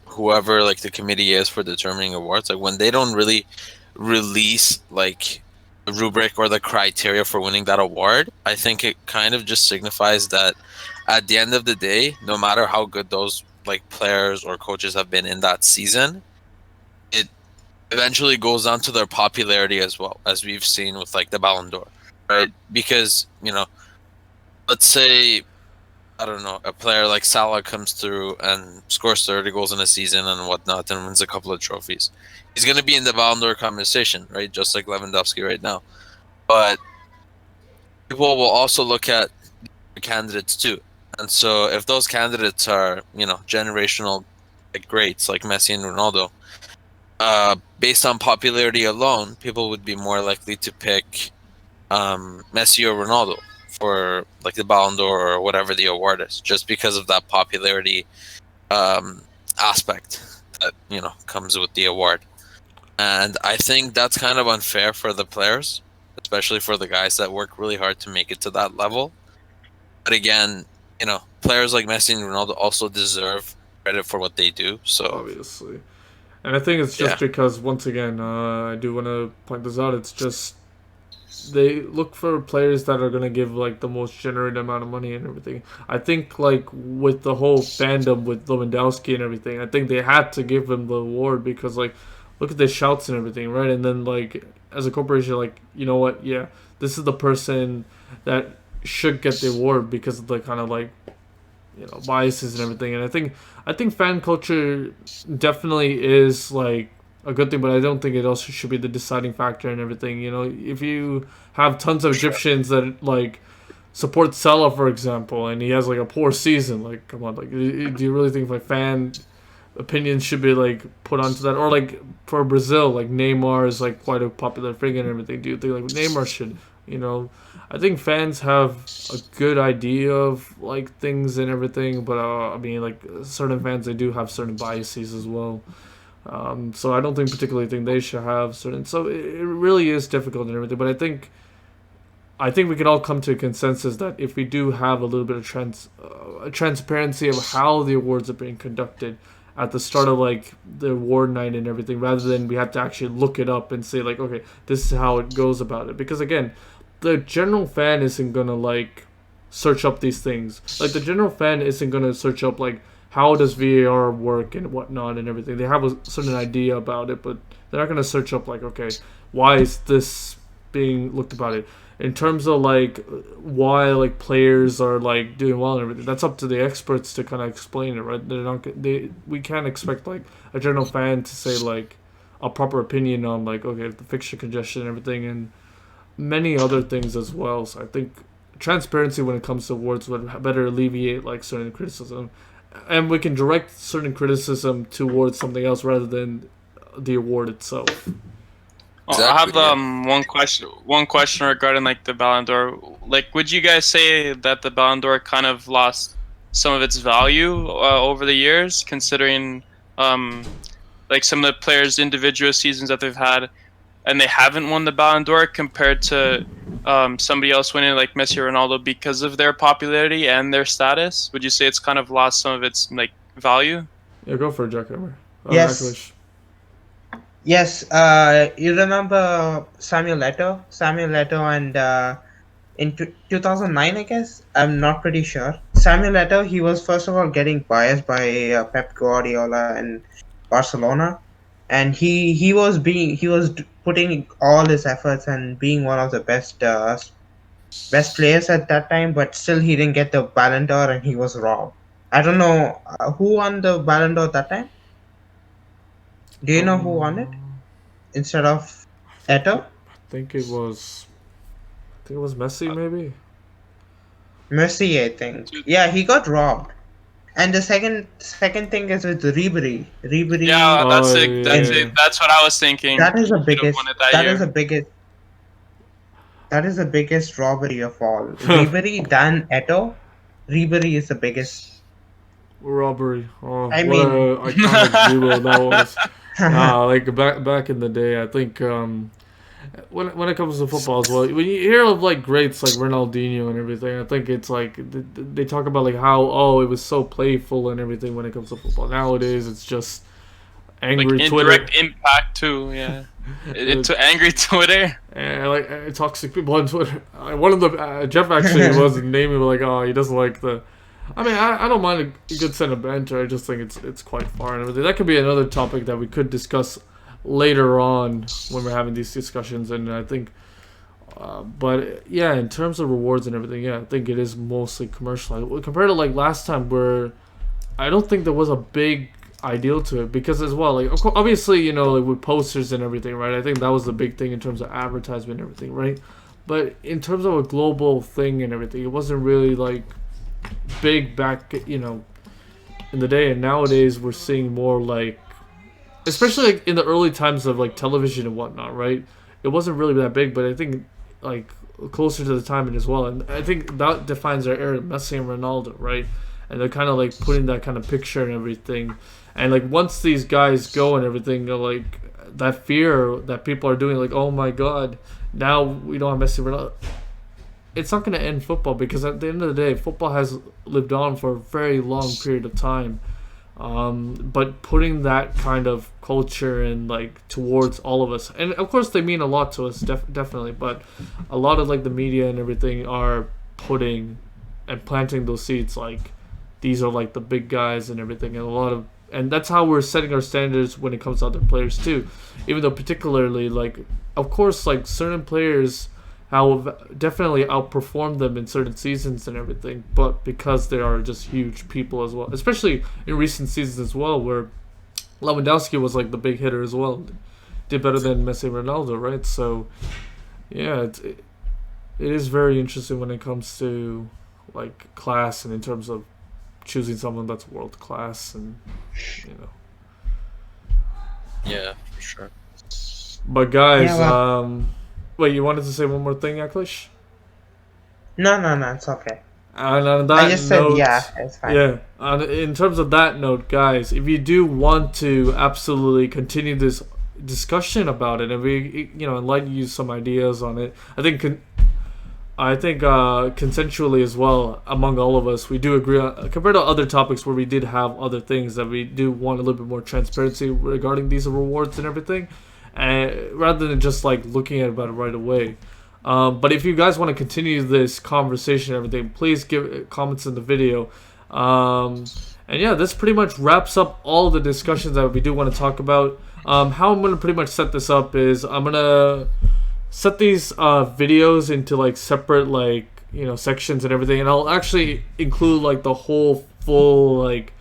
whoever like the committee is for determining awards, like when they don't really release like the rubric or the criteria for winning that award, I think it kind of just signifies that at the end of the day, no matter how good those like players or coaches have been in that season, it eventually goes down to their popularity as well, as we've seen with like the Ballon d'Or, right? Because let's say I don't know, a player like Salah comes through and scores 30 goals in a season and whatnot and wins a couple of trophies. He's going to be in the Ballon d'Or conversation, right? Just like Lewandowski right now. But people will also look at the candidates too. And so if those candidates are, generational like greats like Messi and Ronaldo, based on popularity alone, people would be more likely to pick Messi or Ronaldo for like the Ballon d'Or or whatever the award is, just because of that popularity aspect that comes with the award. And I think that's kind of unfair for the players, especially for the guys that work really hard to make it to that level. But again, players like Messi and Ronaldo also deserve credit for what they do. So obviously, and I think it's just because, once again, I do want to point this out. It's just they look for players that are gonna give like the most generate amount of money and everything. I think like with the whole fandom with Lewandowski and everything, I think they had to give him the award because like look at the shouts and everything, right? And then like as a corporation, like you know what? Yeah, this is the person that should get the award because of the kind of like biases and everything. And I think fan culture definitely is like a good thing, but I don't think it also should be the deciding factor and everything. If you have tons of Egyptians that like support Salah, for example, and he has like a poor season, like come on, like do you really think like fan opinions should be like put onto that? Or like for Brazil, like Neymar is like quite a popular figure and everything. Do you think like Neymar should, I think fans have a good idea of like things and everything, but I mean like certain fans, they do have certain biases as well. So I don't particularly think they should have certain. So it really is difficult and everything. But I think we can all come to a consensus that if we do have a little bit of transparency of how the awards are being conducted at the start of like the award night and everything, rather than we have to actually look it up and say like, okay, this is how it goes about it. Because again, the general fan isn't gonna like search up these things. Like the general fan isn't gonna search up like how does VAR work and whatnot and everything. They have a certain idea about it, but they're not going to search up like, okay, why is this being looked about it? In terms of like why like players are like doing well and everything, that's up to the experts to kind of explain it, right? We can't expect like a general fan to say like a proper opinion on like, okay, the fixture congestion and everything and many other things as well. So I think transparency when it comes to awards would better alleviate like certain criticism. And we can direct certain criticism towards something else rather than the award itself. Well, I have one question regarding like the Ballon d'Or. Like, would you guys say that the Ballon d'Or kind of lost some of its value over the years, considering like some of the players' individual seasons that they've had, and they haven't won the Ballon d'Or compared to somebody else winning like Messi or Ronaldo because of their popularity and their status? Would you say it's kind of lost some of its like value? Yeah, go for it, Jackhammer. Yes. Akilesh. Yes. You remember Samuel Eto'o? Samuel Eto'o and in 2009, I guess. I'm not pretty sure. Samuel Eto'o, he was first of all getting biased by Pep Guardiola and Barcelona, and he was putting all his efforts and being one of the best players at that time, but still he didn't get the Ballon d'Or and he was robbed. I don't know who won the Ballon d'Or that time. Do you know who won it instead of Eto'o? I think it was Messi, maybe. Messi, I think. Yeah, he got robbed. And the second thing is with Ribery. Yeah, that's it. That's what I was thinking. That is the biggest robbery of all. Ribery than Eto'o. Ribery is the biggest robbery. Oh, I mean, what an iconic duo that was. Like back in the day, I think when it comes to football as well, when you hear of like greats like Ronaldinho and everything, I think it's like they talk about like how it was so playful and everything when it comes to football. Nowadays, it's just angry like Twitter. Indirect impact too, yeah. It's angry Twitter. And like toxic people on Twitter. One of the Jeff actually was naming like, he doesn't like the. I mean, I don't mind a good set of banter. I just think it's quite far and everything. That could be another topic that we could discuss later on when we're having these discussions. And I think But yeah, in terms of rewards and everything, yeah, I think it is mostly commercialized compared to like last time, where I don't think there was a big ideal to it, because as well, like obviously, you know, like with posters and everything, right? I think that was the big thing in terms of advertisement and everything, right? But in terms of a global thing and everything, it wasn't really like big back, you know, in the day. And nowadays we're seeing more like, especially like in the early times of like television and whatnot, right? It wasn't really that big, but I think like closer to the time and as well, and I think that defines our era, Messi and Ronaldo, right? And they're kind of like putting that kind of picture and everything. And like once these guys go and everything, they're like that fear that people are doing, like, oh my god, now we don't have Messi, Ronaldo. It's not going to end football, because at the end of the day, football has lived on for a very long period of time. But putting that kind of culture and like towards all of us, and of course they mean a lot to us, definitely. But a lot of like the media and everything are putting and planting those seeds, like these are like the big guys and everything, and that's how we're setting our standards when it comes to other players too. Even though particularly, like, of course, like certain players have definitely outperformed them in certain seasons and everything, but because they are just huge people as well, especially in recent seasons as well, where Lewandowski was like the big hitter as well, did better than Messi and Ronaldo, right? So yeah, it is very interesting when it comes to like class and in terms of choosing someone that's world class, and you know. Yeah, for sure. But guys, wait, you wanted to say one more thing, Akilesh? No, it's okay. And on that I just note, said, yeah, it's fine. Yeah, in terms of that note, guys, if you do want to absolutely continue this discussion about it, and we, you know, enlighten you some ideas on it, I think consensually as well among all of us, we do agree on, compared to other topics where we did have other things, that we do want a little bit more transparency regarding these rewards and everything, rather than just like looking at about it right away. But if you guys want to continue this conversation and everything, please give comments in the video. And yeah, this pretty much wraps up all the discussions that we do want to talk about. How I'm going to pretty much set this up is I'm going to set these videos into like separate, like, you know, sections and everything, and I'll actually include like the whole full like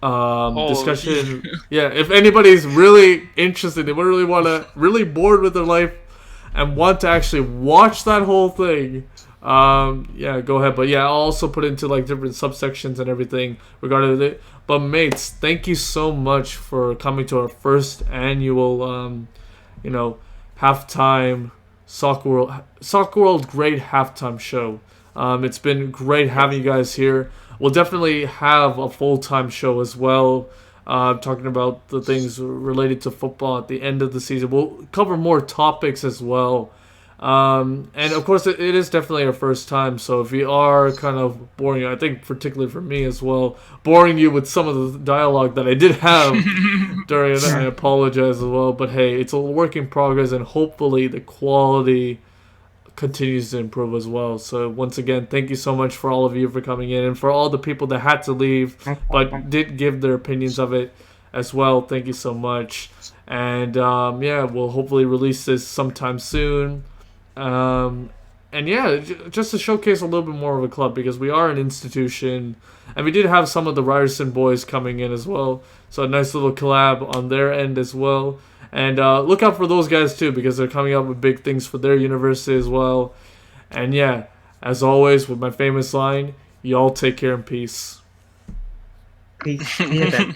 discussion. Yeah, if anybody's really interested, they really want to, really bored with their life and want to actually watch that whole thing, yeah, go ahead. But yeah, I'll also put into like different subsections and everything regarding it. But mates, thank you so much for coming to our first annual you know, halftime Soccerworld great halftime show. It's been great having you guys here. We'll definitely have a full-time show as well, talking about the things related to football at the end of the season. We'll cover more topics as well. And of course, it is definitely our first time, so if we are kind of boring, I think particularly for me as well, boring you with some of the dialogue that I did have during it, I apologize as well. But hey, it's a work in progress, and hopefully the quality continues to improve as well. So once again, thank you so much for all of you for coming in, and for all the people that had to leave but did give their opinions of it as well. Thank you so much. And yeah, we'll hopefully release this sometime soon. And yeah, just to showcase a little bit more of a club, because we are an institution, and we did have some of the Ryerson boys coming in as well, so a nice little collab on their end as well. And look out for those guys too, because they're coming up with big things for their university as well. And yeah, as always, with my famous line, y'all take care and peace. Peace. See you then.